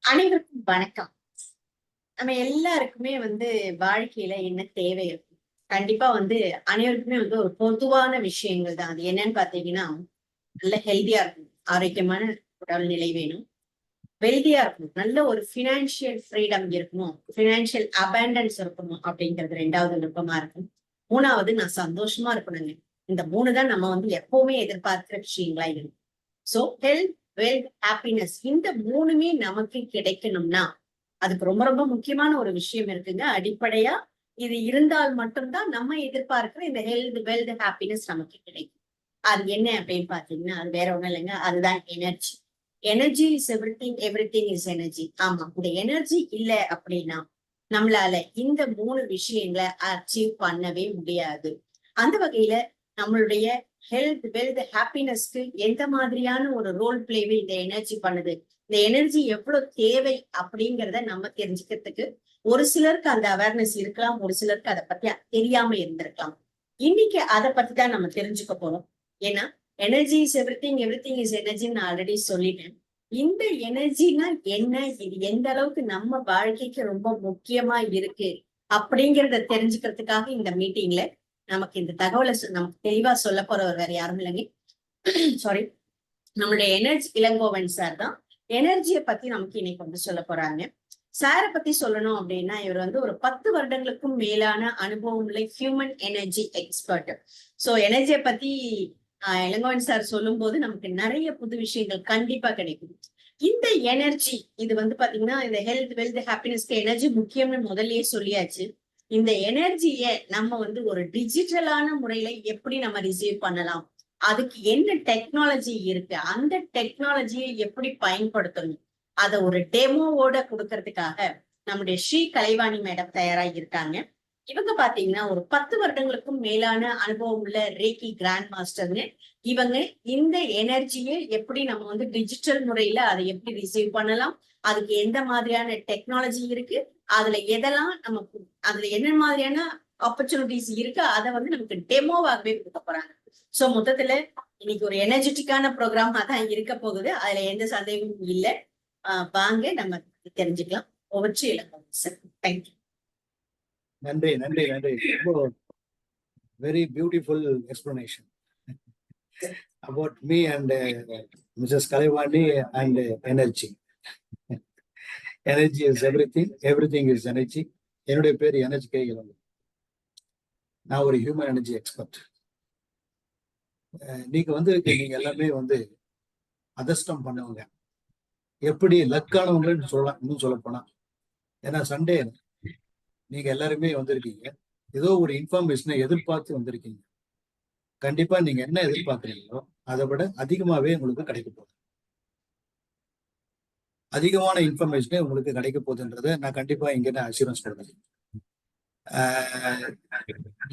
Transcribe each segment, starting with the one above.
அனைவருக்கும் வணக்கம். நம்ம எல்லாருக்குமே வாழ்க்கையில என்ன தேவை இருக்கும்? கண்டிப்பா அனைவருக்குமே ஒரு பொதுவான விஷயங்கள் தான். அது என்னன்னு பார்த்தீங்கன்னா, நல்ல ஹெல்தியா இருக்கணும். ஆரோக்கியமான உடல்நிலை வேணும். வெல்தியா இருக்கணும். நல்ல ஒரு ஃபினான்ஷியல் ஃப்ரீடம் இருக்கணும். ஃபினான்ஷியல் அபண்டன்ஸ் இருக்கணும் அப்படிங்கிறது 2வது விருப்பமா இருக்கும். 3வது நான் சந்தோஷமா இருக்கணுங்க. இந்த 3 தான் நம்ம எப்பவுமே எதிர்பார்க்கிற விஷயங்களா இருக்கும். சோ ஹெல்த், வெல்த், ஹாப்பினஸ் இந்த 3மே நமக்கு கிடைக்கணும்னா, அதுக்கு ரொம்ப ரொம்ப முக்கியமான ஒரு விஷயம் இருக்குங்க. அடிப்படையா இது இருந்தால் மட்டும் தான் நம்ம எதிர்பார்க்கிற இந்த ஹெல்த், வெல்த், ஹாப்பினஸ் நமக்கு கிடைக்கும். அது என்ன அப்படின்னு பார்த்தீங்கன்னா, அது வேற ஒண்ணும் இல்லைங்க. அதுதான் energy. Energy is everything, everything is energy. ஆமா. இந்த எனர்ஜி இல்ல அப்படின்னா, நம்மளால இந்த 3 விஷயங்கள அச்சீவ் பண்ணவே முடியாது. அந்த வகையில நம்மளுடைய ஹெல்த், வெல்த், ஹாப்பினஸ்க்கு எந்த மாதிரியான ஒரு ரோல் பிளேவை இந்த எனர்ஜி பண்ணுது? இந்த எனர்ஜி எவ்வளவு தேவை அப்படிங்கிறத நம்ம தெரிஞ்சுக்கிறதுக்கு ஒரு சிலருக்கு அந்த அவேர்னஸ் இருக்கலாம். ஒரு சிலருக்கு அத பத்தி தெரியாம இருந்திருக்கலாம். இன்னைக்கு அத பத்தி தான் நம்ம தெரிஞ்சுக்க போறோம். ஏன்னா, energy is everything, everything is எனர்ஜின்னு நான் ஆல்ரெடி சொல்லிட்டேன். இந்த எனர்ஜினா என்ன? இது எந்த அளவுக்கு நம்ம வாழ்க்கைக்கு ரொம்ப முக்கியமா இருக்கு? அப்படிங்கிறத தெரிஞ்சுக்கிறதுக்காக இந்த மீட்டிங்ல நமக்கு இந்த தகவல நமக்கு தெளிவா சொல்லப் போறவர் வேற யாரும் இல்லைங்க. சாரி. நம்மளுடைய எனர்ஜி இளங்கோவன் சார் தான். எனர்ஜிய பத்தி நமக்கு இன்னைக்கு சொல்லப் போறாங்க. சார பத்தி சொல்லணும் அப்படின்னா, இவர் ஒரு 10 வருடங்களுக்கும் மேலான அனுபவம் உள்ள ஹியூமன் எனர்ஜி எக்ஸ்பர்ட். சோ எனர்ஜிய பத்தி இளங்கோவன் சார் சொல்லும்போது நமக்கு நிறைய புது விஷயங்கள் கண்டிப்பா கிடைக்கும். இந்த எனர்ஜி இது பாத்தீங்கன்னா, இந்த ஹெல்த், வெல்த், ஹாப்பினஸ்க்கு எனர்ஜி முக்கியம்னு முதல்லயே சொல்லியாச்சு. இந்த எனர்ஜிய நம்ம ஒரு டிஜிட்டலான முறையில எப்படி நம்ம ரிசீவ் பண்ணலாம்? அதுக்கு என்ன டெக்னாலஜி இருக்கு? அந்த டெக்னாலஜியை எப்படி பயன்படுத்தணும்? அத ஒரு டெமோவோட குடுக்கறதுக்காக நம்முடைய ஸ்ரீ கலைவாணி மேடம் தயாரா இருக்காங்க. இவங்க பாத்தீங்கன்னா, ஒரு 10 வருடங்களுக்கும் மேலான அனுபவம் உள்ள ரேக்கி கிராண்ட் மாஸ்டர்ன்னு. இவங்க இந்த எனர்ஜிய எப்படி நம்ம டிஜிட்டல் முறையில அதை எப்படி ரிசீவ் பண்ணலாம்? அதுக்கு எந்த மாதிரியான டெக்னாலஜி இருக்கு? அதுல எதெல்லாம் நமக்கு அதுல என்ன மாதிரியான ஆப்பர்ச்சுனிட்டிஸ் இருக்கு? அத நமக்கு டெமோவாகவே குடுக்க போறாங்க. சோ மொத்தத்துல இன்னைக்கு ஒரு எனர்ஜெட்டிக்கான ப்ரோகிராமா தான் இருக்க போகுது. அதுல எந்த சந்தேகமும் இல்ல. வாங்க நம்ம தெரிஞ்சுக்கலாம். Over to Ilangovan sir. Thank you. நன்றி நன்றி நன்றி. ரொம்ப very beautiful explanation about me and Mrs Kalaivani and energy. Energy is everything, everything is energy. என்னுடைய பேர் எனர்ஜி கே இளங்கோ. நான் ஒரு ஹியூமன் எனர்ஜி எக்ஸ்பர்ட். நீங்க நீங்க எல்லாமே அதிர்ஷ்டம் பண்ணவங்க, எப்படி லக்கானவங்கன்னு சொல்லலாம். இன்னும் சொல்ல போனா, ஏன்னா சண்டே நீங்க எல்லாருமே வந்திருக்கீங்க. ஏதோ ஒரு இன்ஃபர்மேஷனை எதிர்பார்த்து வந்திருக்கீங்க. கண்டிப்பா நீங்க என்ன எதிர்பார்க்குறீங்களோ அதை விட அதிகமாவே உங்களுக்கு கிடைக்க போகுது. அதிகமான இன்ஃபர்மேஷனே உங்களுக்கு கிடைக்க போகுதுன்றதை நான் கண்டிப்பா இங்க அஷூரன்ஸ் கொடுக்குறேன்.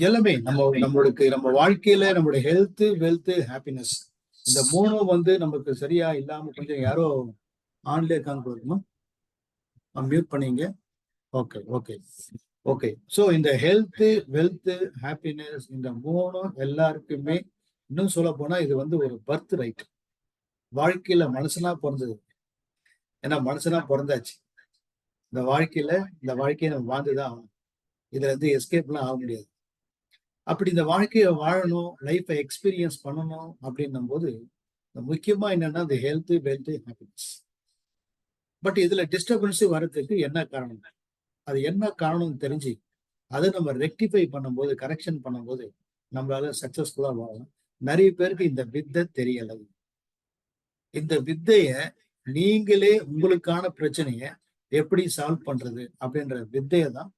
எல்லாமே நம்ம வாழ்க்கையில நம்மளுடைய ஹெல்த், வெல்த், ஹாப்பினஸ் இந்த 3ம் நமக்கு சரியா இல்லாம கொஞ்சம் யாரோ ஆன்ல இருக்காங்க போதுமா, மியூட் பண்ணீங்க. Okay okay okay. ஸோ இந்த ஹெல்த், வெல்த், ஹாப்பினஸ் இந்த 3ம் எல்லாருக்குமே, இன்னும் சொல்ல போனா இது ஒரு பர்த் ரைட். வாழ்க்கையில மனுஷனா பிறந்தது. ஏன்னா மனுஷனா பிறந்தாச்சு. இந்த வாழ்க்கையை நம்ம வாழ்ந்துதான் ஆகணும். இதுல எஸ்கேப்லாம் ஆக முடியாது. அப்படி இந்த வாழ்க்கையை வாழணும், லைஃப்பை எக்ஸ்பீரியன்ஸ் பண்ணணும் அப்படின்னும் போது முக்கியமா என்னன்னா இந்த ஹெல்த், வெல்த், ஹாப்பினஸ். பட் இதுல டிஸ்டர்பன்ஸ் வர்றதுக்கு என்ன காரணம்? அது என்ன காரணம்னு தெரிஞ்சு அதை நம்ம ரெக்டிஃபை பண்ணும்போது, கரெக்ஷன் பண்ணும்போது நம்மளால சக்சஸ்ஃபுல்லா வாழலாம். நிறைய பேருக்கு இந்த வித்தை தெரியலை. இந்த வித்தைய நீங்களே உங்களுக்கான பிரச்சனைய எப்படி சால்வ் பண்றது அப்படின்ற வித்தையை தான்,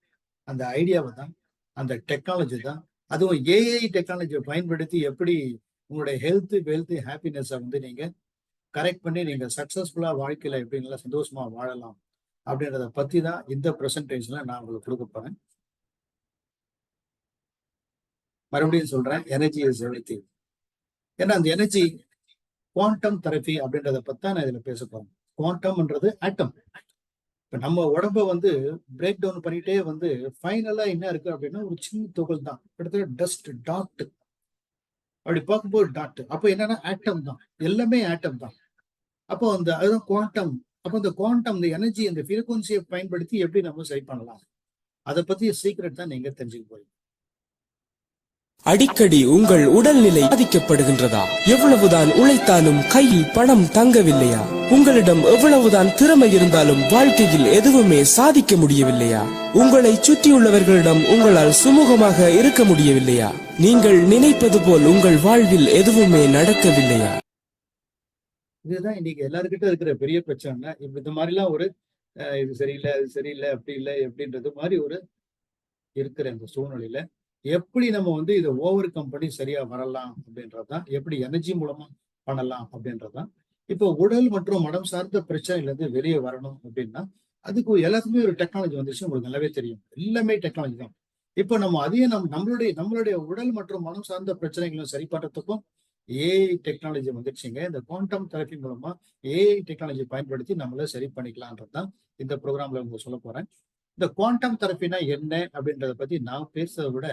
அந்த ஐடியாவை தான், அந்த டெக்னாலஜி தான், அதுவும் ஏஐ டெக்னாலஜியை பயன்படுத்தி எப்படி உங்களுடைய ஹெல்த், வெல்த், ஹாப்பினஸை நீங்க கரெக்ட் பண்ணி நீங்க சக்சஸ்ஃபுல்லா வாழ்க்கையில எப்படி நல்லா சந்தோஷமா வாழலாம் அப்படின்றத பத்தி தான் இந்த பிரசன்டேஷன்ல நான் உங்களுக்கு கொடுக்க போறேன். மறுபடியும் சொல்றேன், எனர்ஜி இஸ் எவ்ரிதிங். ஏன்னா அந்த எனர்ஜி குவாண்டம் தெரபி அப்படின்றத பத்தி நான் இதுல பேச போறேன். குவாண்டம்ன்றது ஆட்டம். இப்ப நம்ம உடம்ப பிரேக் டவுன் பண்ணிட்டே ஃபைனலா என்ன இருக்கு அப்படின்னா ஒரு சின்ன துகள் தான், கிட்டத்தட்ட டஸ்ட் டாட். அப்படி பார்க்கும்போது டாட், அப்போ என்னன்னா ஆட்டம் தான், எல்லாமே ஆட்டம் தான். அப்போ அதுதான் குவாண்டம் அப்ப இந்த குவாண்டம், இந்த எனர்ஜி, இந்த ஃப்ரீக்வன்சியை பயன்படுத்தி எப்படி நம்ம சரி பண்ணலாம், அதை பத்தி சீக்ரெட் தான் நீங்க தெரிஞ்சுக்க போறீங்க. அடிக்கடி உங்கள் உடல்நிலை பாதிக்கப்படுகின்றதா? எவ்வளவுதான் உழைத்தாலும் கையில் பணம் தங்கவில்லையா? உங்களிடம் எவ்வளவுதான் திறமை இருந்தாலும் வாழ்க்கையில் எதுவுமே சாதிக்க முடியவில்லையா? உங்களை சுற்றியுள்ளவர்களிடம் உங்களால் சுமூகமாக இருக்க முடியவில்லையா? நீங்கள் நினைப்பது போல் உங்கள் வாழ்வில் எதுவுமே நடக்கவில்லையா? இதுதான் இன்னைக்கு எல்லாருக்கிட்ட இருக்கிற பெரிய பிரச்சனை. இப்ப இந்த மாதிரிலாம் ஒரு இது சரியில்லை, அது சரியில்லை, அப்படி இல்லை அப்படின்றது மாதிரி ஒரு இருக்கிற இந்த சூழ்நிலையில எப்படி நம்ம வந்து இதை ஓவர் கம் பண்ணி சரியா வரலாம் அப்படின்றதுதான், எப்படி எனர்ஜி மூலமா பண்ணலாம் அப்படின்றதுதான். இப்போ உடல் மற்றும் மனம் சார்ந்த பிரச்சனையில இருந்து வெளியே வரணும் அப்படின்னா அதுக்கு எல்லாத்துக்குமே ஒரு டெக்னாலஜி வந்துச்சு, உங்களுக்கு நல்லாவே தெரியும். எல்லாமே டெக்னாலஜி தான். இப்போ நம்ம அதையும் நம்மளுடைய உடல் மற்றும் மனம் சார்ந்த பிரச்சனைகளை சரி பண்றதுக்கும் ஏஐ டெக்னாலஜி வந்துருச்சுங்க. இந்த குவாண்டம் தெரப்பி மூலமா ஏஐ டெக்னாலஜி பயன்படுத்தி நம்மள சரி பண்ணிக்கலான்றதுதான் இந்த ப்ரோக்ராம்ல உங்களுக்கு சொல்ல போறேன். இந்த குவாண்டம் தெரப்பினா என்ன அப்படின்றத பத்தி நான் பேசுறதை விட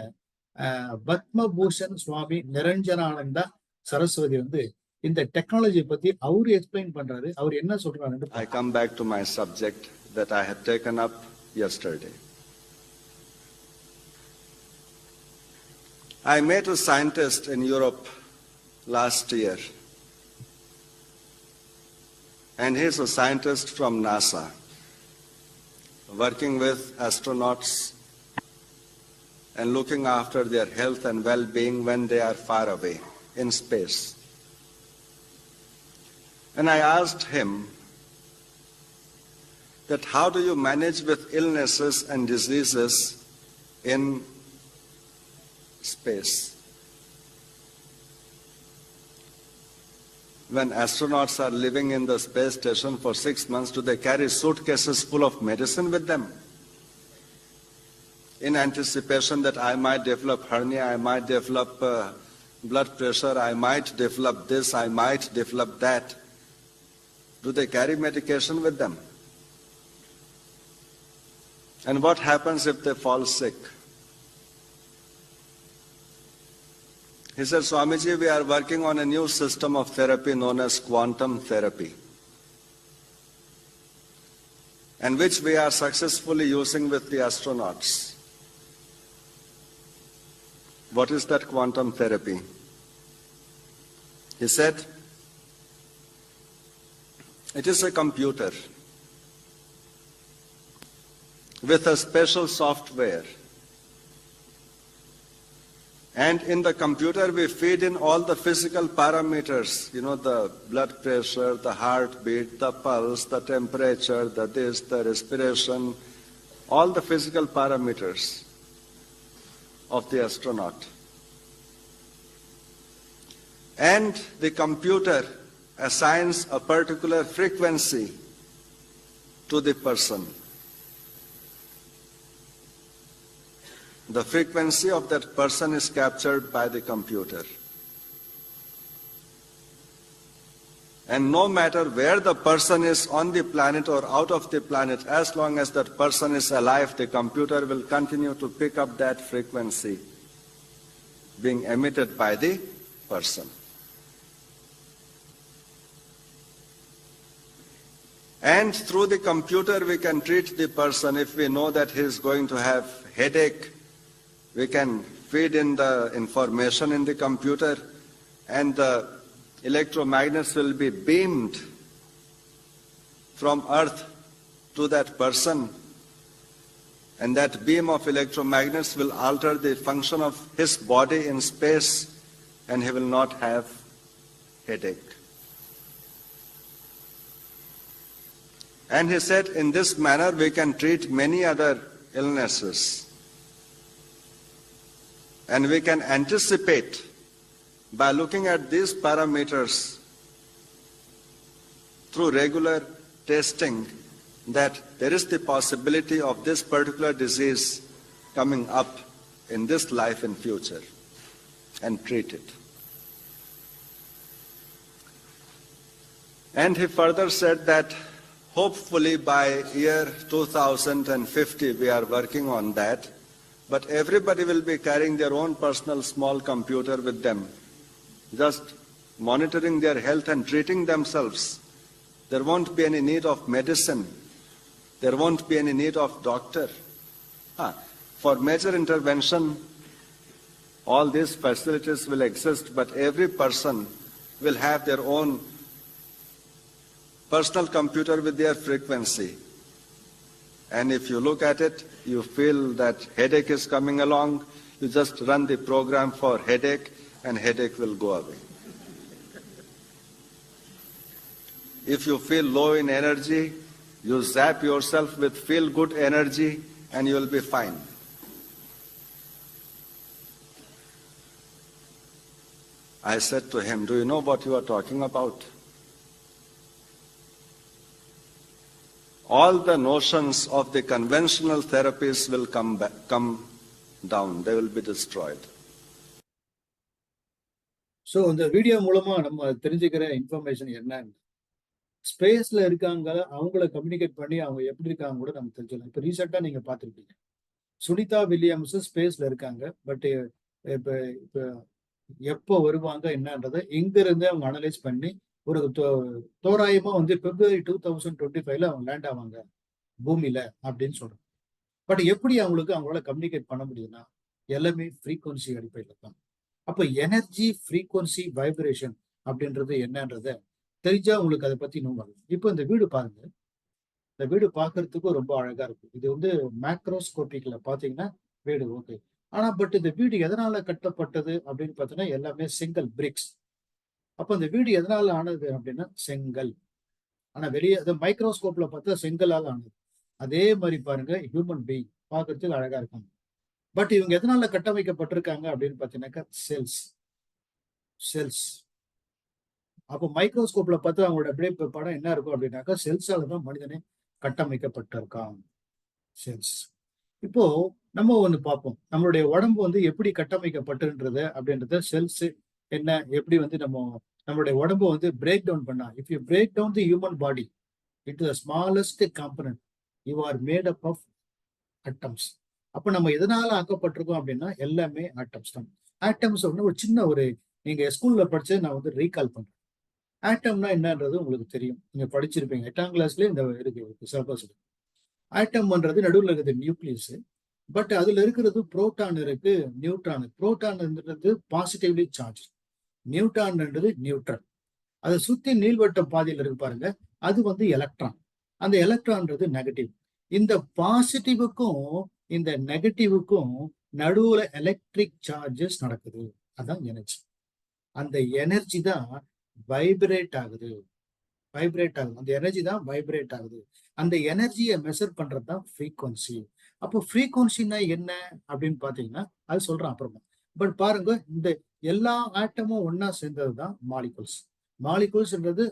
பத்மபூஷன் சுவாமி நிரஞ்சனானந்தா சரஸ்வதி வந்து இந்த டெக்னாலஜி பத்தி அவரு எக்ஸ்பிளைன் பண்றாரு. அவர் என்ன சொல்றாரு? I come back to my subject that I had taken up yesterday. I met a scientist in Europe last year, and he's a scientist from NASA, working with astronauts and looking after their health and well-being when they are far away in space. And I asked him that how do you manage with illnesses and diseases in space? When astronauts are living in the space station for 6 months, do they carry suitcases full of medicine with them? In anticipation that I might develop hernia, I might develop blood pressure, I might develop this, I might develop that. Do they carry medication with them? And what happens if they fall sick? He said, Swamiji, we are working on a new system of therapy known as quantum therapy, and which we are successfully using with the astronauts. What is that quantum therapy? He said, it is a computer with a special software. And in the computer, we feed in all the physical parameters, the blood pressure, the heartbeat, the pulse, the temperature, the this, the respiration, all the physical parameters of the astronaut. And the computer assigns a particular frequency to the person. The frequency of that person is captured by the computer. And no matter where the person is on the planet or out of the planet, as long as that person is alive, the computer will continue to pick up that frequency being emitted by the person. And through the computer, we can treat the person. If we know that he is going to have headache, we can feed in the information in the computer, and the electromagnets will be beamed from Earth to that person, and that beam of electromagnets will alter the function of his body in space, and he will not have headache. And he said, in this manner we can treat many other illnesses. And we can anticipate by looking at these parameters through regular testing that there is the possibility of this particular disease coming up in this life in future, and treat it. And he further said that hopefully by year 2050 we are working on that. But everybody will be carrying their own personal small computer with them, just monitoring their health and treating themselves There won't be any need of medicine. There won't be any need of doctor. For major intervention, all these facilities will exist, but every person will have their own personal computer with their frequency. And if you look at it, you feel that headache is coming along, you just run the program for headache and headache will go away. If you feel low in energy, you zap yourself with feel-good energy and you will be fine. I said to him, do you know what you are talking about? All the notions of the conventional therapies will come down. They will be destroyed. So இந்த video மூலமா நம்ம தெரிஞ்சுக்கிற information என்னன்னு, ஸ்பேஸ்ல இருக்காங்க, அவங்கள communicate பண்ணி அவங்க எப்படி இருக்காங்க கூட நம்ம தெரிஞ்சுக்கலாம். இப்போ ரீசெண்டா நீங்க பார்த்துருப்பீங்க, சுனிதா வில்லியம்ஸ் ஸ்பேஸ்ல இருக்காங்க. பட் இப்போ இப்போ எப்போ வருவாங்க என்னன்றதை இங்க இருந்து அவங்க அனலைஸ் பண்ணி ஒரு தோராயமா வந்து February 2025 அவங்க லேண்ட் ஆவாங்க பூமியில அப்படின்னு சொல்றாங்க. பட் எப்படி அவங்களால கம்யூனிகேட் பண்ண முடியுதுன்னா எல்லாமே ஃப்ரீக்வன்சி அடிப்படையில் தான். அப்ப எனர்ஜி, ஃப்ரீக்வன்சி, வைப்ரேஷன் அப்படின்றது என்னன்றத தெரிஞ்சா உங்களுக்கு அதை பத்தி இன்னும் வரும். இப்போ இந்த வீடு பாருங்க, இந்த வீடு பார்க்கறதுக்கும் ரொம்ப அழகா இருக்கு. இது வந்து மேக்ரோஸ்கோபிக்ல பாத்தீங்கன்னா வீடு ஓகே. ஆனா பட் இந்த வீடு எதனால கட்டப்பட்டது அப்படின்னு பார்த்தீங்கன்னா எல்லாமே செங்கல், பிரிக்ஸ். அப்ப இந்த வீடு எதனால ஆனது அப்படின்னா செங்கல். ஆனா வெளியே அது மைக்ரோஸ்கோப்ல பார்த்தா செங்கலால் ஆனது. அதே மாதிரி பாருங்க ஹியூமன் பீயிங் பார்க்கறதுக்கு அழகா இருக்காங்க. பட் இவங்க எதனால கட்டமைக்கப்பட்டிருக்காங்க அப்படின்னு பார்த்தீங்கன்னாக்கா செல்ஸ். அப்போ மைக்ரோஸ்கோப்ல பார்த்தா அவங்களோட அப்படியே படம் என்ன இருக்கும் அப்படின்னாக்கா செல்ஸால தான் மனிதனே கட்டமைக்கப்பட்டிருக்கான், செல்ஸ். இப்போ நம்ம ஒண்ணு பார்ப்போம், நம்மளுடைய உடம்பு வந்து எப்படி கட்டமைக்கப்பட்டுன்றது அப்படின்றத செல்ஸ் என்ன எப்படி வந்து நம்மளுடைய உடம்பு வந்து பிரேக் டவுன் பண்ணா, if you break down the human body into the smallest component you are made up of atoms. அப்ப நம்ம எதனால ஆக்கப்பட்டிருக்கோம் அப்படின்னா எல்லாமே ஆட்டம்ஸ் தான். ஆட்டம்ஸ் ஒரு சின்ன நீங்க ஸ்கூல்ல படிச்சது நான் வந்து ரீகால் பண்றேன். ஆட்டம்னா என்னன்றது உங்களுக்கு தெரியும், நீங்க படிச்சிருப்பீங்க 8ஆம் கிளாஸ்லயே இந்த இருக்கு சிலபஸ். ஆட்டம்ன்றது நடுவில் இருக்குது நியூக்ளியஸ். பட் அதுல இருக்கிறது புரோட்டான் இருக்கு, நியூட்ரான். புரோட்டான்ன்றது பாசிட்டிவ்லி சார்ஜ், நியூட்ரான்ன்றது நியூட்ரல். அதை சுத்தி நீள்வட்ட பாதையில் இருக்கு பாருங்க, அது வந்து எலக்ட்ரான். அந்த எலக்ட்ரான்ன்றது நெகட்டிவ். இந்த பாசிட்டிவுக்கும் இந்த நெகட்டிவுக்கும் நடுவுல எலக்ட்ரிக் சார்ஜஸ் நடக்குது, அதான் எனர்ஜி. அந்த எனர்ஜி தான் வைப்ரேட் ஆகுது. அந்த எனர்ஜி தான் வைப்ரேட் ஆகுது. அந்த எனர்ஜியை மெஷர் பண்றது தான் ஃப்ரீக்வன்சி. அப்போ ஃப்ரீக்வன்சினா என்ன அப்படின்னு பாத்தீங்கன்னா அது சொல்றேன் அப்புறமா. பட் பாருங்க, இந்த எல்லா ஆட்டமும் ஒன்னா சேர்ந்தது தான் மாலிகுல்ஸ். மாலிகுல்ஸ்ன்றது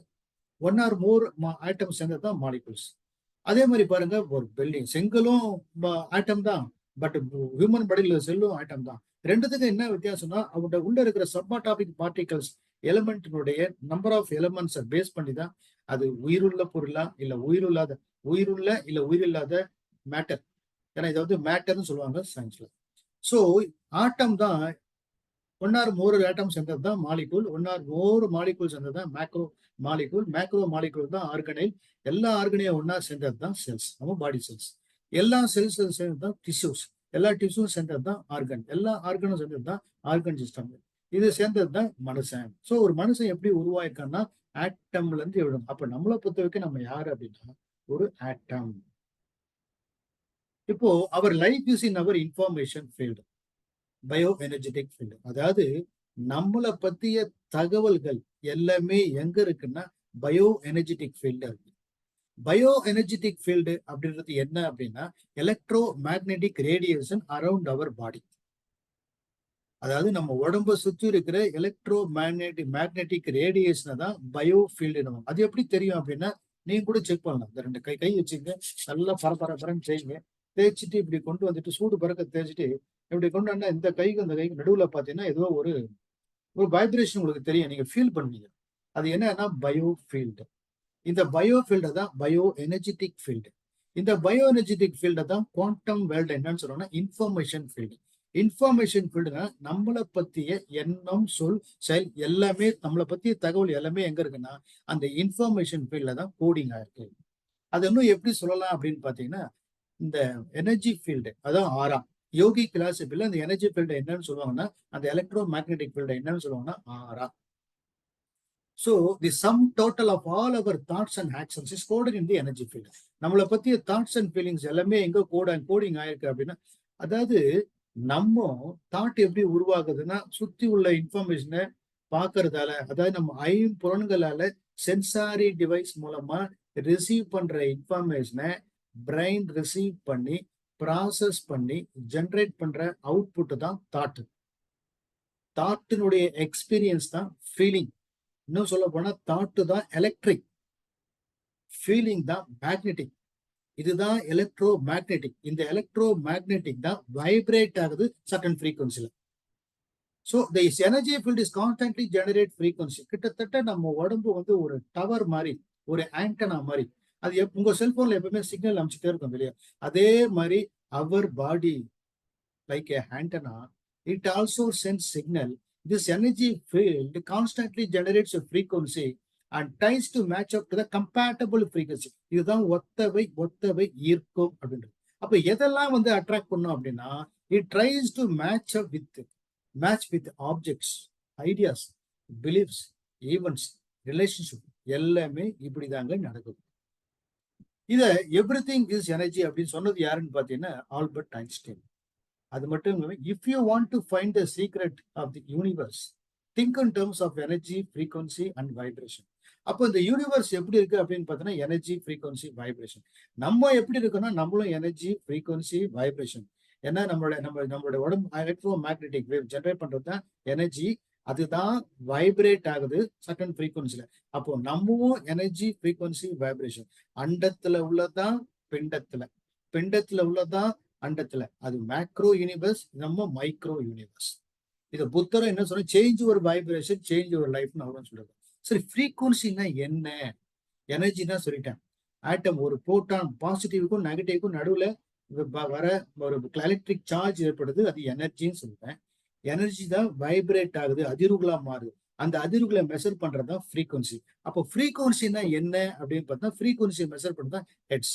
1 or more ஆட்டம் சேர்ந்தது தான் மாலிகுல்ஸ். அதே மாதிரி பாருங்க, ஒரு பில்டிங் செங்கலும் ஆட்டம் தான், பட் ஹியூமன் பாடியில செல்லும் ஆட்டம் தான். ரெண்டுத்துக்கும் என்ன வித்தியாசம்னா அவங்களோட உள்ள இருக்கிற சப்பாட்டாபிக் பார்ட்டிகல்ஸ் எலிமெண்ட்டினுடைய நம்பர் ஆஃப் எலிமெண்ட்ஸை பேஸ் பண்ணி தான் அது உயிருள்ள பொருளா இல்ல உயிரில்லாத மேட்டர். ஏன்னா இதை வந்து மேட்டர்னு சொல்லுவாங்க சயின்ஸ்ல. ஸோ ஆட்டம் தான் 1 or more ஆட்டம் சேர்ந்தது தான் மாலிகூல், 1 or more மாலிகூல் சேர்ந்தது தான் மேக்ரோ மாலிகூல், மேக்ரோ மாலிகூல் தான் ஆர்கனைல். எல்லா ஆர்கனையும் ஒன்னா சேர்ந்தது தான் செல்ஸ், நம்ம பாடி செல்ஸ். எல்லா செல்ஸ் சேர்ந்தது தான் டிஷ்யூஸ், எல்லா டிஷ்யூஸ் சேர்ந்தது தான் ஆர்கன், எல்லா ஆர்கனும் சேர்ந்தது தான் ஆர்கன் சிஸ்டம். இது சேர்ந்தது தான் மனுஷன். ஸோ ஒரு மனுஷன் எப்படி உருவாயிருக்கான்னா ஆட்டம்ல இருந்து எழுதும். அப்ப நம்மளை பொறுத்த வரைக்கும் நம்ம யாரு அப்படின்னா ஒரு ஆட்டம். இப்போ அவர் life is in our information field, bio energetic field. அதாவது நம்மளை பத்திய தகவல்கள் எல்லாமே எங்க இருக்குன்னா பயோ எனர்ஜெட்டிக் ஃபீல்டு இருக்கு. பயோ எனர்ஜெட்டிக் ஃபீல்டு அப்படின்றது என்ன அப்படின்னா electro magnetic radiation around our body. அதாவது நம்ம உடம்ப சுற்றி இருக்கிற எலக்ட்ரோ மேக்னெட்டிக் ரேடியேஷனை தான் பயோ ஃபீல்டு. அது எப்படி தெரியும் அப்படின்னா நீங்க கூட செக் பண்ணலாம். இந்த 2 கை வச்சுங்க, நல்லா பரபரன்னு செய்யுங்க. தேய்ச்சிட்டு இப்படி கொண்டு வந்துட்டு சூடு பறக்க தேய்ச்சிட்டு இப்படி கொண்டு வந்தா இந்த கைக்கு அந்த கைக்கு நடுவுல பாத்தீங்கன்னா ஏதோ ஒரு வைப்ரேஷன் உங்களுக்கு தெரியும், நீங்க ஃபீல் பண்ணுவீங்க. அது என்னன்னா பயோ ஃபீல்டு. இந்த பயோ ஃபீல்டை தான் பயோ எனர்ஜெட்டிக் ஃபீல்டு. இந்த பயோ எனர்ஜெட்டிக் ஃபீல்டை தான் குவாண்டம் வேர்ல்டு என்னன்னு சொல்றோம்னா இன்ஃபர்மேஷன் ஃபீல்டு. இன்ஃபர்மேஷன் ஃபீல்டுனா நம்மளை பத்திய எண்ணம், சொல், செயல் எல்லாமே, நம்மளை பத்திய தகவல் எல்லாமே எங்க இருக்குன்னா அந்த இன்ஃபர்மேஷன் ஃபீல்ட்ல தான் கோடிங் ஆயிருக்கு. அது இன்னும் எப்படி சொல்லலாம் அப்படின்னு பாத்தீங்கன்னா, இந்த எனர்ஜி ஃபீல்டு, அதான் ஆறாம் யோகி பிலாசபில அந்த எனர்ஜி ஃபீல்டு என்னன்னு சொல்லுவாங்கன்னா, அந்த எலக்ட்ரோ மேக்னெட்டிக் ஃபீல்டு என்னன்னு சொல்லுவாங்கன்னா ஆறா. So the sum total of all our thoughts and actions is coded in the energy field. நம்மளை பத்திய தாட்ஸ் அண்ட் ஃபீலிங்ஸ் எல்லாமே எங்க கோடிங் ஆயிருக்கு அப்படின்னா, அதாவது நம்ம தாட் எப்படி உருவாகுதுன்னா சுத்தி உள்ள இன்ஃபர்மேஷனை பாக்குறதால, அதாவது நம்ம ஐம்புலன்களால சென்சாரி டிவைஸ் மூலமா ரிசீவ் பண்ற இன்ஃபர்மேஷனை பிரெயின் ரிசீவ் பண்ணி ப்ராசஸ் பண்ணி ஜெனரேட் பண்ற அவுட்புட் தான் தாட். தாட்டினுடைய எக்ஸ்பீரியன்ஸ் தான் ஃபீலிங். இன்னும் சொல்ல போனா தாட்டு தான் எலக்ட்ரிக், ஃபீலிங் தான் மேக்னெட்டிக். இதுதான் எலக்ட்ரோ மேக்னெட்டிக். இந்த எலக்ட்ரோ மேக்னெட்டிக் தான் வைப்ரேட் ஆகுது சர்டன் ஃப்ரீக்வன்சில. So the energy field is constantly generate frequency. கிட்டத்தட்ட நம்ம உடம்பு வந்து ஒரு டவர் மாதிரி, ஒரு ஆண்டனா மாதிரி. அது உங்க செல்போன்ல எப்பவுமே சிக்னல் அனுப்பிச்சுட்டே இருக்கும் இல்லையா? அதே மாதிரி அவர் body like a antenna, it also sense signal. This energy field constantly generates a frequency and tries to match up to the compatible frequency. இதுதான் ஒத்தவை ஈர்க்கும் அப்படின்றது. அப்ப எதெல்லாம் வந்து அட்ராக்ட் பண்ணும் அப்படின்னா, it tries to match with objects, ideas, beliefs, events, relationship எல்லாமே இப்படிதாங்க நடக்குது. இத எவ்ரிதிங் இஸ் எனர்ஜி அப்படின்னு சொன்னது யாருன்னு பாத்தீங்கன்னா ஆல்பர்ட் ஐன்ஸ்டைன். அது மட்டும் இல்லாம, if you want to find the secret of the universe, think in terms of energy, frequency and vibration. அப்போ இந்த யூனிவர்ஸ் எப்படி இருக்கு அப்படின்னு பார்த்தோன்னா எனர்ஜி, ஃப்ரீக்வன்சி, வைப்ரேஷன். நம்ம எப்படி இருக்கோம்னா நம்மளும் எனர்ஜி, ஃப்ரீக்வன்சி, வைப்ரேஷன். ஏன்னா நம்மளோட உடம்பு எலக்ட்ரோ மேக்னெட்டிக் வேவ் ஜெனரேட் பண்றது தான் எனர்ஜி. அதுதான் வைப்ரேட் ஆகுது சர்டன் ஃப்ரீக்வன்சில. அப்போ நம்மவும் எனர்ஜி, ஃப்ரீக்வன்சி, வைப்ரேஷன். அண்டத்துல உள்ளதான் பிண்டத்துல உள்ளதான் அண்டத்துல. அது மேக்ரோ யூனிவர்ஸ், நம்ம மைக்ரோ யூனிவர்ஸ். இத புத்தரும் என்ன சொல்ற, change your vibration, change your லைஃப்னு அவரும் சொல்றாரு. சரி, ஃப்ரீக்வன்சினா என்ன? எனர்ஜி தான் சொல்லிட்டேன். ஆட்டம், ஒரு புரோட்டான், பாசிட்டிவ்க்கும் நெகட்டிவ்க்கும் நடுவுல வர ஒரு எலக்ட்ரிக் சார்ஜ் ஏற்படுது, அது எனர்ஜின்னு சொல்றேன். எனர்ஜி தான் வைப்ரேட் ஆகுது, அதிர்வுகளா மாறுது. அந்த அதிர்வுகளை மெஷர் பண்றதுதான் ஃப்ரீக்வன்சி. அப்போ ஃப்ரீக்வன்சினா என்ன அப்படின்னு பார்த்தா, ஃப்ரீக்வன்சியை மெஷர் பண்றதுதான் ஹெட்ஸ்.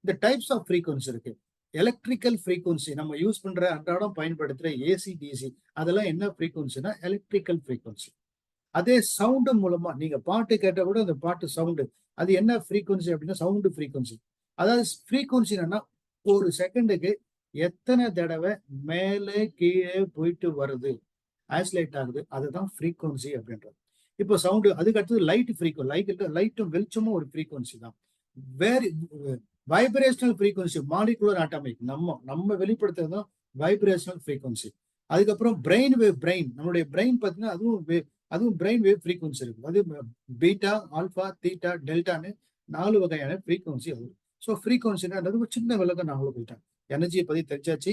இந்த டைப்ஸ் ஆஃப் ஃப்ரீக்வன்சி இருக்கு. எலக்ட்ரிக்கல் ஃப்ரீக்வன்சி, நம்ம யூஸ் பண்ற அன்றாடம் பயன்படுத்துற ஏசி, டிசி, அதெல்லாம் என்ன ஃப்ரீக்வன்சினா எலக்ட்ரிக்கல் ஃப்ரீக்வன்சி. அதே சவுண்டு மூலமா நீங்க பாட்டு கேட்ட கூட அந்த பாட்டு சவுண்டு, அது என்ன ஃப்ரீக்வன்சி அப்படின்னா சவுண்டு ஃப்ரீக்வன்சி. அதாவது ஃப்ரீக்வன்சி என்னன்னா ஒரு செகண்டுக்கு எத்தனை தடவை மேலே கீழே போயிட்டு வருது, ஆசிலேட் ஆகுது, அதுதான் ஃப்ரீக்வன்சி அப்படின்றது. இப்போ சவுண்டு, அதுக்கு அடுத்தது லைட்டும் வெளிச்சமும் ஒரு ஃப்ரீக்வன்சி தான். வேறு வைப்ரேஷனல் ஃப்ரீக்வன்சி, மாலிகுலர் ஆட்டமிக், நம்ம வெளிப்படுத்துறது வைப்ரேஷனல் ஃப்ரீக்வன்சி. அதுக்கப்புறம் பிரெயின் வேவ். நம்மளுடைய பிரெயின் பார்த்தீங்கன்னா அதுவும் பிரெயின் வேவ் ஃப்ரீக்வன்சி இருக்கு. அது பீட்டா, ஆல்பா, தீட்டா, டெல்டான்னு 4 வகையான ஃப்ரீக்வன்சி அது. ஸோ ஃப்ரீக்வன்சின்றது ஒரு சின்ன விளக்கம் நான் உங்களுக்கு போயிட்டேன். எனர்ஜியை பத்தி தெரிஞ்சாச்சு.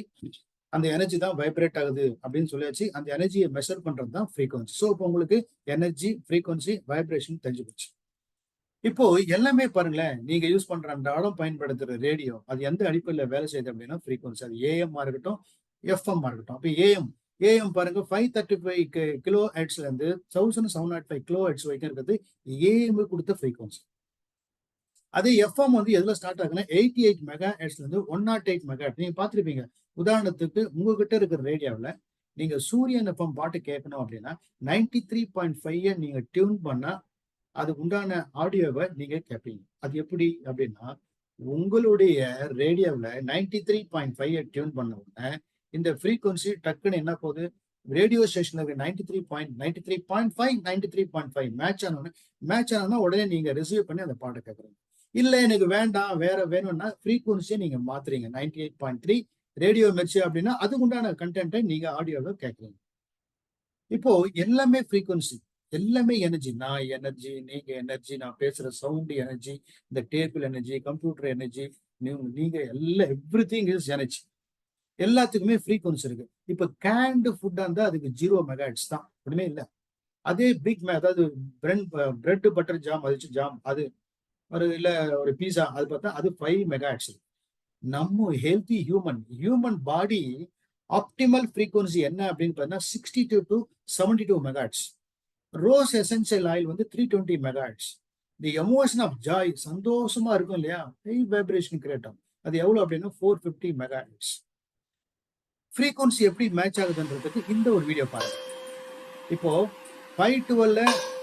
அந்த எனர்ஜி தான் வைப்ரேட் ஆகுது அப்படின்னு சொல்லியாச்சு. அந்த எனர்ஜியை மெஷர் பண்றது தான் ஃப்ரீக்வன்சி. ஸோ இப்போ உங்களுக்கு எனர்ஜி, ஃப்ரீக்வன்சி, வைப்ரேஷன் தெரிஞ்சு போச்சு. இப்போ எல்லாமே பாருங்களேன், நீங்க யூஸ் பண்ற அன்றாடம் பயன்படுத்துற ரேடியோ, அது எந்த அடிப்படையில் வேலை செய்யுது அப்படின்னா ஃப்ரீக்வன்சி. அது ஏஎம் இருக்கட்டும், எஃப்எம் இருக்கட்டும். அப்போ ஏஎம் பாருங்க 535 கிலோ ஹெர்ட்ஸ்ல இருந்து 1705 கிலோ ஹெர்ட்ஸ் வரைக்கும் இருக்கிறது ஏஎம் கொடுத்த ஃப்ரீக்வன்சி. அதே எஃப்எம் வந்து எதுல ஸ்டார்ட் ஆகுதுன்னா 88 மெகா ஹெர்ட்ஸ்ல இருந்து 108 மெகா ஹெர்ட்ஸ். நீங்க பாத்திருப்பீங்க. உதாரணத்துக்கு உங்ககிட்ட இருக்கிற ரேடியோவில் நீங்க சூரியன் எஃப்எம் பாட்டு கேட்கணும் அப்படின்னா 93.5 நீங்க டியூன் பண்ணா அது உண்டான ஆடியோவை நீங்க கேட்பீங்க. அது எப்படி அப்படின்னா, உங்களுடைய ரேடியோவில் 93.5 டியூன் பண்ண உடனே இந்த ஃப்ரீக்வன்சி டக்குன்னு என்ன போகுது, ரேடியோ ஸ்டேஷனுக்கு 93.5 மேட்ச் ஆனோன்னா உடனே நீங்க ரிசீவ் பண்ணி அந்த பாட்டை கேட்குறீங்க. இல்ல எனக்கு வேண்டாம், வேற வேணும்னா ஃப்ரீக்வன்சியை நீங்க மாத்துறீங்க. 98.3 ரேடியோ மெர்ச்சி அப்படின்னா அதுக்கு உண்டான கண்டென்ட்டை நீங்க ஆடியோவை கேட்குறீங்க. இப்போ எல்லாமே ஃப்ரீக்வன்சி, எல்லாமே எனர்ஜி. நான் எனர்ஜி, நீங்க எனர்ஜி, நான் பேசுற சவுண்ட் எனர்ஜி, இந்த டேபிள் எனர்ஜி, கம்ப்யூட்டர் எனர்ஜி, நீங்க எல்லாம் எவ்ரிதிங் இஸ் எனர்ஜி. எல்லாத்துக்குமே ஃப்ரீக்வன்சி இருக்கு. இப்ப கேண்டு ஃபுட்டா இருந்தா அதுக்கு 0 மெகாஹெர்ட்ஸ் தான், ஒண்ணுமே இல்லை. அதே அதாவது பிரெட் பட்டர் ஜாம் அது ஒரு இல்ல ஒரு பீஸா அது பார்த்தா அது 5 மெகாஹெர்ட்ஸ். நம்ம healthy human body optimal frequency என்ன அப்படின்னு பார்த்தீங்கன்னா 62 to 72 megahertz. Rose essential oil வந்து 320 megahertz. The emotion of joy, சந்தோஷமா இருக்கும் இல்லையா, ஹை வைப்ரேஷன் கிரியேட் ஆகும். அது எவ்வளவு அப்படின்னா 450 மெகாஹெர்ட்ஸ். ஃப்ரீக்வன்சி எப்படி மேட்ச் ஆகுதுன்றதுக்கு இந்த ஒரு வீடியோ பாருங்க. இப்போ 512ல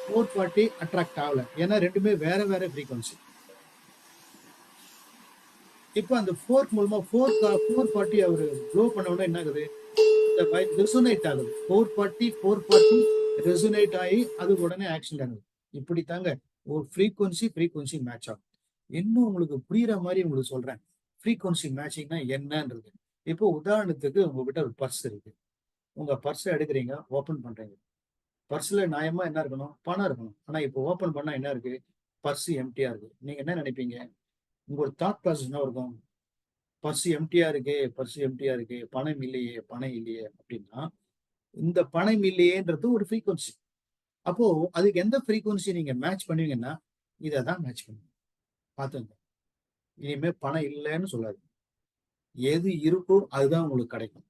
440 அட்ராக்ட் ஆகல, ஏன்னா ரெண்டுமே வேற வேற ஃப்ரீக்வன்சி. இப்போ அந்த ஃபோர்க் மூலமா 440 அவர் ப்ளோ பண்ண உடனே என்ன ஆகுது, இந்த ரெசோனேட் ஆகுது. 440 ரெசோனேட் ஆகி அது உடனே ஆக்ஷன் ஆகுது. இப்படி தாங்க ஒரு ஃப்ரீக்வன்சி மேட்ச் ஆகும். இன்னும் உங்களுக்கு புரியுற மாதிரி உங்களுக்கு சொல்றேன், ஃப்ரீக்வன்சி மேட்சிங்னா என்னன்றது. இப்போ உதாரணத்துக்கு உங்ககிட்ட ஒரு பர்ஸ் இருக்கு. உங்க பர்ஸை எடுக்கிறீங்க, ஓபன் பண்றீங்க. பர்ஸ்ல நியாயமா என்ன இருக்கணும், பணம் இருக்கணும். ஆனா இப்போ ஓபன் பண்ணா என்ன இருக்கு, பர்ஸ் எம்டியா இருக்கு. நீங்க என்ன நினைப்பீங்க, உங்களோட தாட் ப்ராசஸ் என்ன இருக்கும், பர்ஸ் எம்டியா இருக்கு, பணம் இல்லையே அப்படின்னா, இந்த பணம் இல்லையேன்றது ஒரு ஃப்ரீக்வன்சி. அப்போ அதுக்கு எந்த ஃப்ரீக்வன்சி நீங்க மேட்ச் பண்ணுவீங்கன்னா இதை தான் மேட்ச் பண்ணுவீங்க. பார்த்துங்க, இனிமே பணம் இல்லைன்னு சொல்லாது. எது இருக்கோ அதுதான் உங்களுக்கு கிடைக்கும்.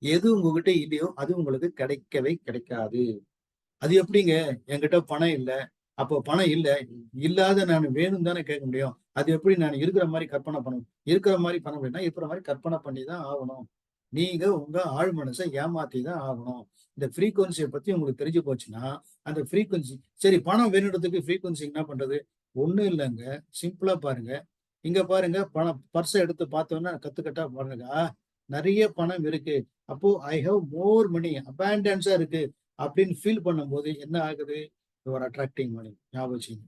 எது உங்ககிட்ட இல்லையோ அது உங்களுக்கு கிடைக்கவே கிடைக்காது. அது எப்படிங்க, என்கிட்ட பணம் இல்லை, அப்போ பணம் இல்லாத நான் வேணும் தானே கேட்க முடியும். அது எப்படி நான் இருக்கிற மாதிரி கற்பனை பண்ணணும், இருக்கிற மாதிரி பண்ண முடியும்னா இருக்கிற மாதிரி கற்பனை பண்ணி தான் ஆகணும். நீங்க உங்க ஆழ் மனசை ஏமாத்தி தான் ஆகணும். இந்த ஃப்ரீக்வன்சியை பத்தி உங்களுக்கு தெரிஞ்சு போச்சுன்னா அந்த ஃப்ரீக்வன்சி, சரி பணம் வேணுன்றதுக்கு ஃப்ரீக்வன்சி என்ன பண்றது, ஒண்ணும் இல்லைங்க. சிம்பிளா பாருங்க, இங்க பாருங்க, பணம் பர்ஸை எடுத்து பார்த்தோன்னா கத்துக்கட்டா பாருங்க, நிறைய பணம் இருக்கு, அப்போ ஐ ஹவ் மோர் மணி, அபேண்டன்ஸா இருக்கு அப்படின்னு ஃபீல் பண்ணும்போது என்ன ஆகுது, யுவர் அட்ராக்டிங் மணி. ஞாபகம் வச்சுங்க.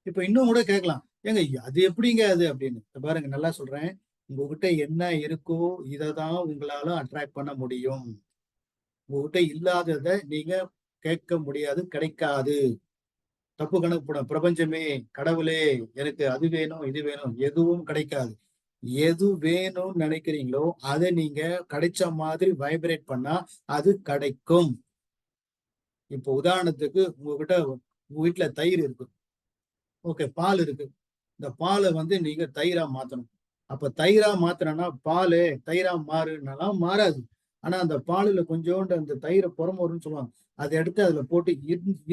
இப்போ இன்னும் கூட கேட்கலாம், ஏங்க அது எப்படிங்க அது அப்படின்னு. பாருங்க, நல்லா சொல்றேன், உங்ககிட்ட என்ன இருக்கோ இதை தான் உங்களால அட்ராக்ட் பண்ண முடியும். உங்ககிட்ட இல்லாததை நீங்க கேட்க முடியாது, கிடைக்காது. தப்பு கணக்கு போட, பிரபஞ்சமே, கடவுளே, எனக்கு அது வேணும் இது வேணும், எதுவும் கிடைக்காது. எது வேணும்னு நினைக்கிறீங்களோ அதை நீங்க கிடைச்ச மாதிரி வைப்ரேட் பண்ணா அது கிடைக்கும். இப்போ உதாரணத்துக்கு உங்ககிட்ட உங்க வீட்டுல தயிர் இருக்கு, ஓகே, பால் இருக்கு. இந்த பாலை வந்து நீங்க தயிரா மாத்தணும். அப்ப தயிரா மாத்தினா பால் தயிரா மாறுனாலாம் மாறாது. ஆனா அந்த பாலுல கொஞ்சோண்டு அந்த தயிரை புறமோருன்னு சொல்லுவாங்க, அதை எடுத்து அதுல போட்டு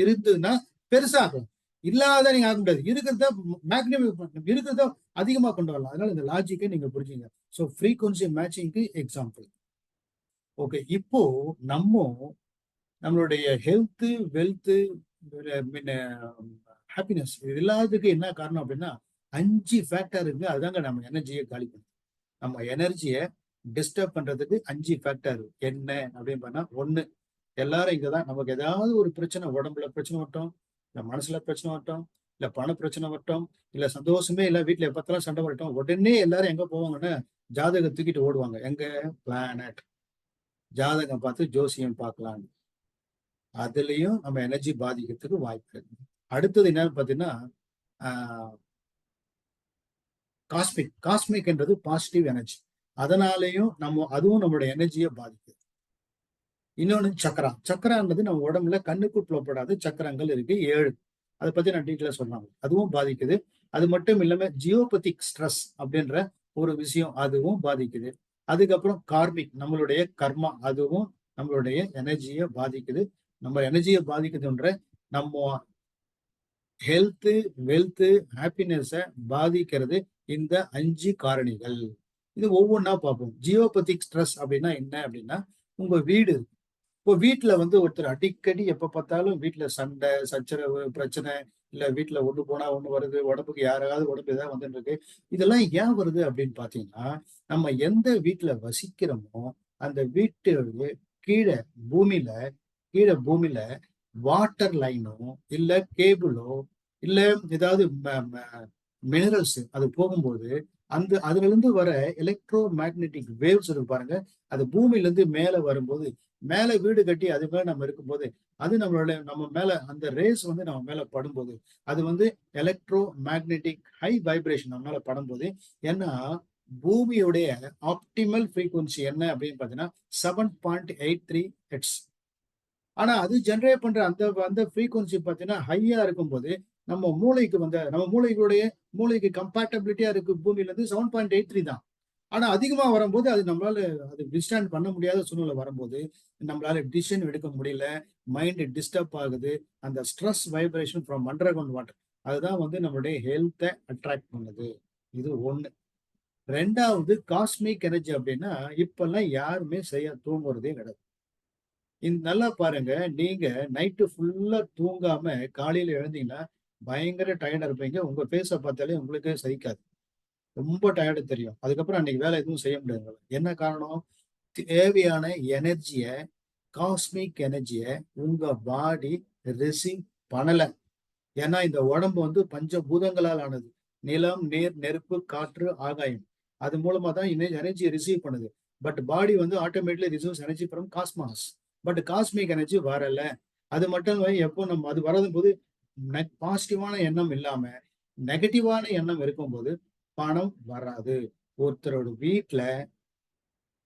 இருந்துன்னா பெருசாகும். இல்லாத நீங்க ஆக முடியாது, இருக்கிறத மேக்னிஃபை இருக்கிறத அதிகமா கொண்டு வரலாம். அதனால இந்த லாஜிக்கை நீங்க புரிஞ்சுங்க. ஸோ ஃப்ரீக்வன்சி மேட்சிங்க்கு எக்ஸாம்பிள். ஓகே, இப்போ நம்மளுடைய ஹெல்த், வெல்த், ஹாப்பினஸ், இது எல்லாத்துக்கும் என்ன காரணம் அப்படின்னா 5 ஃபேக்டர் இருக்கு. அதுதாங்க நம்ம எனர்ஜியை காலி பண்ணும். நம்ம எனர்ஜியை டிஸ்டர்ப் பண்றதுக்கு 5 ஃபேக்டர் என்ன அப்படின்னு பண்ணா, 1, எல்லாரும் இங்கதான், நமக்கு ஏதாவது ஒரு பிரச்சனை, உடம்புல பிரச்சனை வரட்டும், இல்ல மனசுல பிரச்சனை வரட்டும், இல்ல பண பிரச்சனை வரட்டும், இல்ல சந்தோஷமே இல்ல, வீட்டுல எப்பத்தாலும் சண்டை வரட்டும், உடனே எல்லாரும் எங்க போவாங்கன்னா ஜாதகம் தூக்கிட்டு ஓடுவாங்க. எங்க, பிளானட் ஜாதகம் பார்த்து ஜோசியம் பார்க்கலான்னு. அதுலயும் நம்ம எனர்ஜி பாதிக்கிறதுக்கு வாய்ப்பு இருக்கு. அடுத்தது என்னன்னு பாத்தீங்கன்னா காஸ்மிக் என்றது பாசிட்டிவ் எனர்ஜி, அதனாலேயும் அதுவும் நம்மளோட எனர்ஜியை பாதிக்குது. இன்னொன்னு சக்கரான்றது நம்ம உடம்புல கண்ணுக்கு புலப்படாத சக்கரங்கள் இருக்கு 7. அதை பத்தி நான் டீட்டெயிலா சொன்னாங்க, அதுவும் பாதிக்குது. அது மட்டும் இல்லாம ஜியோபதிக் ஸ்ட்ரெஸ் அப்படின்ற ஒரு விஷயம், அதுவும் பாதிக்குது. அதுக்கப்புறம் கார்மிக், நம்மளுடைய கர்மா, அதுவும் நம்மளுடைய எனர்ஜியை பாதிக்குது. நம்ம எனர்ஜியை பாதிக்குதுன்ற நம்ம ஹெல்த், வெல்த், ஹாப்பினஸை பாதிக்கிறது இந்த 5 காரணிகள். இது ஒவ்வொன்றா பார்ப்போம். ஜியோபதிக் ஸ்ட்ரெஸ் அப்படின்னா என்ன அப்படின்னா, உங்க வீடு, இப்போ வீட்டுல வந்து ஒருத்தர் அடிக்கடி எப்ப பார்த்தாலும் வீட்டுல சண்டை, சச்சரவு, பிரச்சனை, இல்ல வீட்டுல ஒண்ணு போனா ஒண்ணு வருது, உடம்புக்கு யாராவது உடம்பு ஏதாவது வந்துட்டு இருக்கு. இதெல்லாம் ஏன் வருது அப்படின்னு பாத்தீங்கன்னா, நம்ம எந்த வீட்டுல வசிக்கிறோமோ அந்த வீட்டு கீழே பூமியில வாட்டர் லைனோ இல்ல கேபிளோ இல்ல ஏதாவது மினரல்ஸ் அது போகும்போது அதுல இருந்து வர எலக்ட்ரோ மேக்னெட்டிக் வேவ்ஸ் இருக்கு பாருங்க, அது பூமியில இருந்து மேல வரும்போது, மேல வீடு கட்டி அது மேல நம்ம இருக்கும்போது, அது நம்ம மேல அந்த ரேஸ் வந்து நம்ம மேல படும்போது, அது வந்து எலக்ட்ரோ மேக்னெட்டிக் ஹை வைப்ரேஷன் நம்ம மேல படும்போது, ஏன்னா பூமியுடைய ஆப்டிமல் ஃப்ரீக்வன்சி என்ன அப்படின்னு பாத்தீங்கன்னா 7.83 ஹெர்ட்ஸ். ஆனா அது ஜென்ரேட் பண்ற அந்த ஃப்ரீக்வன்சி பாத்தீங்கன்னா ஹையா இருக்கும்போது, நம்ம மூளைக்கு கம்பேட்டபிலிட்டியா இருக்கு பூமியில இருந்து 7.83 தான். ஆனா அதிகமா வரும்போது அது நம்மளால அது விஸ்டாண்ட் பண்ண முடியாத சூழ்நிலை வரும்போது நம்மளால டிசிஷன் எடுக்க முடியல, மைண்ட் டிஸ்டர்ப் ஆகுது. அந்த stress vibration from underground water அதுதான் வந்து நம்மளுடைய ஹெல்த்தை அட்ராக்ட் பண்ணுது. இது ஒண்ணு. 2வது காஸ்மிக் எனர்ஜி அப்படின்னா, இப்பல்லாம் யாருமே சரியா தூங்குறதே கிடையாது. நல்லா பாருங்க, நீங்க நைட்டு ஃபுல்லா தூங்காம காலையில எழுந்தீங்கன்னா, பயங்கர டயர்டா இருப்பீங்க. உங்க ஃபேஸ பார்த்தாலே உங்களுக்கே சகிக்காது. ரொம்ப டயர்டு தெரியும். அதுக்கப்புறம் அன்னைக்கு வேலை எதுவும் செய்ய முடியாது உங்களால. என்ன காரணம்? தேவையான எனர்ஜிய, காஸ்மிக் எனர்ஜிய உங்க பாடி ரிசீவ் பண்ணல. ஏன்னா இந்த உடம்பு வந்து பஞ்சபூதங்களால் ஆனது. நிலம், நீர், நெருப்பு, காற்று, ஆகாயம். அது மூலமா தான் எனர்ஜிய ரிசீவ் பண்ணுது. பட் பாடி வந்து automatically receives energy from cosmos. But cosmic energy வரல. அது மட்டும் இல்ல, எப்போ நம்ம அது வரும்போது பாசிட்டிவான எண்ணம் இல்லாம நெகட்டிவான எண்ணம் இருக்கும்போது பணம் வராது. ஒருத்தரோட வீட்ல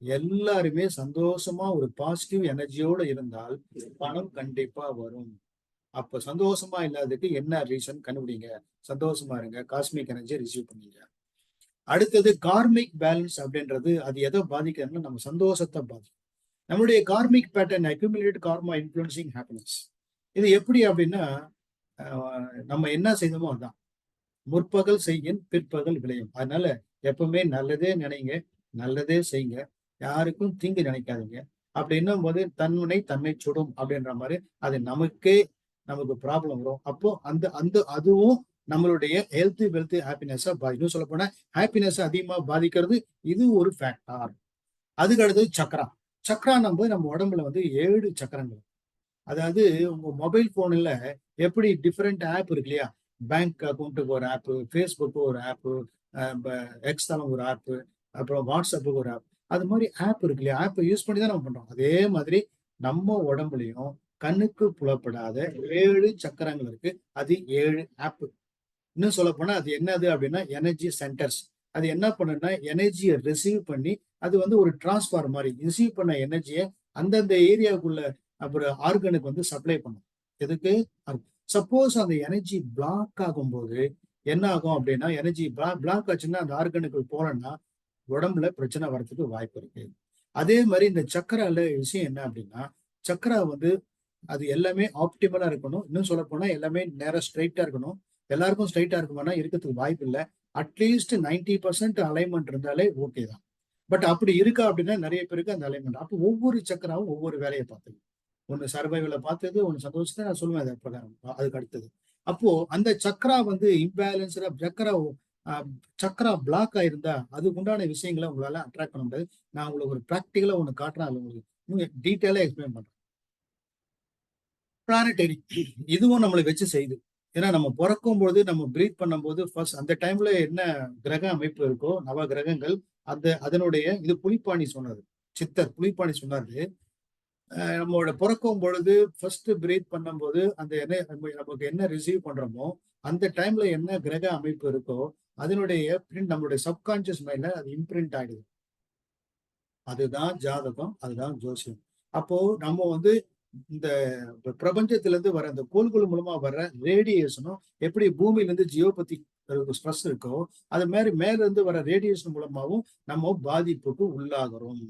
எல்லாருமே சந்தோஷமா ஒரு பாசிட்டிவ் எனர்ஜியோட இருந்தால் பணம் கண்டிப்பா வரும். அப்ப சந்தோஷமா இல்லாததுக்கு என்ன ரீசன் கண்டுபிடிங்க. சந்தோஷமா இருங்க. காஸ்மிக் எனர்ஜி ரிசீவ் பண்ணீங்க. அடுத்தது கார்மிக் பேலன்ஸ் அப்படின்றது அது எதை பாதிக்கிறதுன்னா நம்ம சந்தோஷத்தை பாதிக்கும். நம்மளுடைய karmic pattern accumulate karma influencing happiness. இது எப்படி அப்படின்னா நம்ம என்ன செய்தோமோ அதான். முற்பகல் செய்யின் பிற்பகல் விளையும். அதனால எப்பவுமே நல்லதே நினைங்க, நல்லதே செய்யுங்க, யாருக்கும் தீங்கு நினைக்காதீங்க. அப்படின்னும் போது தன்னை தன்னை சுடும் அப்படின்ற மாதிரி அது நமக்கு ப்ராப்ளம் வரும். அப்போ அந்த அந்த அதுவும் நம்மளுடைய ஹெல்த் வெல்த் ஹாப்பினஸா இன்னும் சொல்ல போனா ஹாப்பினஸ் அதிகமா பாதிக்கிறது இது ஒரு ஃபேக்டர். அதுக்கு அடுத்தது சக்ரா. சக்ரா நம்ம உடம்புல வந்து 7 சக்கரங்கள். அதாவது உங்க மொபைல் போன்ல எப்படி டிஃப்ரெண்ட் ஆப் இருக்கு இல்லையா? பேங்க் அக்கௌண்ட்டுக்கு ஒரு ஆப், ஃபேஸ்புக்கு ஒரு ஆப், எக்ஸ் தளம் ஒரு ஆப், அப்புறம் வாட்ஸ்அப்புக்கு ஒரு ஆப். அது மாதிரி ஆப் இருக்கு இல்லையா? ஆப்பை யூஸ் பண்ணி தான் நம்ம பண்றோம். அதே மாதிரி நம்ம உடம்புலையும் கண்ணுக்கு புலப்படாத 7 சக்கரங்கள் இருக்கு. அது 7 ஆப். இன்னும் சொல்ல போனா அது என்னது அப்படின்னா எனர்ஜி சென்டர்ஸ். அது என்ன பண்ணுன்னா எனர்ஜியை ரிசீவ் பண்ணி அது வந்து ஒரு டிரான்ஸ்ஃபார் மாதிரி ரிசீவ் பண்ண எனர்ஜியை அந்தந்த ஏரியாவுக்குள்ள அப்புறம் ஆர்கனுக்கு வந்து சப்ளை பண்ணும். எதுக்கு? சப்போஸ் அந்த எனர்ஜி பிளாக் ஆகும்போது என்ன ஆகும் அப்படின்னா எனர்ஜி பிளாக் ஆச்சுன்னா அந்த ஆர்கனுக்கு போலன்னா உடம்புல பிரச்சனை வர்றதுக்கு வாய்ப்பு இருக்கு. அதே மாதிரி இந்த சக்கரால விஷயம் என்ன அப்படின்னா சக்கரா வந்து அது எல்லாமே ஆப்டிமலா இருக்கணும். இன்னும் சொல்ல போனா எல்லாமே நேரம் ஸ்ட்ரைட்டா இருக்கணும். எல்லாருக்கும் ஸ்ட்ரைட்டா இருக்குமானா இருக்கிறதுக்கு வாய்ப்பு இல்லை. அட்லீஸ்ட் 90% அலைன்மெண்ட் இருந்தாலே ஓகே தான். பட் அப்படி இருக்கா அப்படின்னா நிறைய பேருக்கு அந்த அலைன்மெண்ட். அப்போ ஒவ்வொரு சக்கராவும் ஒவ்வொரு வேலையை பார்த்தது. ஒண்ணு சர்வைவல பார்த்தது, ஒண்ணு சந்தோஷத்தை நான் சொல்லுவேன் அது பிரகாரம். அதுக்கு அடுத்தது. அப்போ அந்த சக்கரா வந்து இம்பேலன்ஸ்டா சக்கரா பிளாக் ஆயிருந்தா அதுக்கு உண்டான விஷயங்களை உங்களால அட்ராக்ட் பண்ண முடியாது. நான் உங்களுக்கு ஒரு பிராக்டிகலா ஒண்ணு காட்டுறேன். அது உங்களுக்கு டீட்டெயிலா எக்ஸ்பிளைன் பண்றேன். பிளானட்டரி இதுவும் நம்மளுக்கு வச்சு செய்யுது. ஏன்னா நம்ம பிறக்கும் பொழுது நம்ம பிரீத் பண்ணும்போது ஃபர்ஸ்ட் அந்த டைம்ல என்ன கிரக அமைப்பு இருக்கோ நவ கிரகங்கள் அதனுடைய இது புலிப்பாணி சொன்னது. சித்தர் புலிப்பாணி சொன்னாரு. நம்மளோட பிறக்கும் பொழுது ஃபர்ஸ்ட் பிரீத் பண்ணும்போது அந்த என்ன நமக்கு என்ன ரிசீவ் பண்றோமோ அந்த டைம்ல என்ன கிரக அமைப்பு இருக்கோ அதனுடைய பிரிண்ட் நம்மளுடைய சப்கான்சியஸ் மைண்ட்ல அது இம்ப்ரிண்ட் ஆயிடுது. அதுதான் ஜாதகம், அதுதான் ஜோசியம். அப்போ நம்ம வந்து இந்த பிரபஞ்சத்துல இருந்து வர இந்த கோள்கள் மூலமா வர்ற ரேடியேஷனும் எப்படி பூமியில இருந்து ஜியோபதி ஸ்ட்ரெஸ் இருக்கோ அது மாதிரி மேல இருந்து வர ரேடியேஷன் மூலமாவும் நம்ம பாதிப்புக்கு உள்ளாகிறோம்.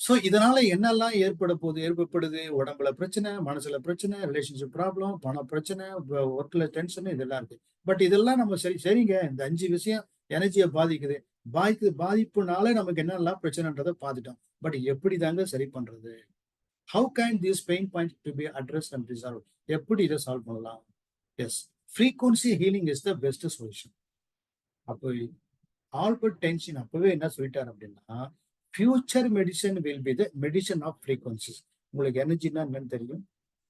சோ இதனால என்னெல்லாம் ஏற்படுது உடம்புல பிரச்சனை, மனசுல பிரச்சனை, ரிலேஷன்ஷிப் ப்ராப்ளம், பண பிரச்சனை, ஒர்க்ல டென்ஷன் இதெல்லாம் இருக்கு. பட் இதெல்லாம் நம்ம சரிங்க இந்த 5 விஷயம் எனர்ஜியை பாதிக்குது. பாதிப்புனால நமக்கு என்னெல்லாம் பிரச்சனைன்றதை பார்த்துட்டோம். பட் எப்படி தாங்க சரி பண்றது? How can this pain point to be address and resolve? எப்படி இதை சால்வ் பண்ணலாம்? Yes, frequency healing is the best solution. அப்போ ஆல்பர்ட் ஐன்ஸ்டீன் அப்பவே என்ன சொல்லிட்டாரு அப்படின்னா future medicine will be the medicine of frequencies. உங்களுக்கு எனர்ஜினா என்னன்னு தெரியும்,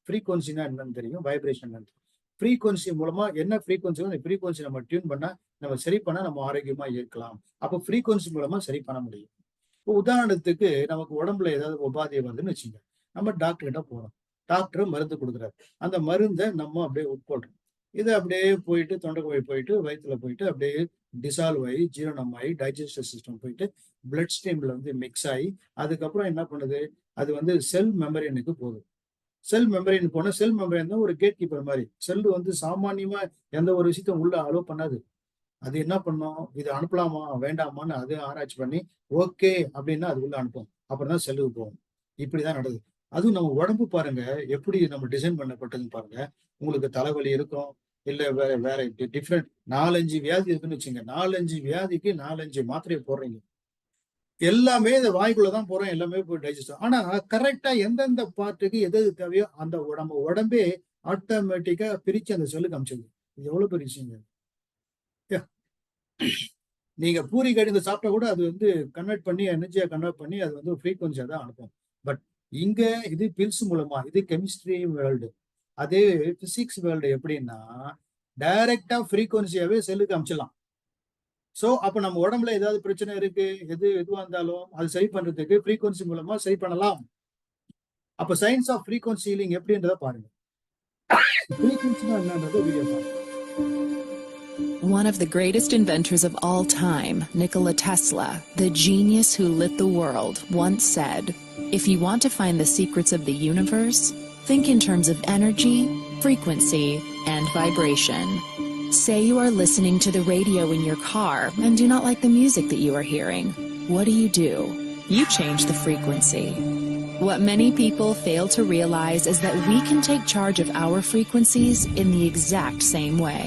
ஃப்ரீக்வன்சினா என்னன்னு தெரியும், வைப்ரேஷன் என்னன்னு தெரியும். ஃப்ரீக்வன்சி மூலமா என்ன ஃப்ரீக்வன்சியோ அந்த ஃப்ரீக்வன்சி நம்ம டியூன் பண்ணா நம்ம சரி பண்ணா நம்ம ஆரோக்கியமா இருக்கலாம். அப்போ ஃப்ரீக்வன்சி மூலமா சரி பண்ண முடியும். இப்போ உதாரணத்துக்கு நமக்கு உடம்புல ஏதாவது உபாதை வருதுன்னு வச்சுங்க, நம்ம டாக்டர் கிட்ட போறோம். டாக்டர் மருந்து கொடுக்குறாரு. அந்த மருந்தை நம்ம அப்படியே உட்கொள்றோம். இது அப்படியே போயிட்டு தொண்டைக்குழி போயிட்டு வயிற்றுல போயிட்டு அப்படியே டிசால்வ் ஆகி ஜீரணம் ஆகி டைஜஸ்டிவ் சிஸ்டம் போயிட்டு பிளட் ஸ்ட்ரீம்ல வந்து மிக்ஸ் ஆகி அதுக்கப்புறம் என்ன பண்ணுது அது வந்து செல் மெம்பரேனுக்கு போகுது. செல் மெம்பரேன் போனா செல் மெம்பரேன் தான் ஒரு கேட் கீப்பர் மாதிரி. செல் வந்து சாமானியமா எந்த ஒரு விஷயத்த உள்ள அலோவ் பண்ணாது. அது என்ன பண்ணும், இது அனுப்பலாமா வேண்டாமான்னு அது ஆராய்ச்சி பண்ணி ஓகே அப்படின்னா அது உள்ள அனுப்பும். அப்புறம் தான் செல்லுக்கு போகும். இப்படிதான் நடக்குது. அதுவும் நம்ம உடம்பு பாருங்க எப்படி நம்ம டிசைன் பண்ணப்பட்டதுன்னு பாருங்க. உங்களுக்கு தலைவலி இருக்கும். இல்ல வேற வேற டிஃப்ரெண்ட் 4, 5 வியாதி இருக்குன்னு வச்சுங்க. 4, 5 வியாதிக்கு 4, 5 மாத்திரையை போடுறீங்க. எல்லாமே இந்த வாய்க்குள்ள தான் போறோம். எல்லாமே போய் டைஜஸ்ட் ஆகும். ஆனா கரெக்ட்டா எந்தெந்த பார்ட்டுக்கு எது எது தேவையோ அந்த நம்ம உடம்பே ஆட்டோமேட்டிக்கா பிரிச்சு அந்த செல்லுக்கு அனுப்பிச்சிடுது. இது எவ்வளவு பெரிய விஷயங்க. யா. நீங்க பூரி கடிந்து சாப்பிட்டா கூட அது வந்து கன்வெர்ட் பண்ணி எனர்ஜியா கன்வெர்ட் பண்ணி அது வந்து ஃப்ரீக்வன்சியா தான் அனுப்பும். பட் இங்க இது பில்ஸ் மூலமா இது கெமிஸ்ட்ரி வேர்ல்டு. அதே பிசிக்ஸ் வேர்ல்டு எப்படின்னா டைரக்டா ஃப்ரீக்வன்சியாவே செல்லுக்கு அனுப்பிச்சிடலாம். சோ அப்ப நம்ம உடம்புல ஏதாவது பிரச்சனை இருக்கு, எதுவா இருந்தாலும் அது சரி பண்றதுக்கு ஃப்ரீக்வன்சி மூலமா சரி பண்ணலாம். அப்ப சயின்ஸ் ஆஃப் ஃப்ரீக்வன்சி ஹீலிங் எப்படின்றத பாருங்க. ஃப்ரீக்வன்சினா என்னன்றது வீடியோ பாருங்க. One of the greatest inventors of all time, Nikola Tesla, the genius who lit the world, once said, "If you want to find the secrets of the universe, think in terms of energy, frequency, and vibration." Say you are listening to the radio in your car and do not like the music that you are hearing. What do? You change the frequency. What many people fail to realize is that we can take charge of our frequencies in the exact same way.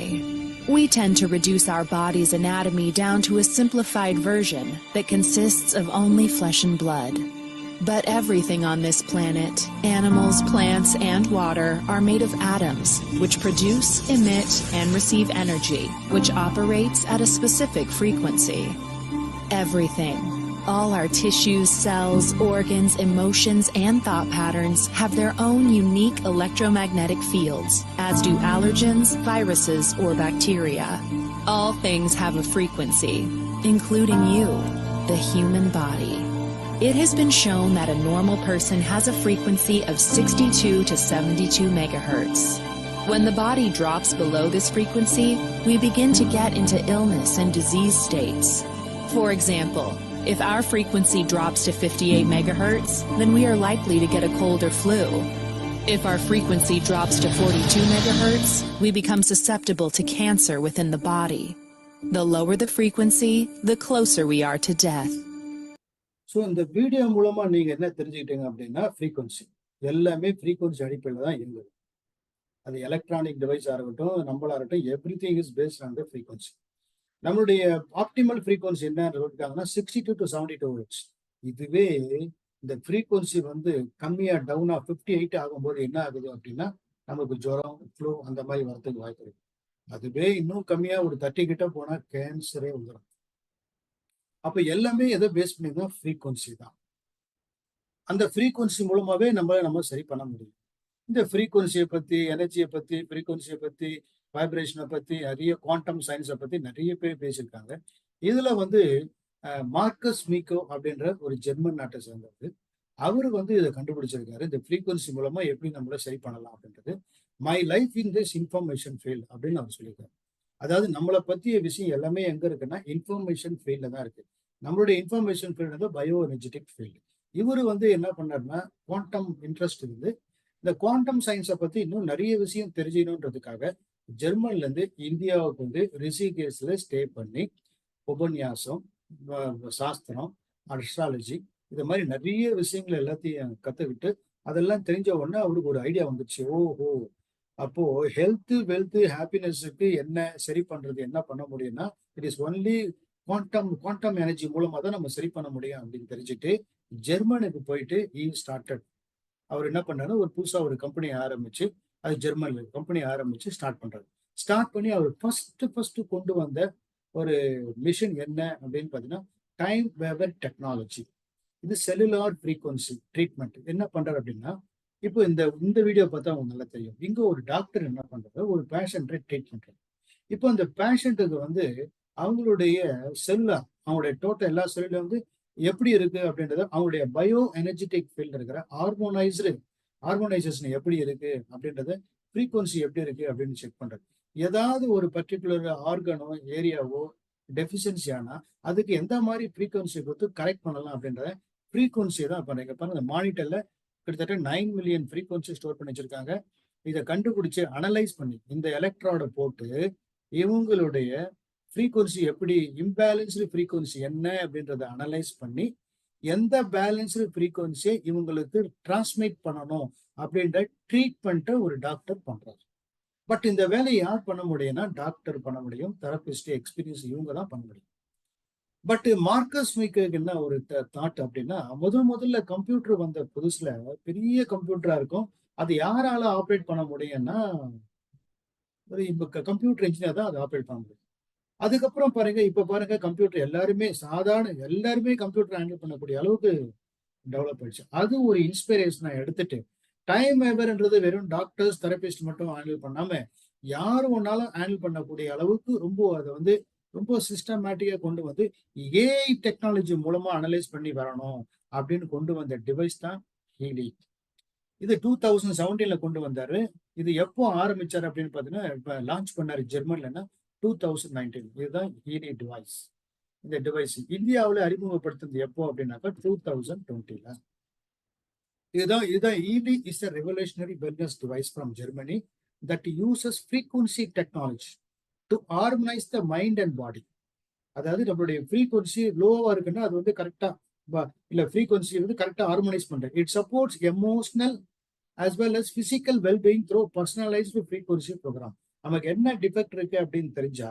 We tend to reduce our body's anatomy down to a simplified version that consists of only flesh and blood. But everything on this planet, animals, plants, and water, are made of atoms, which produce, emit, and receive energy, which operates at a specific frequency. Everything. All our tissues, cells, organs, emotions, and thought patterns have their own unique electromagnetic fields, as do allergens, viruses, or bacteria. All things have a frequency, including you, the human body. It has been shown that a normal person has a frequency of 62 to 72 megahertz. When the body drops below this frequency, we begin to get into illness and disease states. For example, if our frequency drops to 58 megahertz, then we are likely to get a cold or flu. If our frequency drops to 42 megahertz, we become susceptible to cancer within the body. The lower the frequency, the closer we are to death. So இந்த video மூலமா நீங்க என்ன தெரிஞ்சுக்கிட்டீங்க அப்படின்னா frequency எல்லாமே frequency அடிப்படையில் தான் இயங்குது. அது எலக்ட்ரானிக் டிவைஸாக இருக்கட்டும், நம்மளா இருக்கட்டும், every thing is based on the frequency. நம்மளுடைய ஆப்டிமல் ஃப்ரீக்வன்சி என்ன இருக்காங்கன்னா 62 to 72 ஹெர்ட்ஸ். இதுவே இந்த ஃப்ரீக்வன்சி வந்து கம்மியா டவுனா 58 ஆகும்போது என்ன ஆகுது அப்படின்னா நமக்கு ஜுரம், ஃப்ளூ அந்த மாதிரி வரதுக்கு வாய்ப்பு இருக்கு. அதுவே இன்னும் கம்மியா ஒரு 30 கிட்ட போனா கேன்சரே வந்துடும். அப்ப எல்லாமே எதை பேஸ் பண்ணி தான் ஃப்ரீக்வன்சி தான். அந்த ஃப்ரீக்வன்சி மூலமாவே நம்ம சரி பண்ண முடியும். இந்த ஃப்ரீக்வன்சியை பத்தி, எனர்ஜியை பத்தி, ஃப்ரீக்வன்சியை பத்தி, வைப்ரேஷனை பத்தி, நிறைய குவாண்டம் சயின்ஸை பத்தி நிறைய பேர் பேசியிருக்காங்க. இதுல வந்து மார்க்கஸ் மீக்கோ அப்படின்ற ஒரு ஜெர்மன் நாட்டை சேர்ந்தவர். அவரு வந்து இதை கண்டுபிடிச்சிருக்காரு. இந்த ஃப்ரீக்வன்சி மூலமா எப்படி நம்மள சரி பண்ணலாம் அப்படின்றது. My life in this information field அப்படின்னு அவர் சொல்லியிருக்காரு. அதாவது நம்மளை பத்திய விஷயம் எல்லாமே எங்க இருக்குன்னா இன்ஃபர்மேஷன் ஃபீல்ட்ல தான் இருக்கு. நம்மளுடைய இன்ஃபர்மேஷன் ஃபீல்டு வந்து பயோ எனர்ஜெட்டிக் ஃபீல்டு. இவரு வந்து என்ன பண்ணாருன்னா குவாண்டம் இன்ட்ரெஸ்ட் இருந்து இந்த குவாண்டம் சயின்ஸை பத்தி இன்னும் நிறைய விஷயம் தெரிஞ்சுக்கணுன்றதுக்காக ஜெர்மன்ல இருந்து இந்தியாவுக்கு வந்து ரிஷிகேஷ்ல ஸ்டே பண்ணி உபன்யாசம், சாஸ்திரம், அஸ்ட்ராலஜி இது மாதிரி நிறைய விஷயங்கள் எல்லாத்தையும் கத்துக்கிட்டு அதெல்லாம் தெரிஞ்ச உடனே அவருக்கு ஒரு ஐடியா வந்துச்சு. ஓஹோ, அப்போ ஹெல்த், வெல்த், ஹாப்பினஸுக்கு என்ன சரி பண்றது, என்ன பண்ண முடியும்னா it is only quantum energy மூலமா தான் நம்ம சரி பண்ண முடியும் அப்படின்னு தெரிஞ்சுட்டு ஜெர்மனுக்கு போயிட்டு அவர் என்ன பண்ணாரு, ஒரு புதுசா ஒரு கம்பெனி ஆரம்பிச்சு, அது ஜெர்மன்ல கம்பெனி ஆரம்பிச்சு ஸ்டார்ட் பண்றாரு. ஸ்டார்ட் பண்ணி அவர் ஃபர்ஸ்ட் கொண்டு வந்த ஒரு மிஷின் என்ன அப்படின்னு பாத்தீங்கன்னா டைம் வேவர் டெக்னாலஜி. இது செல்லுலார் ஃப்ரீக்வன்சி ட்ரீட்மெண்ட். என்ன பண்றாரு அப்படின்னா, இப்போ இந்த வீடியோ பார்த்தா அவங்க நல்லா தெரியும். இங்க ஒரு டாக்டர் என்ன பண்றாரு, ஒரு பேஷண்ட்டை ட்ரீட் பண்றாரு. இப்போ அந்த பேஷண்ட்டுக்கு வந்து அவங்களுடைய செல்லுலார், அவங்களுடைய டோட்டல் எல்லா செல்லுல வந்து எப்படி இருக்கு அப்படின்றத, அவங்களுடைய பயோ எனர்ஜெட்டிக் ஃபீல்டு இருக்கிற ஆர்கனைசேஷன் எப்படி இருக்கு அப்படின்றத, ஃப்ரீக்வன்சி எப்படி இருக்கு அப்படின்னு செக் பண்றது. ஏதாவது ஒரு பர்டிகுலர் ஆர்கனோ ஏரியாவோ டெஃபிஷியன்சி ஆனா அதுக்கு எந்த மாதிரி ஃப்ரீக்வன்சி கொடுத்து கரெக்ட் பண்ணலாம் அப்படின்றத ஃப்ரீக்வன்சியை தான் பண்றீங்க. பாருங்க, மானிட்டர்ல கிட்டத்தட்ட 9 மில்லியன் ஃப்ரீக்வன்சி ஸ்டோர் பண்ணி வச்சிருக்காங்க. இதை கண்டுபிடிச்சு அனலைஸ் பண்ணி இந்த எலக்ட்ராட போட்டு இவங்களுடைய ஃப்ரீக்வன்சி எப்படி இம்பேலன்ஸ்டு ஃப்ரீக்வன்சி என்ன அப்படின்றத அனலைஸ் பண்ணி எந்த பேலன்ஸ்டு ஃப்ரீக்வன்சியை இவங்களுக்கு டிரான்ஸ்மிட் பண்ணணும் அப்படின்ற ட்ரீட்மெண்ட்டை ஒரு டாக்டர் பண்றாரு. பட் இந்த வேலையை யார் பண்ண முடியும்னா டாக்டர் பண்ண முடியும், தெரபிஸ்ட் எக்ஸ்பீரியன்ஸ் இவங்க தான் பண்ண முடியும். பட் மார்க்கஸ் மீக்கருக்கு என்ன ஒரு தாட் அப்படின்னா, முதல்ல கம்ப்யூட்டர் வந்த புதுசுல பெரிய கம்ப்யூட்டரா இருக்கும், அது யாரால ஆப்ரேட் பண்ண முடியும்னா ஒரு கம்ப்யூட்டர் இன்ஜினியர் தான் அதை ஆப்ரேட் பண்ண முடியும். அதுக்கப்புறம் பாருங்க, இப்ப பாருங்க கம்ப்யூட்டர் எல்லாருமே கம்ப்யூட்டர் ஹேண்டில் பண்ணக்கூடிய அளவுக்கு டெவலப் ஆயிடுச்சு. அது ஒரு இன்ஸ்பிரேஷனை எடுத்துட்டு டைம் வேவர்ன்றது வெறும் டாக்டர்ஸ் தெரபிஸ்ட் மட்டும் ஹேண்டில் பண்ணாம யாரும் ஒன்னாலும் ஹேண்டில் பண்ணக்கூடிய அளவுக்கு அதை வந்து ரொம்ப சிஸ்டமேட்டிக்கா கொண்டு வந்து ஏஐ டெக்னாலஜி மூலமா அனலைஸ் பண்ணி வரணும் அப்படின்னு கொண்டு வந்த டிவைஸ் தான் ஹீலி. இது 2017 கொண்டு வந்தாரு. இது எப்போ ஆரம்பிச்சாரு அப்படின்னு பாத்தீங்கன்னா, இப்ப லான்ச் பண்ணாரு ஜெர்மன்லன்னா 2019. இதுதான் ஹீலி டிவைஸ். இந்த டிவைஸ் இந்தியாவில் அறிமுகப்படுத்துறது எப்போ அப்படின்னாக்கா 2020ல. இதுதான் Healy is a revolutionary wellness device from Germany that uses frequency technology to harmonize the mind and body. அதாவது நம்மளுடைய ஃப்ரீக்வன்சி லோவா இருக்குன்னா அது வந்து கரெக்டா இல்ல ஃப்ரீக்வன்சி வந்து கரெக்டா ஹார்மோனைஸ் பண்றது. It supports emotional as well as physical well-being through personalized frequency program. நமக்கு என்ன டிஃபெக்ட் இருக்கு அப்படின்னு தெரிஞ்சா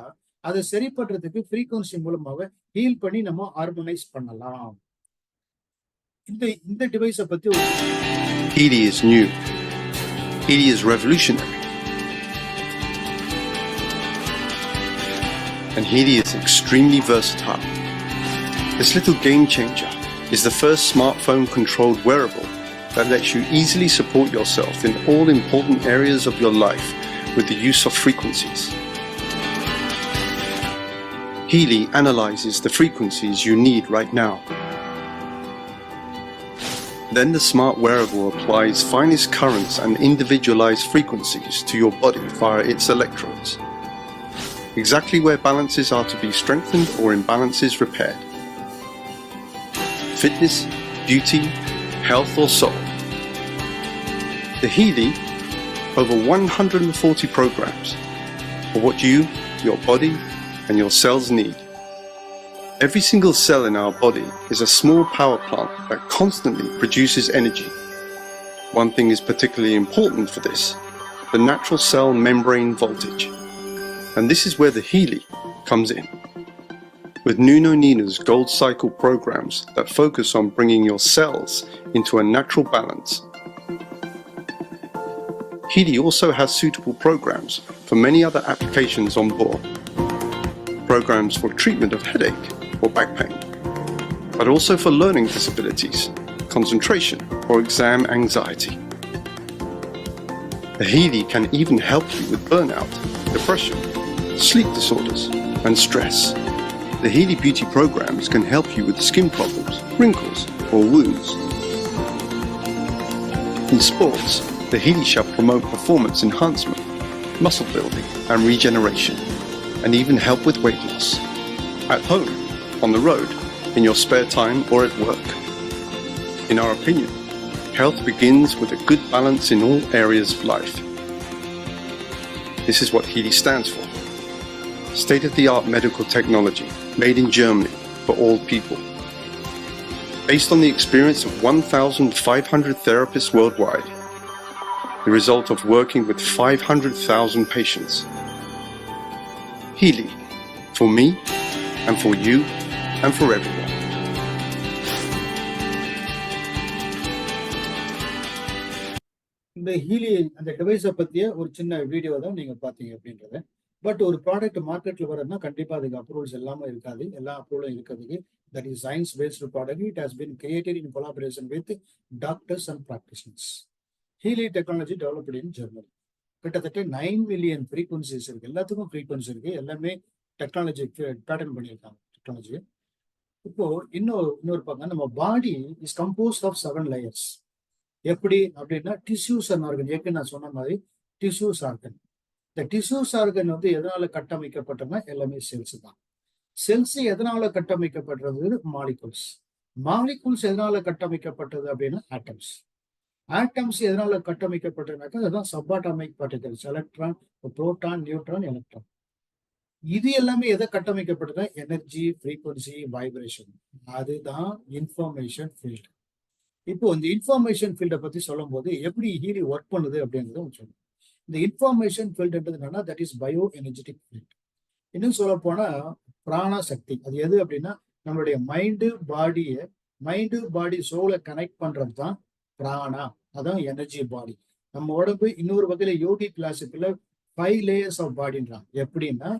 அதை சரி பண்றதுக்கு ஃப்ரீக்வன்சி மூலமாக ஹீல் பண்ணி நம்ம ஹார்மோனைஸ் பண்ணலாம். இந்த டிவைஸை பத்தி Healy is new. Healy is revolutionary. And Healy is extremely versatile. This little game changer is the first smartphone controlled wearable that lets you easily support yourself in all important areas of your life with the use of frequencies. Healy analyzes the frequencies you need right now. Then the smart wearable applies finest currents and individualized frequencies to your body via its electrodes, exactly where balances are to be strengthened or imbalances repaired. Fitness, beauty, health or soul. The Healy, over 140 programs for what you, your body and your cells need. Every single cell in our body is a small power plant that constantly produces energy. One thing is particularly important for this, the natural cell membrane voltage. And this is where the Healy comes in. With Nuno Nina's Gold Cycle programs that focus on bringing your cells into a natural balance. Healy also has suitable programs for many other applications on board. Programs for treatment of headache or back pain, but also for learning disabilities, concentration or exam anxiety. The Healy can even help you with burnout, depression, sleep disorders and stress. The Healy Beauty programs can help you with skin problems, wrinkles or wounds. In sports, the Healy shall promote performance enhancement, muscle building and regeneration, and even help with weight loss. At home, on the road, in your spare time or at work. In our opinion, health begins with a good balance in all areas of life. This is what Healy stands for. State-of-the-art medical technology made in Germany for all people. Based on the experience of 1,500 therapists worldwide, the result of working with 500,000 patients. Healy, for me and for you and for everyone. இந்த Healy அந்த டிவைஸை பத்திய ஒரு சின்ன video தான் நீங்க பாத்தீங்க அப்படின்றத. But ஒரு ப்ராடக்ட் மார்க்கெட்ல வரதுன்னா கண்டிப்பா அதுக்கு அப்ரூவல்ஸ் எல்லாமே இருக்காது. எல்லா அப்ரூவலும் இருக்கிறதுக்கு that is science based product. It has been created in collaboration with doctors and practitioners. Healy technology developed in Germany. கிட்டத்தட்ட 9 மில்லியன் ஃப்ரீக்வன்சிஸ் இருக்கு. எல்லாத்துக்கும் ஃப்ரீக்வன்சி இருக்கு. எல்லாமே டெக்னாலஜி பேட்டர்ன் பண்ணியிருக்காங்க டெக்னாலஜி. இப்போ இன்னொரு பக்கம் நம்ம body is composed of 7 layers. எப்படி அப்படின்னா டிஷ்யூஸ் அண்ட் ஆர்கன். ஏற்கனவே நான் சொன்ன மாதிரி டிஷ்யூஸ் ஆர்கன். இந்த டிஷ்யூஸ் ஆர்கன் வந்து எதனால கட்டமைக்கப்பட்டதுன்னா எல்லாமே செல்ஸ் தான். செல்ஸ் எதனால கட்டமைக்கப்படுறது? மாலிகூல்ஸ். மாலிகூல்ஸ் எதனால கட்டமைக்கப்பட்டது அப்படின்னா ஆட்டம்ஸ். ஆட்டம்ஸ் எதனால கட்டமைக்கப்பட்டதுனாக்கா அதுதான் subatomic particles. Electron, proton, neutron, electron. இது எல்லாமே எதை கட்டமைக்கப்பட்டதா? Energy, frequency, vibration. அதுதான் இன்ஃபர்மேஷன் ஃபீல்டு. இப்போ இந்த இன்ஃபர்மேஷன் ஃபீல்டை பத்தி சொல்லும் போது எப்படி ஹீலி ஒர்க் பண்ணுது அப்படிங்கிறத சொல்லணும். இந்த இன்ஃபர்மேஷன் ஃபீல்டுன்றது என்னன்னா, that is bio energetic field. இன்னும் சொல்ல போனா பிராண சக்தி. அது எது அப்படின்னா, நம்மளுடைய மைண்டு பாடி சோலை கனெக்ட் பண்றது தான் பிராணா. அதான் எனர்ஜி பாடி. நம்ம உடம்பு இன்னொரு வகையில யோகி கிளாசிக்கல 5 லேயர்ஸ் ஆஃப் பாடின்றான். எப்படின்னா,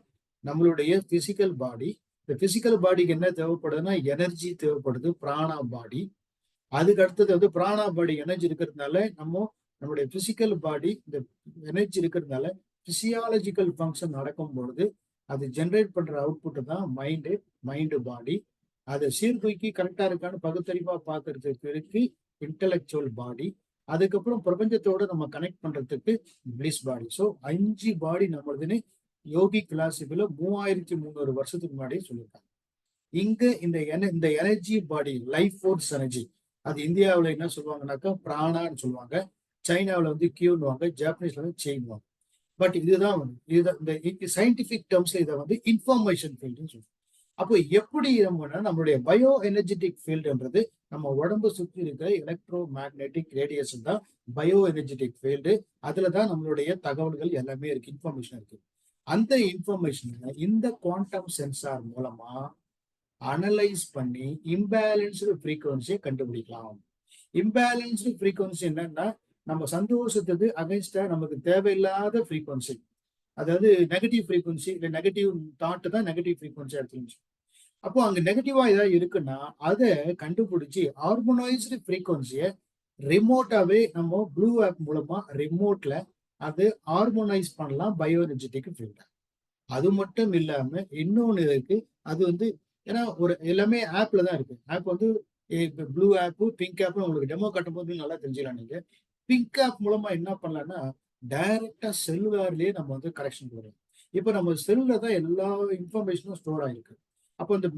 நம்மளுடைய பிசிக்கல் பாடி, இந்த பிசிக்கல் பாடிக்கு என்ன தேவைப்படுதுன்னா எனர்ஜி தேவைப்படுது, பிராணா பாடி. அதுக்கு அடுத்தது வந்து பிராணா பாடி எனர்ஜி இருக்கிறதுனால நம்மளுடைய பிசிக்கல் பாடி இந்த எனர்ஜி இருக்கிறதுனால பிசியாலஜிக்கல் ஃபங்க்ஷன் நடக்கும் பொழுது அது ஜென்ரேட் பண்ற அவுட்புட் தான் மைண்டு பாடி. அதை சீர்தூக்கி கரெக்டா இருக்கான்னு பகுத்தறிவா பார்க்கறதுக்கு இருக்கு இன்டெலெக்சுவல் பாடி. அதுக்கப்புறம் பிரபஞ்சத்தோட நம்ம கனெக்ட் பண்றதுக்கு பிளிஸ் பாடி. ஸோ 5 பாடி நம்மளுதுன்னு யோகி கிளாசிக்கல 3300 வருஷத்துக்கு முன்னாடியே சொல்லியிருக்காங்க. இங்க இந்த எனர்ஜி பாடி, லைஃப் ஃபோர்ஸ் எனர்ஜி, அது இந்தியாவில் என்ன சொல்லுவாங்கன்னாக்கா பிராணான்னு சொல்லுவாங்க, சைனாவில் வந்து கியூன்னுவாங்க, ஜாப்பனீஸ்ல வந்து செயின்வாங்க. பட் இதுதான் இந்த சயின்டிபிக் டேர்ம்ஸ்ல இதை வந்து இன்ஃபர்மேஷன் ஃபீல்டுன்னு சொல்லுவோம். அப்போ எப்படி நம்மளுடைய பயோ எனர்ஜெட்டிக் ஃபீல்டுன்றது நம்ம உடம்பு சுற்றி இருக்கிற எலக்ட்ரோ மேக்னெட்டிக் ரேடியேஷன் தான் பயோ எனர்ஜெட்டிக் ஃபீல்டு. அதுல தான் நம்மளுடைய தகவல்கள் எல்லாமே இருக்கு, இன்ஃபர்மேஷன் இருக்கு. அந்த இன்ஃபர்மேஷனை இந்த குவாண்டம் சென்சார் மூலமா அனலைஸ் பண்ணி இம்பேலன்ஸ்டு ஃப்ரீக்வன்சியை கண்டுபிடிக்கலாம். இம்பேலன்ஸ்டு ஃப்ரீக்வன்சி என்னன்னா, நம்ம சந்தோஷத்துக்கு அகைன்ஸ்டா நமக்கு தேவையில்லாத ஃப்ரீக்வன்சி, அதாவது நெகட்டிவ் ஃப்ரீக்வன்சி இல்லை நெகட்டிவ் தாட் தான் நெகட்டிவ் ஃப்ரீக்வன்சி எடுத்துச்சு. அப்போ அங்க நெகட்டிவா ஏதாவது இருக்குன்னா அதை கண்டுபிடிச்சி ஹார்மோனைஸ்டு ஃப்ரீக்வன்சியை ரிமோட்டாவே நம்ம ப்ளூ ஆப் மூலமா ரிமோட்ல அது ஹார்மோனைஸ் பண்ணலாம் பயோ எனர்ஜெட்டிக் ஃபீல்ட. அது மட்டும் இல்லாம இன்னொன்னு இருக்கு. அது வந்து ஏன்னா எல்லாமே ஆப்ல தான் இருக்கு. ஆப் வந்து ப்ளூ ஆப், பிங்க் ஆப் உங்களுக்கு டெமோ காட்டும் போது நல்லா தெரிஞ்சுக்கலாம். நீங்க பிங்க் ஆப் மூலமா என்ன பண்ணலாம்னா டைரக்டா செல்லுலார்லயே நம்ம வந்து கனெக்ஷன் போடுறோம். இப்போ நம்ம செல்லுல தான் எல்லா இன்ஃபர்மேஷனும் ஸ்டோர் ஆயிருக்கு. அப்போ இந்த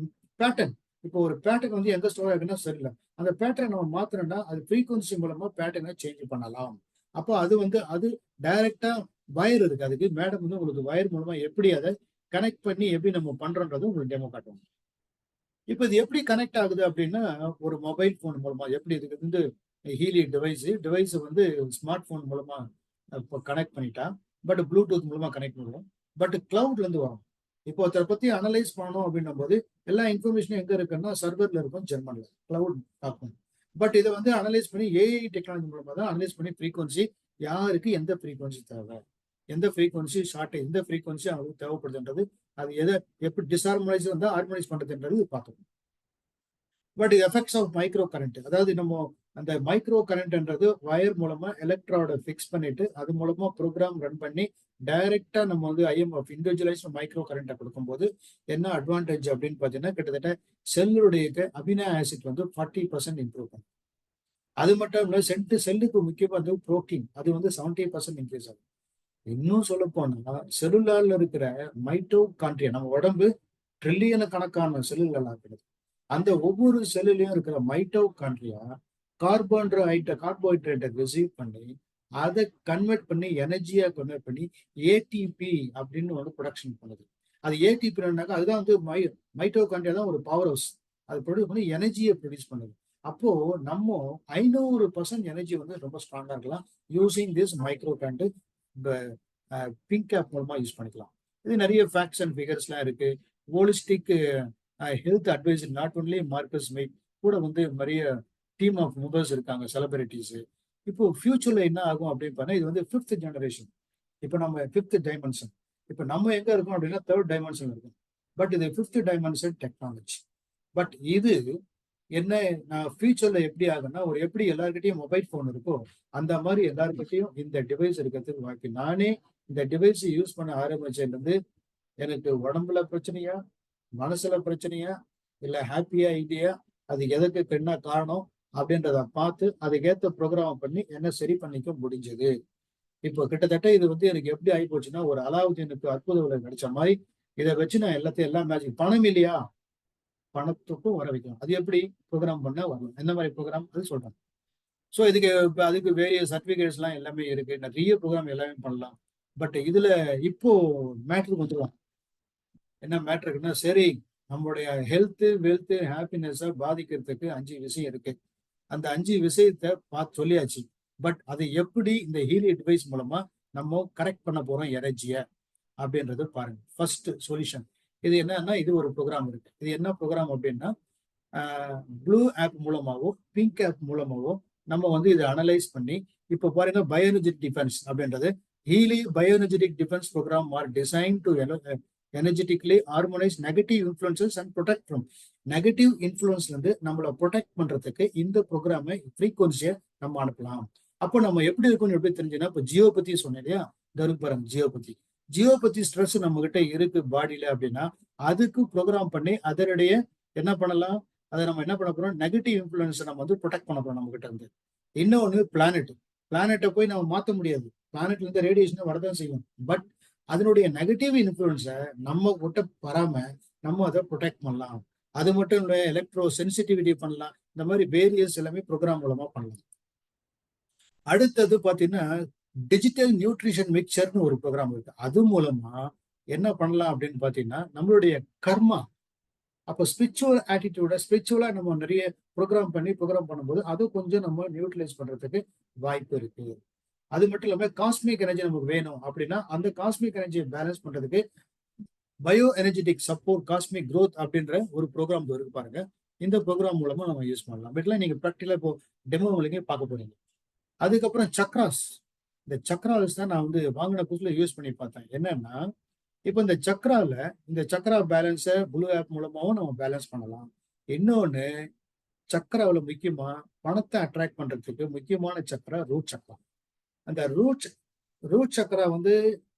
பேட்டர்ன், இப்போ ஒரு பேட்டர்ன் வந்து எங்க ஸ்டோர் ஆகுதுன்னா செல்லுல, அந்த பேட்டர்ன் நம்ம மாத்திரம்னா அது ஃப்ரீக்வன்சி மூலமா பேட்டர்னை சேஞ்ச் பண்ணலாம். அப்போ அது டைரக்டா வயர் இருக்கு. அதுக்கு மேடம் வந்து உங்களுக்கு வயர் மூலமா எப்படி அதை கனெக்ட் பண்ணி எப்படி நம்ம பண்றோன்றது உங்களுக்கு டெமோ காட்டுவோம். இப்போ இது எப்படி கனெக்ட் ஆகுது அப்படின்னா, ஒரு மொபைல் போன் மூலமா எப்படி இதுக்கு வந்து ஹீலி டிவைஸ் வந்து ஸ்மார்ட் போன் மூலமா இப்போ கனெக்ட் பண்ணிட்டா, பட் ப்ளூடூத் மூலமா கனெக்ட் பண்ணுவோம். பட் கிளவுட்ல இருந்து வரும். இப்போ ஒருத்தரை பத்தி அனலைஸ் பண்ணணும் அப்படின்னும் போது எல்லா இன்ஃபர்மேஷனும் எங்க இருக்குன்னா சர்வர்ல இருக்கும், ஜெர்மன்ல கிளவுட் பார்க்கணும். பட் இதை வந்து அனலைஸ் பண்ணி ஏஐ டெக்னாலஜி மூலமா தான் அனலைஸ் பண்ணி ஃப்ரீக்வன்சி யாருக்கு எந்த ஃப்ரீக்வன்சி தேவை, எந்த ஃப்ரீக்வன்சி ஷார்ட், எந்த ஃப்ரீக்வன்சி அவங்களுக்கு தேவைப்படுதுன்றது, அது எதை எப்படி டிஸ்ஹார்மனைஸ் வந்து ஹார்மனைஸ் பண்றதுன்றது பார்க்கணும். But effects of micro current, அதாவது நம்ம அந்த மைக்ரோ கரண்ட்ன்றது வயர் மூலமா எலக்ட்ராய்டை ஃபிக்ஸ் பண்ணிட்டு அது மூலமா ப்ரோக்ராம் ரன் பண்ணி டைரக்டா நம்ம வந்து ஐஎம்எஃப் இண்டிவிஜுவலைஸ் மைக்ரோ கரண்ட்டை கொடுக்கும்போது என்ன அட்வான்டேஜ் அப்படின்னு பார்த்தீங்கன்னா, கிட்டத்தட்ட செல்லுடைய அமினோ ஆசிட் வந்து 40% இம்ப்ரூவ் பண்ணும். அது மட்டும் இல்லை, செல்லுக்கு முக்கியமா வந்து புரோட்டீன் அது வந்து 70% இன்க்ரீஸ் ஆகும். இன்னும் சொல்ல போனா செல்லுலார்ல இருக்கிற மைட்டோகாண்ட்ரியா, நம்ம உடம்பு ட்ரில்லியன கணக்கான செல்லுகள் இருக்குது. அந்த ஒவ்வொரு செல்லுலயும் இருக்கிற மைட்டோகாண்ட்ரியா கார்போஹைட்ரேட்டை ரிசீவ் பண்ணி அதை கன்வெர்ட் பண்ணி எனர்ஜியா கன்வெர்ட் பண்ணி ஏடிபி அப்படின்னு வந்து ப்ரொடக்ஷன் பண்ணுது. அது ஏடிபினாக்கா அதுதான் வந்து மைட்டோகாண்ட்ரியா தான் ஒரு பவர் ஹவுஸ். அது ப்ரொடியூஸ் பண்ணி எனர்ஜியை ப்ரொடியூஸ் பண்ணுது. அப்போ நம்ம 500% எனர்ஜி வந்து ரொம்ப ஸ்ட்ராங்கா இருக்கலாம் யூசிங் திஸ் மைக்ரோகாண்ட் பிங்க் ஆப் மூலமா யூஸ் பண்ணிக்கலாம். இது நிறைய ஃபேக்ட்ஸ் அண்ட் ஃபிகர்ஸ்லாம் இருக்கு. Holistic health advisor not only Marcus Schmieke கூட வந்து நிறைய டீம் ஆஃப் மெம்பர்ஸ் இருக்காங்க, செலிபிரிட்டிஸ். இப்போ ஃபியூச்சர்ல என்ன ஆகும் அப்படின்னு பார்த்தா, இது வந்து 5th ஜெனரேஷன். இப்போ நம்ம 5th டைமென்ஷன். இப்போ நம்ம எங்க இருக்கோம் அப்படின்னா 3rd டைமென்ஷன் இருக்கும். பட் இது 5th டைமென்ஷன் டெக்னாலஜி. பட் இது என்ன ஃபியூச்சர்ல எப்படி ஆகுன்னா, எப்படி எல்லாருக்கிட்டையும் மொபைல் போன் இருக்கோ அந்த மாதிரி எல்லாருக்கிட்டையும் இந்த டிவைஸ் இருக்கிறதுக்கு வாய்ப்பு. நானே இந்த டிவைஸ் யூஸ் பண்ண ஆரம்பிச்சதுல இருந்து எனக்கு உடம்புல பிரச்சனையா, மனசுல பிரச்சனையா, இல்ல ஹாப்பியா இல்லையா, அது எதுக்கு என்ன காரணம் அப்படின்றத பார்த்து அதுக்கேற்ற ப்ரோக்ராம் பண்ணி என்ன சரி பண்ணிக்க முடிஞ்சது. இப்போ கிட்டத்தட்ட இது வந்து எனக்கு எப்படி ஆகி போச்சுன்னா, ஒரு அலாவுதீனுக்கு அற்புத உலகம் கிடைச்ச மாதிரி இதை வச்சு நான் எல்லாம் மேஜிக். பணம் இல்லையா, பணத்துக்கும் வர வைக்கலாம். அது எப்படி ப்ரோக்ராம் பண்ண வரலாம், என்ன மாதிரி ப்ரோக்ராம் அது சொல்றேன். ஸோ அதுக்கு வேரிய சர்டிபிகேட்ஸ் எல்லாம் எல்லாமே இருக்கு, நிறைய ப்ரோக்ராம் எல்லாமே பண்ணலாம். பட் இதுல இப்போ மேட்ருக்கு வந்துடுவோம். என்ன மேட்டர் இருக்குன்னா, சரி நம்மளுடைய ஹெல்த் வெல்த் ஹாப்பினஸ பாதிக்கிறதுக்கு 5 விஷயம் இருக்கு. அந்த 5 விஷயத்த பார்த்து சொல்லியாச்சு. பட் அதை எப்படி இந்த ஹீலிங் டிவைஸ் மூலமா நம்ம கரெக்ட் பண்ண போறோம் எனர்ஜிய அப்படின்றது பாருங்க. ஃபர்ஸ்ட் சொல்யூஷன் இது என்னன்னா, இது ஒரு ப்ரோக்ராம் இருக்கு. இது என்ன ப்ரோக்ராம் அப்படின்னா, ப்ளூ ஆப் மூலமாவோ பிங்க் ஆப் மூலமாவோ நம்ம வந்து இதை அனலைஸ் பண்ணி, இப்போ பாருங்க பயோஎனர்ஜெட்டிக் டிஃபென்ஸ் அப்படின்றது Healy bioenergetic defence program are designed to energetically harmonise negative influences and protect from negative இன்ஃபுளுன்ஸ்ல இருந்து நம்மளை ப்ரொடெக்ட் பண்றதுக்கு இந்த ப்ரோக்ராமை ஃப்ரீக்வன்சியை நம்ம அனுப்பலாம். அப்போ நம்ம எப்படி இருக்கும்னு எப்படி தெரிஞ்சுன்னா, இப்போ ஜியோபதி சொன்னேன் இல்லையா, பாருங்க ஜியோபதி ஸ்ட்ரெஸ் நம்ம கிட்ட இருக்கு பாடியில அப்படின்னா, அதுக்கு ப்ரோக்ராம் பண்ணி அதனுடைய என்ன பண்ணலாம், அதை நம்ம என்ன பண்ண போறோம், நெகட்டிவ் இன்ஃபுளுன்ஸை நம்ம வந்து ப்ரொடெக்ட் பண்ண போறோம் நம்ம கிட்ட இருந்து. இன்னொன்னு பிளானட்டை போய் நம்ம மாற்ற முடியாது. பிளானட்ல இருந்து ரேடியேஷன் வரதான் செய்யும். பட் அதனுடைய நெகட்டிவ் இன்ஃபுளுன்ஸை நம்ம கிட்ட வராம நம்ம அதை ப்ரொடெக்ட் பண்ணலாம். அது மட்டும் இல்ல, எலக்ட்ரோ சென்சிட்டிவிட்டி பண்ணலாம். இந்த மாதிரி வேரியஸ் எல்லாமே ப்ரோக்ராம் மூலமா பண்ணலாம். அடுத்தது பாத்தீங்கன்னா, டிஜிட்டல் நியூட்ரிஷன் மிக்சர்னு ஒரு ப்ரோக்ராம் இருக்கு. அது மூலமா என்ன பண்ணலாம் அப்படின்னு பாத்தீங்கன்னா, நம்மளுடைய கர்மா, அப்போ ஸ்பிரிச்சுவல் ஆட்டிடியூட ஸ்பிரிச்சுவலா நம்ம நிறைய ப்ரோக்ராம் பண்ணும்போது அது கொஞ்சம் நம்ம நியூட்ரலைஸ் பண்றதுக்கு வாய்ப்பு இருக்கு. அது மட்டும் இல்லாம காஸ்மிக் எனர்ஜி நமக்கு வேணும் அப்படின்னா, அந்த காஸ்மிக் எனர்ஜியை பேலன்ஸ் பண்றதுக்கு bio energetic support cosmic growth அப்படின்ற ஒரு ப்ரோக்ராம் இருக்கு பாருங்க. இந்த ப்ரோக்ராம் மூலமா நம்ம யூஸ் பண்ணலாம். பட்லாம் நீங்க ப்ராக்டிகலா இப்போ டெமோ மூலியமா பார்க்க போறீங்க. அதுக்கப்புறம் சக்ராஸ். இந்த சக்ராஸ் தான் நான் வந்து வாங்கின புதுசுல யூஸ் பண்ணி பார்த்தேன். என்னன்னா, இப்போ இந்த சக்ரா பேலன்ஸை ப்ளூ ஆப் மூலமாவும் நம்ம பேலன்ஸ் பண்ணலாம். இன்னொன்னு, சக்கராவில் முக்கியமா பணத்தை அட்ராக்ட் பண்றதுக்கு முக்கியமான சக்கரா ரூட் சக்கரா. அந்த ரூட் சக்கரா வந்து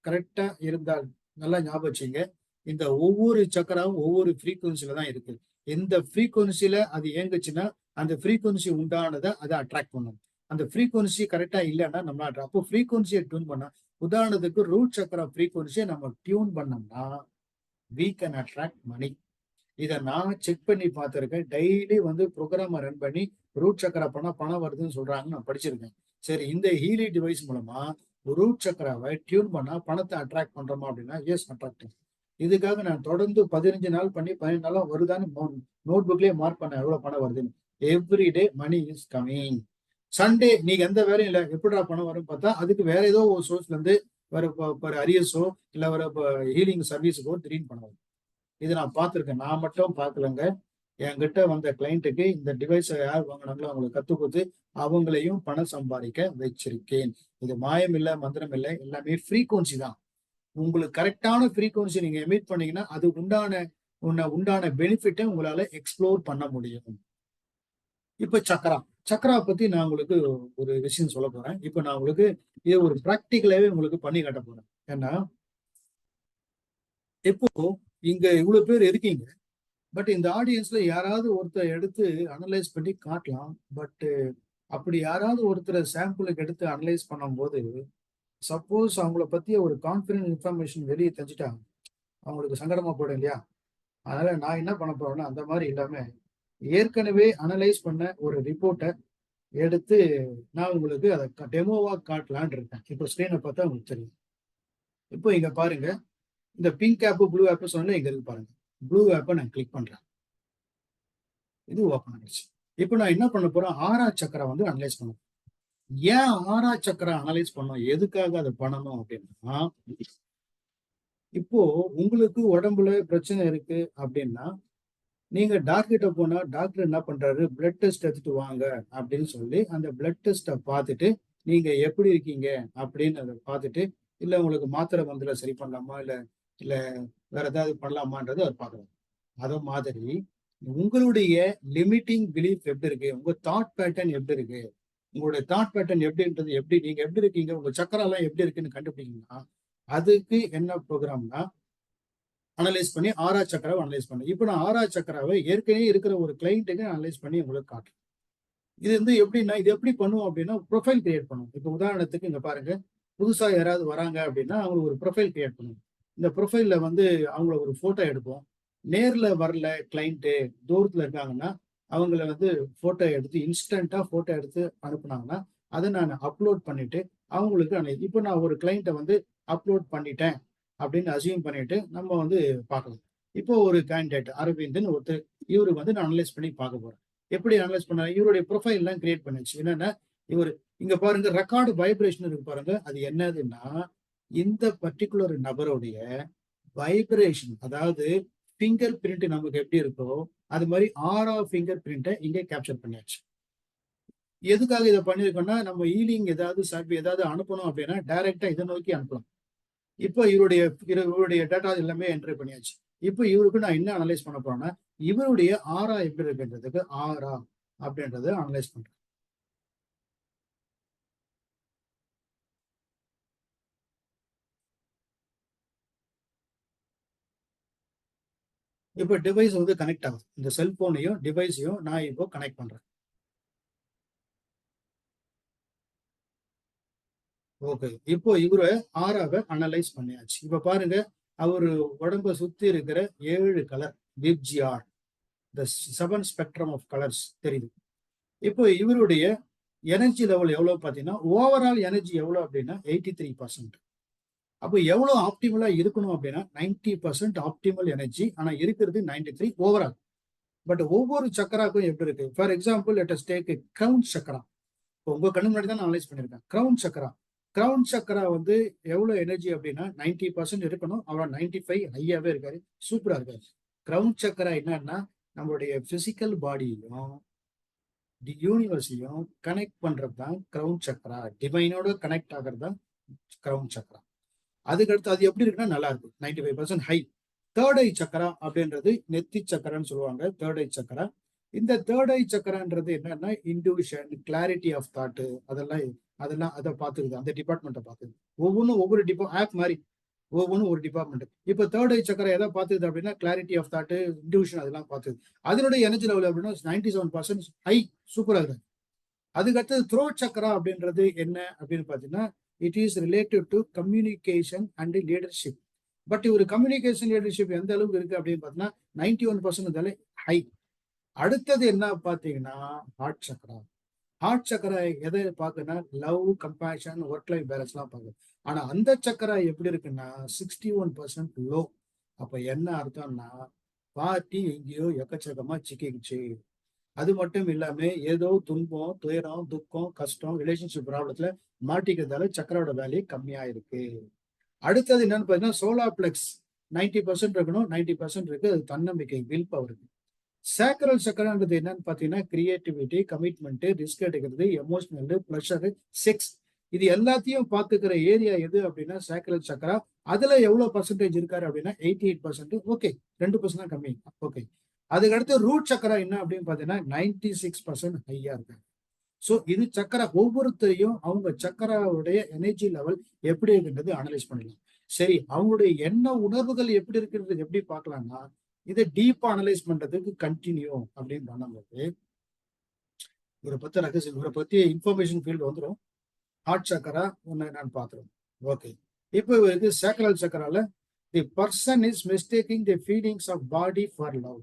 கரெக்டா இருந்தால் நல்லா ஞாபகம் வச்சுங்க, இந்த ஒவ்வொரு சக்கராவும் ஒவ்வொரு ஃப்ரீக்குவன்சில தான் இருக்கு. எந்த ஃப்ரீக்குவன்சில அது இயங்குச்சுன்னா அந்த ஃப்ரீக்குவன்சி உண்டானதை அதை அட்ராக்ட் பண்ணும். அந்த ஃப்ரீக்குவன்சி கரெக்டா இல்லைன்னா நம்ம அப்போ ஃப்ரீக்குவன்சியை டியூன் பண்ணா, உதாரணத்துக்கு ரூட் சக்கரா ஃப்ரீக்குவன்சியை நம்ம டியூன் பண்ணோம்னா we can attract money. இதை நான் செக் பண்ணி பார்த்துருக்கேன். டெய்லி வந்து ப்ரோக்ராமை ரன் பண்ணி ரூட் சக்கரா பண்ணா பணம் வருதுன்னு சொல்றாங்க, நான் படிச்சிருக்கேன். சரி, இந்த ஹீலி டிவைஸ் மூலமா ரூட் சக்கராவை டியூன் பண்ணா பணத்தை அட்ராக்ட் பண்றோமா அப்படின்னா, எஸ் அட்ராக்டிவ். இதுக்காக நான் தொடர்ந்து 15 நாள் பண்ணி 15 நாளா வருதான்னு நோட் புக்லயே மார்க் பண்ண எவ்வளவு பணம் வருதுன்னு. Everyday money is coming. Sunday நீங்க எந்த வேலையும் இல்லை, எப்படிடா பணம் வரும் பார்த்தா அதுக்கு வேற ஏதோ ஒரு சோர்ஸ்ல இருந்து வர அரியர்ஸோ இல்ல வர ஹீலிங் சர்வீஸுக்கோ திடீர்னு பணம் வரும். இது நான் பார்த்துருக்கேன். நான் மட்டும் பார்க்கலங்க, என்கிட்ட வந்த கிளைண்ட்டுக்கு இந்த டிவைஸை யார் வாங்கினாங்களோ அவங்களுக்கு கத்து கொடுத்து அவங்களையும் பணம் சம்பாதிக்க வச்சிருக்கேன். இது மாயம் இல்லை, மந்திரம் இல்லை, எல்லாமே ஃப்ரீக்குவன்சி தான். உங்களுக்கு கரெக்டான ஃப்ரீக்குவன்சி நீங்க எமிட் பண்ணீங்கன்னா அது உண்டான பெனிஃபிட்டை உங்களால எக்ஸ்ப்ளோர் பண்ண முடியும். இப்ப சக்கரா பத்தி நான் உங்களுக்கு ஒரு விஷயம் சொல்ல போறேன். இப்ப நான் உங்களுக்கு இது ஒரு பிராக்டிகலாவே உங்களுக்கு பண்ணி காட்ட போறேன். ஏன்னா, இப்போ இங்க இவ்வளவு பேர் இருக்கீங்க, பட் இந்த ஆடியன்ஸ்ல யாராவது ஒருத்தர் எடுத்து அனலைஸ் பண்ணி காட்டலாம். பட் அப்படி யாராவது ஒருத்தர் சாம்பிளுக்கு எடுத்து அனலைஸ் பண்ணும்போது சப்போஸ் அவங்கள பத்திய ஒரு கான்ஃபிடன்ட் இன்ஃபர்மேஷன் வெளியே தெரிஞ்சுட்டாங்க, அவங்களுக்கு சங்கடமா போடும் இல்லையா? அதனால நான் என்ன பண்ண போறேன்னா, அந்த மாதிரி இல்லாம ஏற்கனவே அனலைஸ் பண்ண ஒரு ரிப்போர்ட்டை எடுத்து நான் உங்களுக்கு அதை டெமோவா காட்டலான் இருக்கேன். இப்போ ஸ்கிரீனை பார்த்தா உங்களுக்கு தெரியும். இப்போ இங்க பாருங்க, இந்த பிங்க் ஆப் ப்ளூ ஆப் சொன்னா இங்க இருக்கு பாருங்க. ப்ளூ ஆப்பை நான் கிளிக் பண்றேன், இது ஓப்பன் ஆகிடுச்சு. இப்போ நான் என்ன பண்ண போறேன், ஆறா சக்கரை வந்து அனலைஸ் பண்ண. ஏன் ஆறா சக்கரை அனலைஸ் பண்ணோம், எதுக்காக அதை பண்ணணும் அப்படின்னா, இப்போ உங்களுக்கு உடம்புல பிரச்சனை இருக்கு அப்படின்னா நீங்க டாக்டர்கிட்ட போனா டாக்டர் என்ன பண்றாரு, பிளட் டெஸ்ட் எடுத்துட்டு வாங்க அப்படின்னு சொல்லி அந்த பிளட் டெஸ்ட்டை பார்த்துட்டு நீங்க எப்படி இருக்கீங்க அப்படின்னு அதை பார்த்துட்டு, இல்ல உங்களுக்கு மாத்திரை மருந்துல சரி பண்ணலாமா இல்ல இல்ல வேற ஏதாவது பண்ணலாமான்றது அவர் பார்க்கணும். அத மாதிரி உங்களுடைய லிமிட்டிங் பிலீஃப் எப்படி இருக்கு, உங்க தாட் பேட்டர்ன் எப்படி இருக்கு, உங்களுடைய தாட் பேட்டர்ன் எப்படின்றது, எப்படி நீங்க எப்படி இருக்கீங்க, உங்க சக்கரெல்லாம் எப்படி இருக்குன்னு கண்டுபிடிக்கணும்னா அதுக்கு என்ன ப்ரோக்ராம்னா அனலைஸ் பண்ணி ஆறா சக்கராவை அனலைஸ் பண்ணு. இப்போ நான் ஆறா சக்கராவை ஏற்கனவே இருக்கிற ஒரு கிளைண்ட்டுக்கு அனலைஸ் பண்ணி உங்களுக்கு காட்டுறேன். இது வந்து எப்படின்னா, இது எப்படி பண்ணுவோம் அப்படின்னா, ப்ரொஃபைல் கிரியேட் பண்ணுவோம். இப்போ உதாரணத்துக்கு இங்க பாருங்க, புதுசா யாராவது வராங்க அப்படின்னா அவங்களுக்கு ஒரு ப்ரொஃபைல் கிரியேட் பண்ணுவோம். இந்த ப்ரொஃபைல்ல வந்து அவங்கள ஒரு போட்டோ எடுப்போம். நேர்ல வரல கிளைண்ட்டு, தூரத்துல இருக்காங்கன்னா அவங்கள வந்து போட்டோ எடுத்து இன்ஸ்டன்டா போட்டோ எடுத்து அனுப்புனாங்கன்னா அதை நான் அப்லோட் பண்ணிட்டு அவங்களுக்கு இப்போ நான் ஒரு கிளைண்ட்டை வந்து அப்லோட் பண்ணிட்டேன் அப்படின்னு அசியூம் பண்ணிட்டு நம்ம வந்து பார்க்கலாம். இப்போ ஒரு கேண்டிடேட் அரவிந்தன் ஒருத்தர், இவருக்கு வந்து நான் அனலைஸ் பண்ணி பார்க்க போறேன். எப்படி அனலைஸ் பண்ண, இவருடைய ப்ரொஃபைல் எல்லாம் கிரியேட் பண்ணிச்சு. என்னன்னா இவர் இங்க பாருங்க ரெக்கார்டு வைப்ரேஷன் இருக்கு பாருங்க. அது என்னதுன்னா இந்த பர்டிகுலர் நபருடைய வைப்ரேஷன், அதாவது ஃபிங்கர் பிரிண்ட் நமக்கு எப்படி இருக்கோ அது மாதிரி ஆரா ஃபிங்கர் பிரிண்ட்டை இங்கே கேப்சர் பண்ணியாச்சு. எதுக்காக இதை பண்ணியிருக்கோம்னா நம்ம ஈலிங் ஏதாவது அனுப்பணும் அப்படின்னா டைரக்டா இதை நோக்கி அனுப்பலாம். இப்போ இவருடைய டேட்டா எல்லாமே என்ட்ரி பண்ணியாச்சு. இப்போ இவருக்கு நான் என்ன அனலைஸ் பண்ண போறேன்னா இவருடைய ஆரா எப்படி இருக்குன்றதுக்கு ஆரா அப்படின்றத அனலைஸ் பண்றேன். இப்போ டிவைஸ் வந்து கனெக்ட் ஆகுது. இந்த செல்போனையும் டிவைஸையும் நான் இப்போ கனெக்ட் பண்றேன். ஓகே, இப்போ இவரு ஆறாவை அனலைஸ் பண்ணியாச்சு. இப்ப பாருங்க அவரு உடம்ப சுத்தி இருக்கிற 7 colour VIBGYOR, the 7 spectrum of colours தெரியுது. இப்போ இவருடைய எனர்ஜி லெவல் எவ்வளவு பாத்தீங்கன்னா ஓவரால் எனர்ஜி எவ்வளவு அப்படின்னா 83%. அப்போ எவ்வளவு ஆப்டிமலா இருக்கணும் அப்படின்னா 90% ஆப்டிமல் எனர்ஜி. ஆனா இருக்கிறது 93 ஓவரால். பட் ஒவ்வொரு சக்கராக்கும் எப்படி இருக்கு, for example let us take crown chakra. இப்போ உங்க கண்ணு முன்னாடி தான் நான் அனலைஸ் பண்ணிருக்கேன். கிரவுன் சக்கரா வந்து எவ்வளவு எனர்ஜி அப்படின்னா 90% இருக்கணும். அவரோட 95 ஹையாவே இருக்காரு, சூப்பரா இருக்காரு. கிரவுன் சக்கரா என்னன்னா நம்மளுடைய பிசிக்கல் பாடியையும் யூனிவர்ஸையும் கனெக்ட் பண்றது தான் கிரவுன் சக்கரா. டிவைனோட கனெக்ட் ஆகிறது தான் கிரவுன் சக்கரா. அதுக்கடுத்து அது எப்படி இருக்குன்னா நல்லா இருக்கு, 95% ஹை. தேர்ட் ஐ சக்கரா அப்படின்றது நெத்தி சக்கரான்னு சொல்லுவாங்க. தேர்ட் ஐ சக்கரா, இந்த தேர்ட் ஐ சக்கரான்றது என்னன்னா இன்ட்யூஷன், கிளாரிட்டி ஆஃப் தாட், அதெல்லாம் அதை பார்த்துக்குது. அந்த டிபார்ட்மெண்ட்டை பார்த்துக்குது. ஒவ்வொன்றும் ஒவ்வொரு ஆப் மாதிரி ஒவ்வொன்றும் ஒரு டிபார்ட்மெண்ட். இப்போ தேர்ட் ஐ சக்கரை எதை பார்த்துக்குது அப்படின்னா கிளாரிட்டி ஆஃப் தாட், இன்ட்யூஷன் அதெல்லாம் பார்த்துது. அதனுடைய எனர்ஜி லெவல் அப்படின்னா 97% ஹை, சூப்பராக இருக்கு. அதுக்கடுத்தது த்ரோட் சக்கரா அப்படின்றது என்ன அப்படின்னு பார்த்தீங்கன்னா it is related to communication and leadership. But ஒரு கம்யூனிகேஷன் லீடர்ஷிப் எந்த அளவுக்கு இருக்கு அப்படின்னு பார்த்தீங்கன்னா 91% ஹை. அடுத்தது என்ன பார்த்தீங்கன்னா ஹார்ட் சக்கரா. ஹார்ட் சக்கரா எதை பார்க்குன்னா லவ், கம்பேஷன், ஒர்க் லைஃப் பேலன்ஸ்லாம் பார்க்குது. ஆனா அந்த சக்கரா எப்படி இருக்குன்னா 61% லோ. அப்ப என்ன அர்த்தம்னா பார்ட்டி எங்கேயோ எக்கச்சக்கமா சிக்கிச்சு. அது மட்டும் இல்லாம ஏதோ துன்பம், துயரம், துக்கம், கஷ்டம், ரிலேஷன்ஷிப் ப்ராப்ளத்துல மாட்டிக்கிறதால சக்கரோட வேல்யூ கம்மியா இருக்கு. அடுத்தது என்னன்னு பார்த்தீங்கன்னா சோலார் பிளெக்ஸ் 90% இருக்கணும், 90% இருக்கு. அது தன்னம்பிக்கை, வில் பவர் இருக்கு. சேக்ரல் சக்கரான்றது என்னன்னு பார்த்தீங்கன்னா கிரியேட்டிவிட்டி, கமிட்மெண்ட், ரிஸ்க் எடுக்கிறது, எமோஷனல், பிளஷர், செக்ஸ், இது எல்லாத்தையும் பார்த்துக்கிற ஏரியா எது அப்படின்னா சேக்ரல் சக்கரா. அதுல எவ்வளவு பர்சன்டேஜ் இருக்காரு அப்படின்னா 88%. ஓகே, 2% தான் கம்மி. ஓகே, அதுக்கடுத்து ரூட் சக்கரா என்ன அப்படின்னு பார்த்தீங்கன்னா 96% ஹையா இருக்காங்க. ஸோ இது சக்கரா, ஒவ்வொருத்தரையும் அவங்க சக்கராவுடைய எனர்ஜி லெவல் எப்படி இருக்குன்றது அனலைஸ் பண்ணலாம். சரி, அவங்களுடைய எண்ண உணர்வுகள் எப்படி இருக்குன்றது எப்படி பார்க்கலாம்னா இதை டீப்பா அனலைஸ் பண்றதுக்கு கண்டினியூ அப்படின்னு பண்ணும்போது இவரை பத்தி ரகசியம், இவரை பத்தி இன்ஃபர்மேஷன் ஃபீல்டு வந்துடும். ஹார்ட் சக்கரா ஒன்னு நான் பார்த்துருவோம். ஓகே, இப்போ இவருக்கு சேக்ரல் சக்கரால the person is mistaking the feelings of body for love.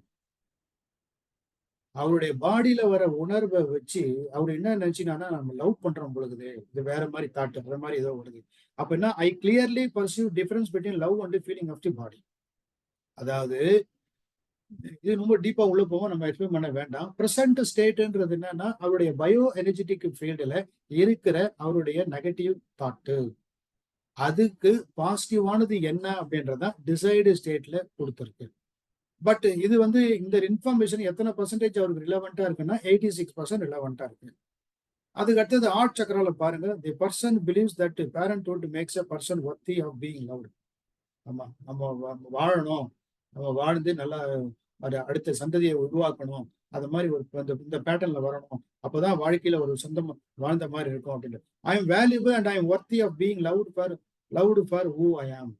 அவருடைய பாடியில வர உணர்வை வச்சு அவர் என்ன நினைச்சுனா நம்ம லவ் பண்றோம் பொழுது இது வேற மாதிரி தாட், வேற மாதிரி ஏதோ வருது. அப்ப என்ன, I clearly perceive difference between love and feeling of the body. அதாவது இது ரொம்ப டீப்பா உள்ள போவோம், நம்ம எக்ஸ்பிளைன் பண்ண வேண்டாம். பிரசன்ட் ஸ்டேட்ன்றது என்னன்னா அவருடைய பயோ எனர்ஜெட்டிக் ஃபீல்டுல இருக்கிற அவருடைய நெகட்டிவ் தாட்டு, அதுக்கு பாசிட்டிவானது என்ன அப்படின்றத டிசைடு ஸ்டேட்ல கொடுத்துருக்கு. பட் இது வந்து இந்த இன்ஃபர்மேஷன் எத்தனை பர்சன்டேஜ் அவருக்கு ரிலவெண்டா இருக்குன்னா 86% ரிலவெண்டா இருக்கு. அதுக்கு அடுத்தது ஆர்ட் சக்கரால பாருங்க, the person believes that parenthood makes a person worthy of being loved. ஆமா, நம்ம வாழணும், நம்ம வாழ்ந்து நல்லா அடுத்த சந்ததியை உருவாக்கணும், அது மாதிரி ஒரு இந்த பேட்டர்ன்ல வரணும், அப்பதான் வாழ்க்கையில ஒரு சொந்தம் வாழ்ந்த மாதிரி இருக்கும் அப்படின்னு. I am valuable and I am worthy of being loved for who I am.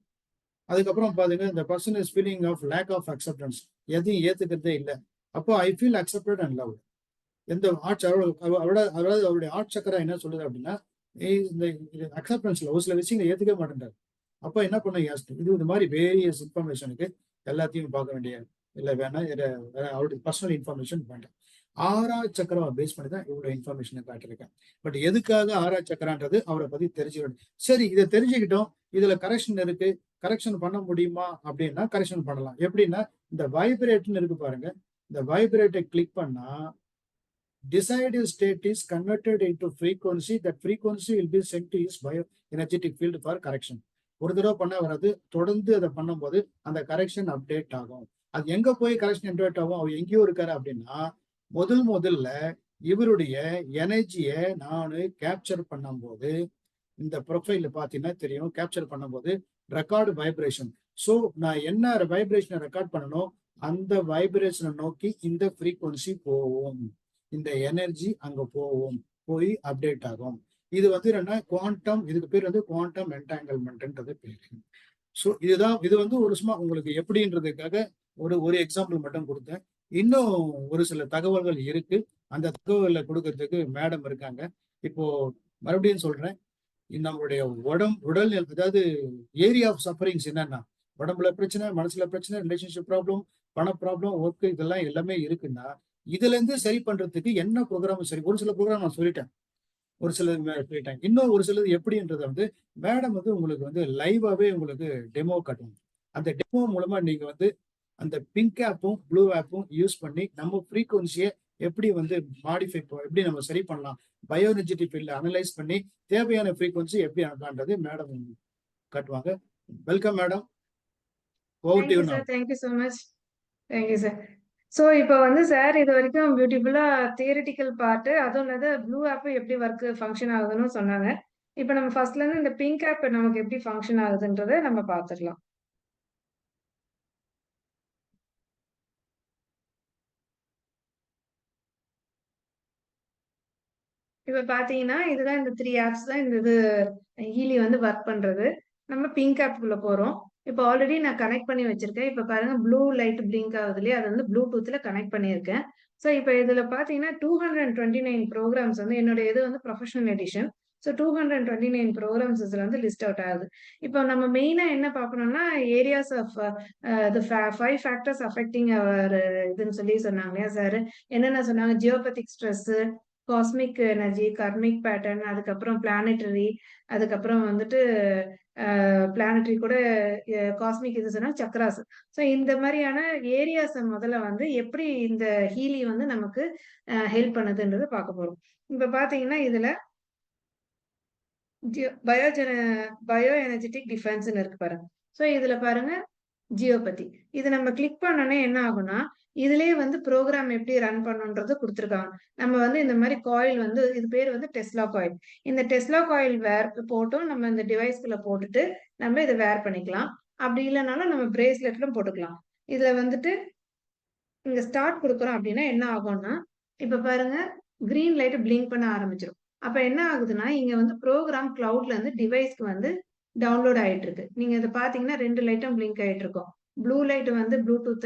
அதுக்கப்புறம் பாருங்க, இந்த person is feeling of lack of acceptance, எதையும் ஏத்துக்கிறதே இல்லை. அப்போ I feel accepted and love. எந்த அதாவது அவருடைய ஆர்ட் சக்கரா என்ன சொல்லுது அப்படின்னா இந்த அக்செப்டன்ஸ்ல ஒரு சில விஷயங்களை ஏத்துக்க மாட்டேன்றாரு. அப்ப என்ன பண்ண இது மாதிரி வேரியஸ் இன்ஃபர்மேஷனுக்கு எல்லாத்தையும் பார்க்க வேண்டிய இல்லை, வேணா அவருடைய பர்சனல் இன்ஃபர்மேஷன் வேண்டாம். ஆறா சக்கரவை பேஸ் பண்ணி தான் இவ்வளவு இன்ஃபர்மேஷனை காட்டியிருக்கேன். பட் எதுக்காக ஆறா சக்கரான்றது அவரை பத்தி தெரிஞ்சுக்கணும். சரி, இதை தெரிஞ்சுக்கிட்டோம், இதுல கரெக்ஷன் இருக்கு, கரெக்ஷன் பண்ண முடியுமா அப்படின்னா கரெக்ஷன் பண்ணலாம். எப்படின்னா இந்த வைப்ரேட்னு இருக்கு பாருங்க, இந்த வைப்ரேட்டை கிளிக் பண்ணா desired state is converted into frequency. That frequency will be sent to his bioenergetic field for correction. ஒரு தடவை பண்ண வராது, தொடர்ந்து அதை பண்ணும்போது அந்த கரெக்ஷன் அப்டேட் ஆகும். அது எங்க போய் கரெக்ஷன் அப்டேட் ஆகும்? அவர் எங்கேயோ இருக்காரு அப்படின்னா முதல்ல இவருடைய எனர்ஜியை நான் கேப்சர் பண்ணும்போது இந்த ப்ரொஃபைல பார்த்தீங்கன்னா தெரியும், கேப்சர் பண்ணும்போது ரெக்கார்டு வைப்ரேஷன். ஸோ நான் என்ன வைப்ரேஷனை ரெக்கார்ட் பண்ணணும், அந்த வைப்ரேஷனை நோக்கி இந்த ஃப்ரீக்வன்சி போகும், இந்த எனர்ஜி அங்க போய் அப்டேட் ஆகும். இது வந்து என்னன்னா குவாண்டம், இதுக்கு பேர் வந்து குவாண்டம் என்டாங்கிள்மெண்ட்ன்றது பேரு. ஸோ இது வந்து ஒரு சும்மா உங்களுக்கு எப்படின்றதுக்காக ஒரு எக்ஸாம்பிள் மட்டும் கொடுத்தேன். இன்னும் ஒரு சில தகவல்கள் இருக்கு, அந்த தகவலை கொடுக்கறதுக்கு மேடம் இருக்காங்க. இப்போ மறுபடியும் சொல்றேன், நம்மளுடைய உடல் அதாவது ஏரியா ஆஃப் சஃபரிங்ஸ் என்னன்னா, உடம்புல பிரச்சனை, மனசுல பிரச்சனை, ரிலேஷன்ஷிப் ப்ராப்ளம், பண ப்ராப்ளம், ஒர்க், இதெல்லாம் எல்லாமே இருக்குன்னா இதுல இருந்து சரி பண்றதுக்கு என்ன ப்ரோக்ராம் சரி. ஒரு சில ப்ரோக்ராம் நான் சொல்லிட்டேன், ஒரு சிலது சொல்லிட்டேன். இன்னும் ஒரு சிலது எப்படின்றத வந்து மேடம் வந்து உங்களுக்கு வந்து லைவாவே உங்களுக்கு டெமோ காட்டுவோம். அந்த டெமோ மூலமா நீங்க வந்து அந்த பிங்க் ஆப்பும் ப்ளூ ஆப்பும் யூஸ் பண்ணி நம்ம ஃப்ரீக்வன்சியை எப்படி வந்து மாடிஃபை, எப்படி நம்ம சரி பண்ணலாம், பயோஎனர்ஜெட்டிக் ஃபீல்ட்ல அனலைஸ் பண்ணி தேவையான ஃப்ரீக்வன்சி எப்படி அனுப்பான்றது மேடம் காட்டுவாங்க. Welcome madam. Thank you, sir. Thank you so much. Thank you, sir. So இப்போ வந்து சார் இது வரைக்கும் பியூட்டிஃபுல்லா தியரிட்டிக்கல் பார்ட், அதுவும் இல்லாத ப்ளூ ஆப் எப்படி ஒர்க் ஃபங்க்ஷன் ஆகுதுன்னு சொன்னாங்க. இப்போ நம்ம ஃபர்ஸ்ட்ல இருந்து இந்த பிங்க் ஆப் நமக்கு எப்படி ஃபங்க்ஷன் ஆகுதுன்றதை நம்ம பார்த்துக்கலாம். இப்ப பாத்தீங்கன்னா இதுதான் இந்த 3 ஆப்ஸ் தான் இந்த இது ஹீலி வந்து ஒர்க் பண்றது. நம்ம பிங்க் ஆப்குள்ள போறோம். இப்போ ஆல்ரெடி நான் கனெக்ட் பண்ணி வச்சிருக்கேன். இப்ப பாருங்க ப்ளூ லைட் பிளிங்க் ஆகுது இல்லையா, அது வந்து ப்ளூடூத்ல கனெக்ட் பண்ணியிருக்கேன். ஸோ இப்போ இதுல பாத்தீங்கன்னா 229 ப்ரோக்ராம்ஸ் வந்து என்னோட இது வந்து ப்ரொஃபஷனல் எடிஷன். ஸோ 229 ப்ரோக்ராம்ஸ் இதுல வந்து லிஸ்ட் அவுட் ஆகுது. இப்போ நம்ம மெயினா என்ன பார்க்கணும்னா areas of the 5 factors affecting our இதுன்னு சொல்லி சொன்னாங்க இல்லையா சார். என்னென்ன சொன்னாங்க, geopathic stress, cosmic energy, karmic pattern, அதுக்கப்புறம் பிளானட்டரி, அதுக்கப்புறம் வந்துட்டு பிளானட்டரி கூட காஸ்மிக் இது சொன்னா சக்ராஸ். ஸோ இந்த மாதிரியான ஏரியாஸ் முதல்ல வந்து எப்படி இந்த ஹீலி வந்து நமக்கு ஹெல்ப் பண்ணுதுன்றது பார்க்க போறோம். இப்ப பாத்தீங்கன்னா இதுல பயோ எனர்ஜெட்டிக் டிஃபென்ஸ்ன்னு இருக்கு பாருங்க. ஸோ இதுல பாருங்க ஜியோபதி, இது நம்ம கிளிக் பண்ணோன்னே என்ன ஆகும்னா இதுலயே வந்து ப்ரோக்ராம் எப்படி ரன் பண்ணுன்றது கொடுத்துருக்காங்க. நம்ம வந்து இந்த மாதிரி காயில் வந்து இது பேர் வந்து டெஸ்லா காயில். இந்த டெஸ்லா காயில் வேர் போட்டும் நம்ம இந்த டிவைஸ்குள்ள போட்டுட்டு நம்ம இதை வேர் பண்ணிக்கலாம். அப்படி இல்லைனாலும் நம்ம பிரேஸ்லெட்லும் போட்டுக்கலாம். இதுல வந்துட்டு இங்க ஸ்டார்ட் கொடுக்குறோம் அப்படின்னா என்ன ஆகும்னா இப்ப பாருங்க கிரீன் லைட் பிளிங்க் பண்ண ஆரம்பிச்சிடும். அப்ப என்ன ஆகுதுன்னா இங்க வந்து ப்ரோக்ராம் கிளவுட்ல இருந்து டிவைஸ்க்கு வந்து டவுன்லோட் ஆயிட்டு இருக்கு. நீங்க இதை பாத்தீங்கன்னா 2 லைட்டும் பிளிங்க் ஆயிட்டு இருக்கும். ப்ளூ லைட் வந்து ப்ளூடூத்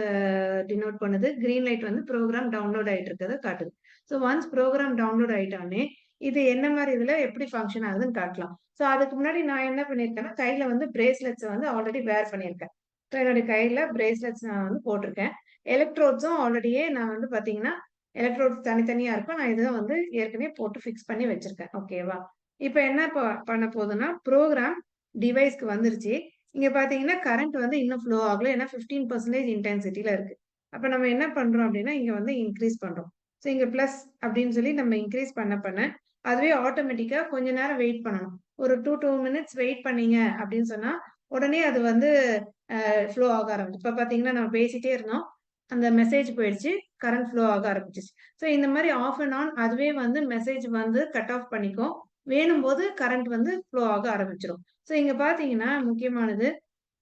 டினோட் பண்ணுது, கிரீன் லைட் வந்து ப்ரோக்ராம் டவுன்லோட் ஆயிட்டு இருக்கிறத காட்டுது. ஸோ ஒன்ஸ் ப்ரோக்ராம் டவுன்லோட் ஆயிட்டானே இது என்ன மாதிரி இதுல எப்படி ஃபங்க்ஷன் ஆகுதுன்னு காட்டலாம். ஸோ அதுக்கு முன்னாடி நான் என்ன பண்ணிருக்கேன்னா கையில வந்து பிரேஸ்லெட்ஸ் வந்து ஆல்ரெடி வேர் பண்ணியிருக்கேன். ஸோ என்னுடைய கையில பிரேஸ்லெட்ஸ் நான் வந்து போட்டிருக்கேன். எலக்ட்ரோட்ஸும் ஆல்ரெடியே நான் வந்து பாத்தீங்கன்னா எலக்ட்ரோட்ஸ் தனித்தனியா இருக்கும். நான் இதை வந்து ஏற்கனவே போட்டு ஃபிக்ஸ் பண்ணி வச்சிருக்கேன். ஓகேவா? இப்ப என்ன பண்ண போகுதுன்னா ப்ரோக்ராம் டிவைஸ்க்கு வந்துருச்சு. இங்க பாத்தீங்கன்னா கரண்ட் வந்து இன்னும் ஃப்ளோ ஆகல, ஏன்னா 15% இன்டென்சிட்டில இருக்கு. அப்ப நம்ம என்ன பண்றோம் அப்படின்னா இங்க வந்து இன்க்ரீஸ் பண்றோம். ஸோ இங்க பிளஸ் அப்படின்னு சொல்லி நம்ம இன்க்ரீஸ் பண்ண அதுவே ஆட்டோமேட்டிக்கா கொஞ்ச நேரம் வெயிட் பண்ணணும். ஒரு 2 மினிட்ஸ் வெயிட் பண்ணீங்க அப்படின்னு சொன்னா உடனே அது வந்து ஃப்ளோ ஆக ஆரம்பிச்சு. இப்ப பாத்தீங்கன்னா நம்ம பேசிட்டே இருந்தோம், அந்த மெசேஜ் போயிடுச்சு, கரண்ட் ஃப்ளோ ஆக ஆரம்பிச்சிச்சு. ஸோ இந்த மாதிரி ஆஃப் அண்ட் ஆன் அதுவே வந்து மெசேஜ் வந்து கட் ஆஃப் பண்ணிக்கும். வேணும் போது கரண்ட் வந்து ஃப்ளோ ஆக ஆரம்பிச்சிடும். ஸோ இங்க பாத்தீங்கன்னா முக்கியமானது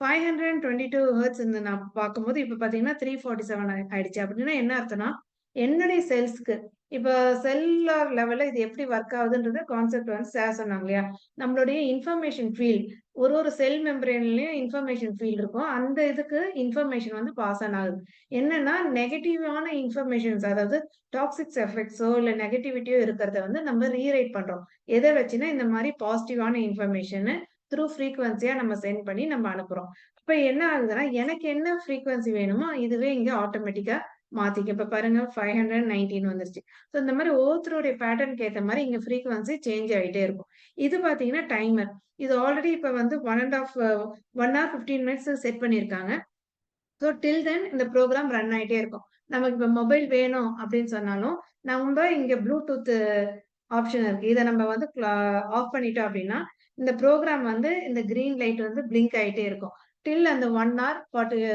522 ஹெர்ட்ஸ் நான் பார்க்கும்போது இப்ப பாத்தீங்கன்னா 347 ஆயிடுச்சு. அப்படின்னா என்ன அர்த்தம்னா என்னுடைய செல்ஸ்க்கு இப்ப செல்லுலார் லெவல்ல இது எப்படி ஒர்க் ஆகுதுன்றது கான்செப்ட் வந்து சார் சொன்னாங்க இல்லையா. நம்மளுடைய இன்ஃபர்மேஷன் ஃபீல்ட் ஒரு செல் மெம்பரேன்லயும் இன்ஃபர்மேஷன் ஃபீல்ட் இருக்கும். அந்த இதுக்கு இன்ஃபர்மேஷன் வந்து பாஸ் ஆன் ஆகுது. என்னன்னா நெகட்டிவான இன்ஃபர்மேஷன்ஸ், அதாவது டாக்ஸிக்ஸ் எஃபெக்ட்ஸோ இல்ல நெகட்டிவிட்டியோ இருக்கிறத வந்து நம்ம ரீரைட் பண்றோம். எதை வச்சுன்னா இந்த மாதிரி பாசிட்டிவான இன்ஃபர்மேஷன் த்ரூ ஃப்ரீக்வன்சியா நம்ம சென்ட் பண்ணி நம்ம அனுப்புறோம். அப்ப என்ன ஆகுதுன்னா எனக்கு என்ன ஃப்ரீக்வன்சி வேணுமோ இதுவே இங்க ஆட்டோமேட்டிக்கா மாத்திக்க. இப்ப பாருங்க 519 வந்துருச்சு. ஸோ இந்த மாதிரி ஒவ்வொருத்தருடைய பேட்டர்னுக்கு ஏற்ற மாதிரி இங்க ஃப்ரீக்வன்சி சேஞ்ச் ஆகிட்டே இருக்கும். இது பாத்தீங்கன்னா டைமர். இது ஆல்ரெடி இப்ப வந்து 1 hour 15 minutes செட் பண்ணியிருக்காங்க. ஸோ டில் தென் இந்த ப்ரோக்ராம் ரன் ஆயிட்டே இருக்கும். நமக்கு இப்ப மொபைல் வேணும் அப்படின்னு சொன்னாலும், நம்ம இங்க ப்ளூடூத் ஆப்ஷன் இருக்கு. இத நம்ம வந்து ஆஃப் பண்ணிட்டோம் அப்படின்னா, இந்த ப்ரோகிராம் வந்து இந்த கிரீன் லைட் வந்து பிளிங்க் ஆயிட்டே இருக்கும். டில் அந்த 1 ஹவர்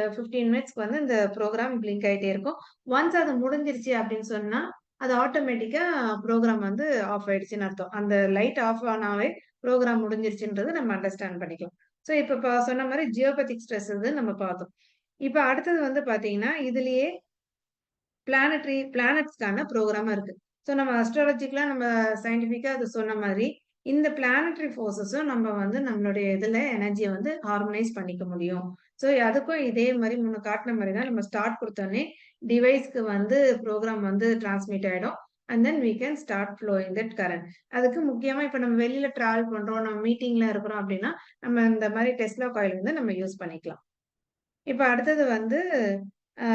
15 மினிட்ஸ்க்கு வந்து இந்த ப்ரோகிராம் பிளிங்க் ஆயிட்டே இருக்கும். ஒன்ஸ் அது முடிஞ்சிருச்சு அப்படின்னு சொன்னா, அது ஆட்டோமேட்டிக்கா ப்ரோகிராம் வந்து ஆஃப் ஆயிடுச்சுன்னு அர்த்தம். அந்த லைட் ஆஃப் ஆனாவே ப்ரோகிராம் முடிஞ்சிருச்சுன்றது நம்ம அண்டர்ஸ்டாண்ட் பண்ணிக்கலாம். ஸோ இப்ப சொன்ன மாரி ஜியோபேத்திக் ஸ்ட்ரெஸ் இது நம்ம பார்த்தோம். இப்ப அடுத்தது வந்து பார்த்தீங்கன்னா, இதுலயே பிளானட்ஸ்க்கான ப்ரோகிராமா இருக்கு. ஸோ நம்ம அஸ்ட்ராலஜிக்கலா நம்ம சயின்டிஃபிக்கா அது சொன்ன மாதிரி, இந்த பிளானட்டரி ஃபோர்ஸஸும் நம்ம வந்து நம்மளுடைய இதுல எனர்ஜிய வந்து ஹார்மனைஸ் பண்ணிக்க முடியும். ஸோ அதுக்கும் இதே மாரி முன்ன காட்டுன மாரி தான் நம்ம ஸ்டார்ட் குடுத்தோனே டிவைஸ்க்கு வந்து ப்ரோகிராம் வந்து டிரான்ஸ்மிட் ஆயிடும். And then we can start flowing that current. அதுக்கு முக்கியமா இப்ப நம்ம வெளியில டிராவல் பண்றோம், நம்ம மீட்டிங்ல இருக்கிறோம் அப்படின்னா, நம்ம இந்த மாரி டெஸ்லா காயில் வந்து நம்ம யூஸ் பண்ணிக்கலாம். இப்ப அடுத்தது வந்து அ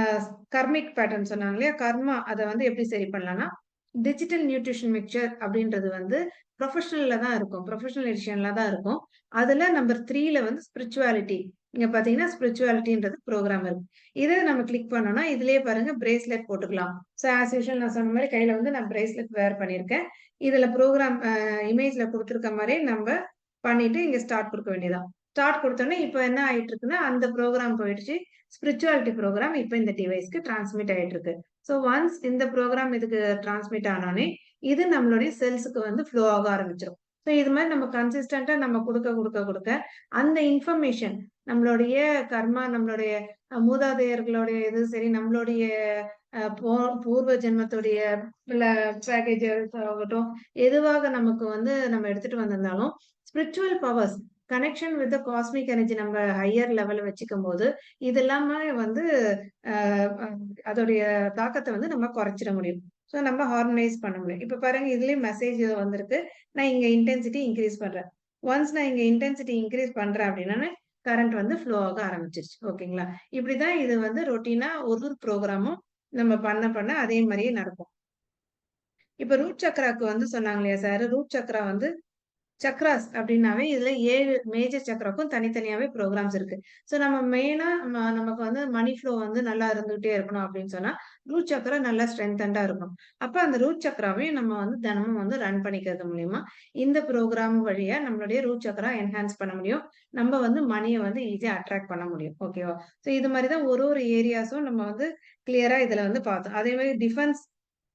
கர்மிக் பேட்டர்ன் சொன்னாங்க இல்லையா? கர்மா அத வந்து எப்படி சரி பண்ணலாம்னா, டிஜிட்டல் நியூட்ரிஷன் மிக்சர் அப்படின்றது வந்து ப்ரொஃபஷனல்ல தான் இருக்கும். ப்ரொஃபஷனல் எடிஷன்ல தான் இருக்கும். அதுல நம்பர் 3ல வந்து ஸ்பிரிச்சுவாலிட்டி. இங்க பார்த்தீங்கன்னா, ஸ்பிரிச்சுவாலிட்டின்றது ப்ரோகிராம் இருக்கு. இத நம்ம கிளிக் பண்ணோம்னா, இதுலயே பாருங்க பிரேஸ்லெட் போட்டுக்கலாம். ஸோ ஆஸ் யூசுவல் நான் சொன்ன மாரி கையில வந்து நான் பிரேஸ்லெட் வேர் பண்ணியிருக்கேன். இதுல ப்ரோகிராம் இமேஜ்ல குடுத்துருக்க மாரியே நம்ப பண்ணிட்டு இங்க ஸ்டார்ட் குடுக்க வேண்டியது தான். ஸ்டார்ட் குடுத்தோனே இப்ப என்ன ஆயிட்டு இருக்குன்னா, அந்த ப்ரோகிராம் போயிடுச்சு. ஸ்பிரிச்சுவாலிட்டி ப்ரோகிராம் இப்ப இந்த டிவைஸ்க்கு டிரான்ஸ்மிட் ஆயிட்டு இருக்கு. ஸோ ஒன்ஸ் இந்த ப்ரோகிராம் இதுக்கு டிரான்ஸ்மிட் ஆனோனே, இது நம்மளுடைய செல்ஸ்க்கு வந்து ஃப்ளோ ஆக ஆரம்பிச்சுரும். ஸோ இது மாரி நம்ம கன்சிஸ்டன்ட்டா நம்ம குடுக்க, அந்த இன்ஃபர்மேஷன் நம்மளுடைய கர்மா, நம்மளுடைய மூதாதையர்களுடைய இது சரி, நம்மளுடைய அ போ பூர்வ ஜென்மத்துடைய இல்ல பேக்கேஜஸ் ஆகட்டும், எதுவாக நமக்கு வந்து நம்ம எடுத்துட்டு வந்திருந்தாலும், spiritual powers connection with the cosmic energy நம்ம ஹையர் லெவல்ல வச்சுக்கும்போது, இது எல்லாமே வந்து அ அ அதோடைய தாக்கத்த வந்து நம்ம குறைச்சிட முடியும். ஸோ நம்ம ஹார்மனைஸ் பண்ண முடியும். இப்ப பாருங்க இதுலயே மெசேஜ் வந்திருக்கு. நான் இங்க இன்டென்சிட்டி இன்கிரீஸ் பண்றேன். ஒன்ஸ் நான் இங்க இன்டென்சிட்டி இன்கிரீஸ் பண்றேன் அப்படின்னா, கரண்ட் வந்து ஃப்ளோ ஆக ஆரம்பிச்சிருச்சு. ஓகேங்களா? இப்படிதான் இது வந்து ரொட்டீனா ஒரு ப்ரோகிராமும் நம்ம பண்ண அதே மாரியே நடக்கும். இப்ப ரூட் சக்ராக்கு வந்து சொன்னாங்க இல்லையா சார்? ரூட் சக்ரா வந்து சக்ராஸ் அப்டின்னாவே, இதுல 7 மேஜர் சக்ராக்கும் தனித்தனியாவே ப்ரோகிராம்ஸ் இருக்கு. ஸோ நம்ம மெயினா நமக்கு வந்து மனி ஃப்ளோ வந்து நல்லா இருந்துகிட்டே இருக்கணும் அப்டின்னு சொன்னா, ரூட் சக்ரா நல்லா ஸ்ட்ரென்தன்டா இருக்கணும். அப்ப அந்த ரூட் சக்ராவையும் நம்ம வந்து தினமும் வந்து ரன் பண்ணிக்கிறது மூலியமா, இந்த ப்ரோகிராம் வழியா நம்மளுடைய ரூட் சக்ரா என்ஹான்ஸ் பண்ண முடியும். நம்ம வந்து மனிய வந்து ஈஸியா அட்ராக்ட் பண்ண முடியும். ஓகேவா? ஸோ இது மாரி தான் ஒரு ஏரியாஸும் நம்ம வந்து கிளியரா இதுல வந்து பார்த்தோம். அதே மாரி டிஃபென்ஸ்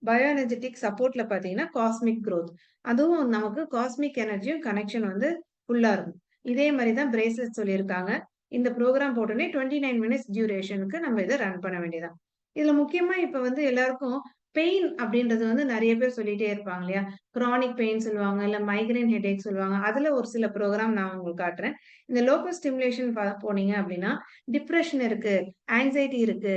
பயோ எனர்ஜெட்டிக் சப்போர்ட்ல பார்த்தீங்கன்னா, காஸ்மிக் குரோத். அதுவும் நமக்கு காஸ்மிக் எனர்ஜியும் கனெக்ஷன் வந்து ஃபுல்லா இருக்கும். இதே மாரி தான் பிரேஸ்லெட் சொல்லியிருக்காங்க. இந்த ப்ரோகிராம் போட்டோனே 29 மினிட்ஸ் டியூரேஷனுக்கு நம்ம இத ரன் பண்ண வேண்டியது தான். இதுல முக்கியமா இப்ப வந்து எல்லாருக்கும் பெயின் அப்படின்றது வந்து நெறைய பேர் சொல்லிட்டே இருப்பாங்க இல்லையா? கிரானிக் பெயின் சொல்லுவாங்க, இல்ல மைக்ரேன் ஹெட்டேக் சொல்லுவாங்க. அதுல ஒரு சில ப்ரோகிராம் நான் உங்களுக்கு காட்டுறேன். இந்த லோக்கல் ஸ்டிமுலேஷன் போனீங்க அப்படின்னா, டிப்ரஷன் இருக்கு, ஆங்ஸைட்டி இருக்கு,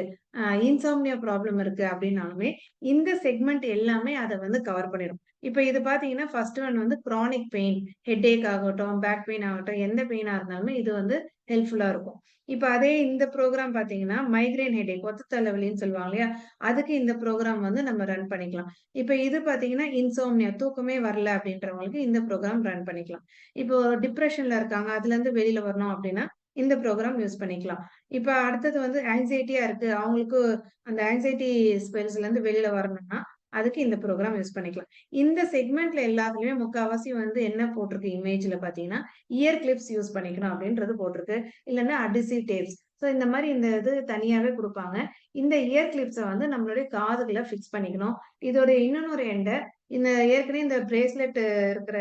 இன்சோம்னியா ப்ராப்ளம் இருக்கு அப்படின்னாலுமே, இந்த செக்மெண்ட் எல்லாமே அத வந்து கவர் பண்ணிரும். இப்ப இது பார்த்தீங்கன்னா, ஃபர்ஸ்ட் ஒன் வந்து கிரானிக் பெயின், ஹெட்டேக் ஆகட்டும், பேக் பெயின் ஆகட்டும், எந்த பெயினா இருந்தாலுமே இது வந்து ஹெல்ப்ஃபுல்லா இருக்கும். இப்ப அதே இந்த ப்ரோகிராம் பார்த்தீங்கன்னா, மைக்ரேன் ஹெட்டேக் ஒத்த தலைவலின்னு சொல்லுவாங்க இல்லையா? அதுக்கு இந்த ப்ரோகிராம் வந்து நம்ம ரன் பண்ணிக்கலாம். இப்ப இது பார்த்தீங்கன்னா, இன்சோம்னியா தூக்கமே வரல அப்படின்றவங்களுக்கு இந்த ப்ரோகிராம் ரன் பண்ணிக்கலாம். இப்போ டிப்ரஷன்ல இருக்காங்க, அதுலருந்து வெளில வரணும் அப்படின்னா, இந்த ப்ரோகிராம் யூஸ் பண்ணிக்கலாம். இப்ப அடுத்தது வந்து ஆங்ஸைட்டியா இருக்கு, அவங்களுக்கு அந்த ஆங்ஸைட்டி ஸ்பெல்ஸ்லருந்து வெளில வரணும்னா, அதுக்கு இந்த ப்ரோகிராம் யூஸ் பண்ணிக்கலாம். இந்த செக்மெண்ட்ல எல்லாத்துலயுமே முக்காவாசி வந்து என்ன போட்டிருக்கு இமேஜ்ல பார்த்தீங்கன்னா, இயர் கிளிப்ஸ் யூஸ் பண்ணிக்கணும் அப்படின்றது போட்டிருக்கு. இல்லன்னா அடிசிவ் டேப்ஸ். ஸோ இந்த மாரி இந்த இது தனியாவே குடுப்பாங்க. இந்த இயர் கிளிப்ஸ வந்து நம்மளுடைய காதுல ஃபிக்ஸ் பண்ணிக்கணும். இதோட இன்னொரு எண்ட இந்த ஏற்கனவே இந்த பிரேஸ்லெட் இருக்கிற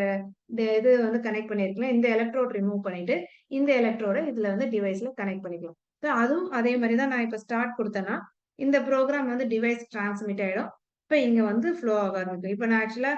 இந்த இது வந்து கனெக்ட் பண்ணியிருக்கலாம். இந்த எலக்ட்ரோட் ரிமூவ் பண்ணிட்டு, இந்த எலக்ட்ரோட இதுல வந்து டிவைஸ்ல கனெக்ட் பண்ணிக்கலாம். ஸோ அதுவும் அதே மாரி தான் நான் இப்ப ஸ்டார்ட் குடுத்தேன்னா, இந்த ப்ரோகிராம் வந்து டிவைஸ் டிரான்ஸ்மிட் ஆயிடும். இப்ப இங்க வந்து ஃப்ளோ ஆக ஆரம்பிக்கும். இப்ப நான் ஆக்சுவலா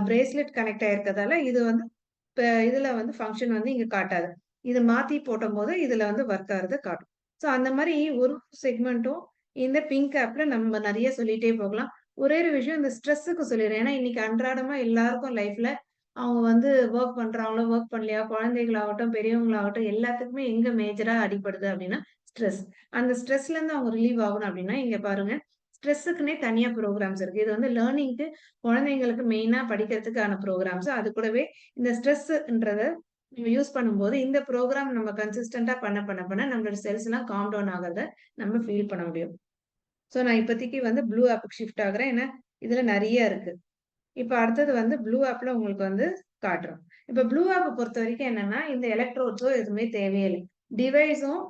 பிரேஸ்லெட் கனெக்ட் ஆயிருக்கிறதால, இது வந்து இப்ப இதுல வந்து ஃபங்ஷன் வந்து இங்க காட்டாது. இது மாத்தி போட்டம்போது இதுல வந்து ஒர்க் ஆகுறது காட்டும். ஸோ அந்த மாரி ஒரு செக்மென்ட்டும் இந்த பிங்க் ஆப்ல நம்ம நெறைய சொல்லிட்டே போகலாம். ஒரே ஒரு விஷயம் இந்த ஸ்ட்ரெஸ்ஸுக்கு சொல்லிடுறேன். ஏன்னா இன்னைக்கு அன்றாடமா எல்லாருக்கும் லைஃப்ல அவங்க வந்து வொர்க் பண்றாங்களோ, வொர்க் பண்ணலையா, குழந்தைகளாகட்டும், பெரியவங்களாகட்டும் எல்லாத்துக்குமே எங்க மேஜரா அடிபடுது அப்டின்னா, ஸ்ட்ரெஸ். அந்த ஸ்ட்ரெஸ்லேருந்து அவங்க ரிலீவ் ஆகணும் அப்டின்னா, இங்க பாருங்க ஸ்ட்ரெஸ்ஸுக்குன்னே தனியா ப்ரோகிராம்ஸ் இருக்கு. இது வந்து லேர்னிங்க்கு குழந்தைங்களுக்கு மெயினா படிக்கிறதுக்கான ப்ரோகிராம்ஸ். அது கூடவே இந்த ஸ்ட்ரெஸ்ன்றத நம்ம யூஸ் பண்ணும்போது இந்த ப்ரோக்ராம் நம்ம கன்சிஸ்டன்டா பண்ண நம்மளோட செல்ஸ் எல்லாம் காம் டவுன் ஆகிறத நம்ம ஃபீல் பண்ண முடியும். ஸோ நான் இப்போதைக்கு வந்து ப்ளூ ஆப்புக்கு ஷிஃப்ட் ஆகுறேன். ஏன்னா இதுல நிறைய இருக்கு. இப்ப அடுத்தது வந்து ப்ளூ ஆப்ல உங்களுக்கு வந்து காட்டுறோம். இப்ப ப்ளூ ஆப் பொறுத்த வரைக்கும் என்னன்னா, இந்த எலக்ட்ரோட்ஸோ எதுவுமே தேவையே இல்லை. டிவைஸும்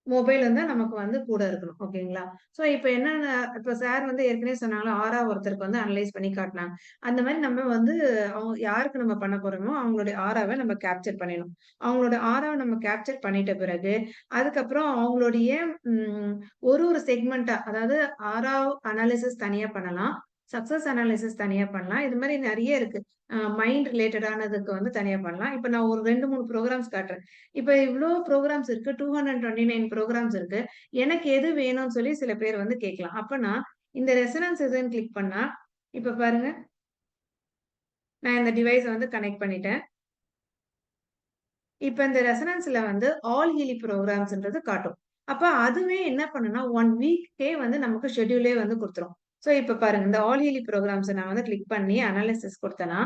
மொபைல் வந்து நமக்கு வந்து கூட இருக்கணும். ஓகேங்களா? சோ இப்ப என்னன்னா, இப்ப சார் வந்து ஏற்கனவே சொன்னாங்கல்ல, ஆரா ஒருத்தருக்கு வந்து அனலைஸ் பண்ணி காட்டுனாங்க. அந்த மாரி நம்ம வந்து அவங்க யாருக்கு நம்ம பண்ண போறோமோ, அவங்களுடைய ஆராவ நம்ம கேப்சர் பண்ணிடணும். அவங்களோட ஆராவ நம்ம கேப்சர் பண்ணிட்ட பிறகு, அதுக்கப்புறம் அவங்களுடைய ம் ஒரு செக்மென்ட்டா அதாவது ஆரா அனாலிசிஸ் தனியா பண்ணலாம். சக்சஸ் அனாலிசிஸ் தனியா பண்ணலாம். இது மாரி நெறைய இருக்கு. மைண்ட் ரிலேட்டடானதுக்கு வந்து தனியா பண்ணலாம். இப்ப நான் ஒரு 2, 3 புரோகிராம்ஸ் காட்டுறேன். இப்ப இவ்ளோ புரோகிராம்ஸ் இருக்கு. 229 புரோகிராம்ஸ் இருக்கு. எனக்கு எது வேணும்னு சொல்லி சில பேர் வந்து கேட்கலாம். அப்ப நான் இந்த ரெசனன்ஸ் இதுன்னு கிளிக் பண்ணா, இப்ப பாருங்க. நான் இந்த டிவைஸ வந்து கனெக்ட் பண்ணிட்டேன். இப்ப இந்த ரெசனன்ஸ்ல வந்து ஆல் ஹீலி புரோகிராம்ஸ்ன்றது காட்டும். அப்ப அதுவே என்ன பண்ணும்னா, 1 வீக்கே வந்து நமக்கு ஷெட்யூலே வந்து குடுத்துரும். சோ இப்ப பாருங்க. இந்த ஆல் ஹீலி புரோகிராம்ஸ நான் வந்து கிளிக் பண்ணி அனாலிசிஸ் குடுத்தேன்னா,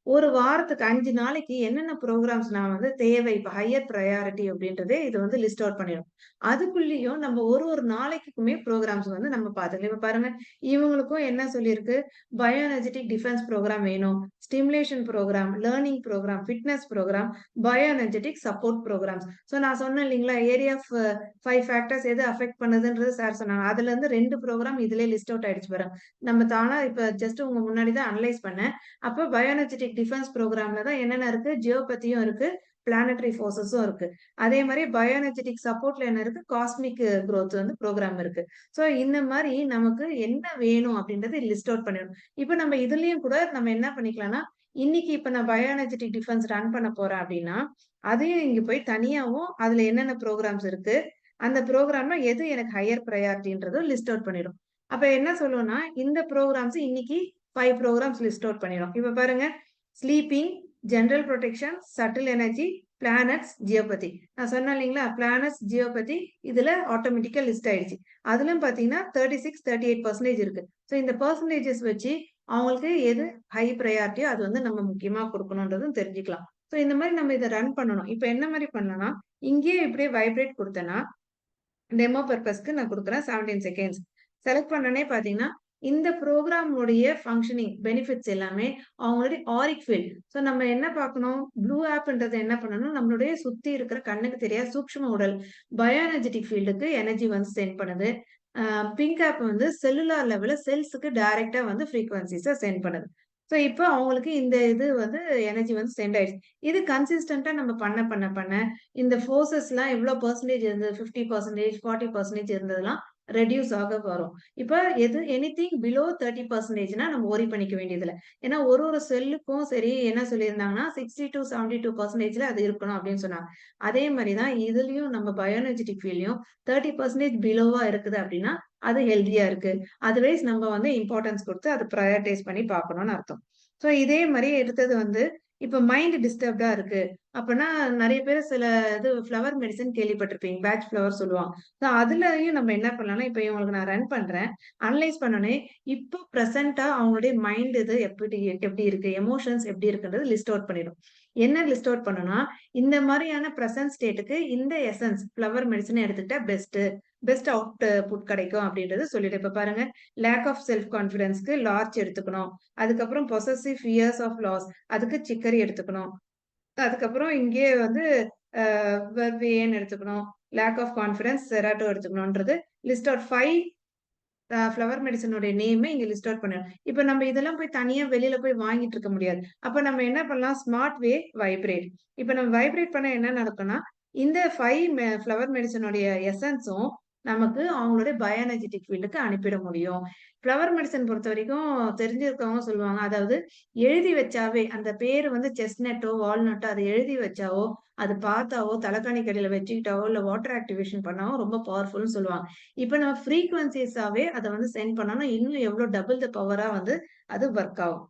ஒரு வாரத்துக்கு 5 நாளைக்கு என்னென்ன புரோகிராம்ஸ் நான் வந்து தேவை, இப்ப ஹையர் பிரையாரிட்டி அப்படின்றதே இது வந்து லிஸ்ட் அவுட் பண்ணிடும். அதுக்குள்ளேயும் நம்ம ஒரு நாளைக்குமே புரோகிராம்ஸ் வந்து நம்ம பார்த்துக்கலாம். இப்ப பாருங்க, இவங்களுக்கும் என்ன சொல்லியிருக்கு, பயோ எனர்ஜெட்டிக் டிஃபென்ஸ் புரோகிராம் வேணும், stimulation program, learning program, fitness program, bio energetic support programs. So நான் சொன்னேன் இல்லைங்களா, ஏரியா ஆஃப் 5 ஃபேக்டர்ஸ் எது அஃபெக்ட் பண்ணுதுன்றது சார் சொன்னாங்க. அதுல இருந்து 2 புரோகிராம் இதுலயே லிஸ்ட் அவுட் ஆயிடுச்சு பாருங்க. நம்ம தானா இப்ப ஜஸ்ட் உங்க முன்னாடி தான் அனலைஸ் பண்ணேன். அப்ப பயோ எனர்ஜெட்டிக் டிஃபென்ஸ் புரோகிராம்ல தான் என்னென்ன இருக்கு, ஜியோபதியும் இருக்கு, பிளானட்டரி ஃபோர்ஸஸும் இருக்கு. அதே மாரி பயோ எனர்ஜெட்டிக் சப்போர்ட்ல என்ன இருக்கு, காஸ்மிக் குரோத் வந்து புரோகிராம் இருக்கு. சோ இந்த மாரி நமக்கு என்ன வேணும் அப்படின்றத லிஸ்ட் அவுட் பண்ணிடணும். இப்ப நம்ம இதுலயும் கூட நம்ம என்ன பண்ணிக்கலாம்னா, இன்னைக்கு இப்ப நான் பயோ எனர்ஜெட்டிக் டிஃபென்ஸ் ரன் பண்ண போறேன் அப்படின்னா, அதையும் இங்க போய் தனியாவும் அதுல என்னென்ன புரோகிராம்ஸ் இருக்கு, அந்த புரோகிராம்ல எது எனக்கு ஹையர் பிரையாரிட்டின்றதும் லிஸ்ட் அவுட் பண்ணிடும். அப்ப என்ன சொல்லுவோம்னா, இந்த புரோகிராம்ஸ் இன்னைக்கு 5 புரோகிராம்ஸ் லிஸ்ட் அவுட் பண்ணிடும். இப்ப பாருங்க, sleeping, general protection, subtle energy, planets, geopathy. நான் சொன்னேன் இல்லைங்களா, பிளானட்ஸ், ஜியோபதி இதுல ஆட்டோமேட்டிக்கா லிஸ்ட் ஆயிடுச்சு. அதுலயும் பாத்தீங்கன்னா 36, 38% இருக்கு. சோ இந்த பெர்சன்டேஜஸ் வச்சு அவங்களுக்கு எது ஹை பிரையாரிட்டியோ அது வந்து நம்ம முக்கியமா கொடுக்கணும்ன்றதும் தெரிஞ்சுக்கலாம். சோ இந்த மாதிரி நம்ம இதை ரன் பண்ணணும். இப்ப என்ன மாதிரி பண்ணலாம்னா, இங்கேயே இப்படியே வைப்ரேட் கொடுத்தேன்னா, டெமோ பர்பஸ்க்கு நான் கொடுக்குறேன் 17 செகண்ட்ஸ். செலக்ட் பண்ணனே பாத்தீங்கன்னா, இந்த ப்ரோக்ராம் உடைய ஃபங்ஷனிங் பெனிஃபிட்ஸ் எல்லாமே அவங்களுடைய ஆரிக் ஃபீல்ட். ஸோ நம்ம என்ன பார்க்கணும், ப்ளூ ஆப்ன்றது என்ன பண்ணணும், நம்மளுடைய சுத்தி இருக்கிற கண்ணுக்கு தெரியாத சூக்ஷ்ம உடல் பயோ எனர்ஜெட்டிக் ஃபீல்டுக்கு எனர்ஜி வந்து சென்ட் பண்ணுது. பிங்க் ஆப் வந்து செல்லுலார் லெவல்ல செல்ஸுக்கு டைரக்டா வந்து ஃப்ரீக்வன்சிஸை சென்ட் பண்ணுது. ஸோ இப்போ அவங்களுக்கு இந்த இது வந்து எனர்ஜி வந்து சென்ட் ஆயிடுச்சு. இது கன்சிஸ்டன்டா நம்ம பண்ண இந்த ஃபோர்ஸஸ்லாம் எவ்வளோ பெர்சன்டேஜ் இருந்தது, 50%, 40% இருந்ததெல்லாம் ரெடியூஸ் ஆக வரும். இப்ப எனிதிங் பிலோ 30%னா நம்ம வொரி பண்ணிக்க வேண்டியதில்ல. ஏன்னா ஒரு செல்லுக்கும் சரி என்ன சொல்லியிருந்தாங்கன்னா 60-72% அது இருக்கணும் அப்படின்னு சொன்னாங்க. அதே மாதிரிதான் இதுலயும் நம்ம பயோஎனர்ஜெட்டிக் ஃபீல்ட்லயும் 30% பிலோவா இருக்குது அப்படின்னா அது ஹெல்தியா இருக்கு. அதர்வைஸ் நம்ம வந்து இம்பார்ட்டன்ஸ் கொடுத்து அதை ப்ரையாரிட்டைஸ் பண்ணி பார்க்கணும்னு அர்த்தம். சோ இதே மாதிரி எடுத்தது வந்து இப்ப மைண்ட் டிஸ்டர்ப்டா இருக்கு அப்படின்னா நிறைய பேர் சில இது ஃப்ளவர் மெடிசன் கேள்விப்பட்டிருப்பீங்க, பேட்ச் ஃப்ளவர் சொல்லுவாங்க. ஸோ அதுலயும் நம்ம என்ன பண்ணலாம்னா, இப்ப இவங்களுக்கு நான் ரன் பண்றேன். அனலைஸ் பண்ணோனே, இப்போ பிரசன்ட்டா அவங்களுடைய மைண்ட் இது எப்படி எப்படி இருக்கு, எமோஷன்ஸ் எப்படி இருக்குன்றது லிஸ்ட் அவுட் பண்ணிடும். என்ன லிஸ்ட் அவுட் பண்ணுனா, இந்த மாதிரியான பிரசன்ட் ஸ்டேட்டுக்கு இந்த எசன்ஸ் ஃப்ளவர் மெடிசன் எடுத்துக்கிட்டா பெஸ்ட் அவுட் புட் கிடைக்கும் அப்படின்றது சொல்லிட்டு இப்ப பாருங்க, லேக் ஆஃப் செல்ஃப் கான்பிடன்ஸ்க்கு லார்ச் எடுத்துக்கணும். அதுக்கப்புறம் பொசசிவ் ஃபியர்ஸ் ஆஃப் லாஸ் அதுக்கு சிக்கரி எடுத்துக்கணும். அதுக்கப்புறம் இங்கேயே வந்து வெர்பியன் எடுத்துக்கணும். லேக் ஆஃப் கான்ஃபிடன்ஸ் செராட்டோ எடுத்துக்கணும்ன்றது லிஸ்ட் அவுட் 5 ஃப்ளவர் மெடிசனோட நேமே இங்க லிஸ்ட் அவுட் பண்ணணும். இப்ப நம்ம இதெல்லாம் போய் தனியா வெளியில போய் வாங்கிட்டு இருக்க முடியாது. அப்ப நம்ம என்ன பண்ணலாம், ஸ்மார்ட் வே வைப்ரேட். இப்ப நம்ம வைப்ரேட் பண்ண என்ன நடக்கும்னா, இந்த 5 ஃப்ளவர் மெடிசனோடைய எசன்ஸும் நமக்கு அவங்களுடைய பயோ எனர்ஜெட்டிக் ஃபீல்டுக்கு அனுப்பிட முடியும். ஃப்ளவர் மெடிசன் பொறுத்த வரைக்கும் தெரிஞ்சிருக்கவங்க சொல்லுவாங்க, அதாவது எழுதி வச்சாவே அந்த பேரு வந்து செஸ்ட்நட்டோ வால்நட்டோ அதை எழுதி வச்சாவோ அது பார்த்தாவோ தலைக்காணி கடையில வச்சுக்கிட்டாவோ இல்ல வாட்டர் ஆக்டிவேஷன் பண்ணாவோ ரொம்ப பவர்ஃபுல்னு சொல்லுவாங்க. இப்ப நம்ம ஃப்ரீக்வன்சிஸாவே அதை வந்து சென்ட் பண்ணோம்னா இன்னும் எவ்வளவு டபுள் த பவரா வந்து அது ஒர்க் ஆகும்.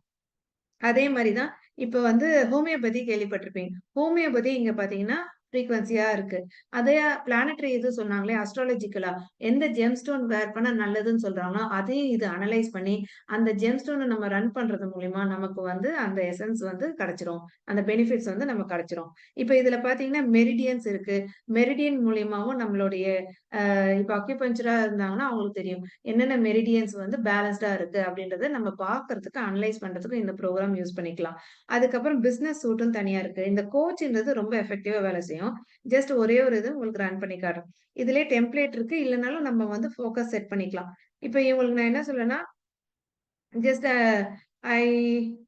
அதே மாதிரிதான் இப்ப வந்து ஹோமியோபதி கேள்விப்பட்டிருப்பீங்க. ஹோமியோபதி இங்க பாத்தீங்கன்னா ஃப்ரீக்வன்சியா இருக்கு. அதே பிளானட்டரி இது சொன்னாங்களே அஸ்ட்ராலஜிக்கலா எந்த ஜெம்ஸ்டோன் வேர் பண்ணா நல்லதுன்னு சொல்றாங்களோ, அதையும் இது அனலைஸ் பண்ணி அந்த ஜெம்ஸ்டோன நம்ம ரன் பண்றது மூலியமா நமக்கு வந்து அந்த எசன்ஸ் வந்து கிடைச்சிரும். அந்த பெனிஃபிட்ஸ் வந்து நமக்கு கிடைச்சிரும். இப்ப இதுல பார்த்தீங்கன்னா மெரிடியன்ஸ் இருக்கு. மெரிடியன் மூலியமாவும் நம்மளுடைய இப்ப அக்யூபஞ்சரா இருந்தாங்கன்னா அவங்களுக்கு தெரியும். என்னென்ன மெரிடியன்ஸ் வந்து பேலன்ஸ்டா இருக்கு அப்படின்றத நம்ம பார்க்கறதுக்கு, அனலைஸ் பண்றதுக்கு இந்த ப்ரோகிராம் யூஸ் பண்ணிக்கலாம். அதுக்கப்புறம் பிசினஸ் சூட்டும் தனியா இருக்கு. இந்த கோச்ன்றது ரொம்ப எஃபெக்டிவா வேலை செய்யும். ஜஸ்ட் ஒரே ஒரு இது உங்களுக்கு ரன் பண்ணி காட்டுறேன். இதுலயே டெம்ப்ளேட் இருக்கு. இல்லனாலும் நம்ம வந்து ஃபோக்கஸ் செட் பண்ணிக்கலாம். இப்ப இவங்களுக்கு நான் என்ன சொல்றேன்னா, just I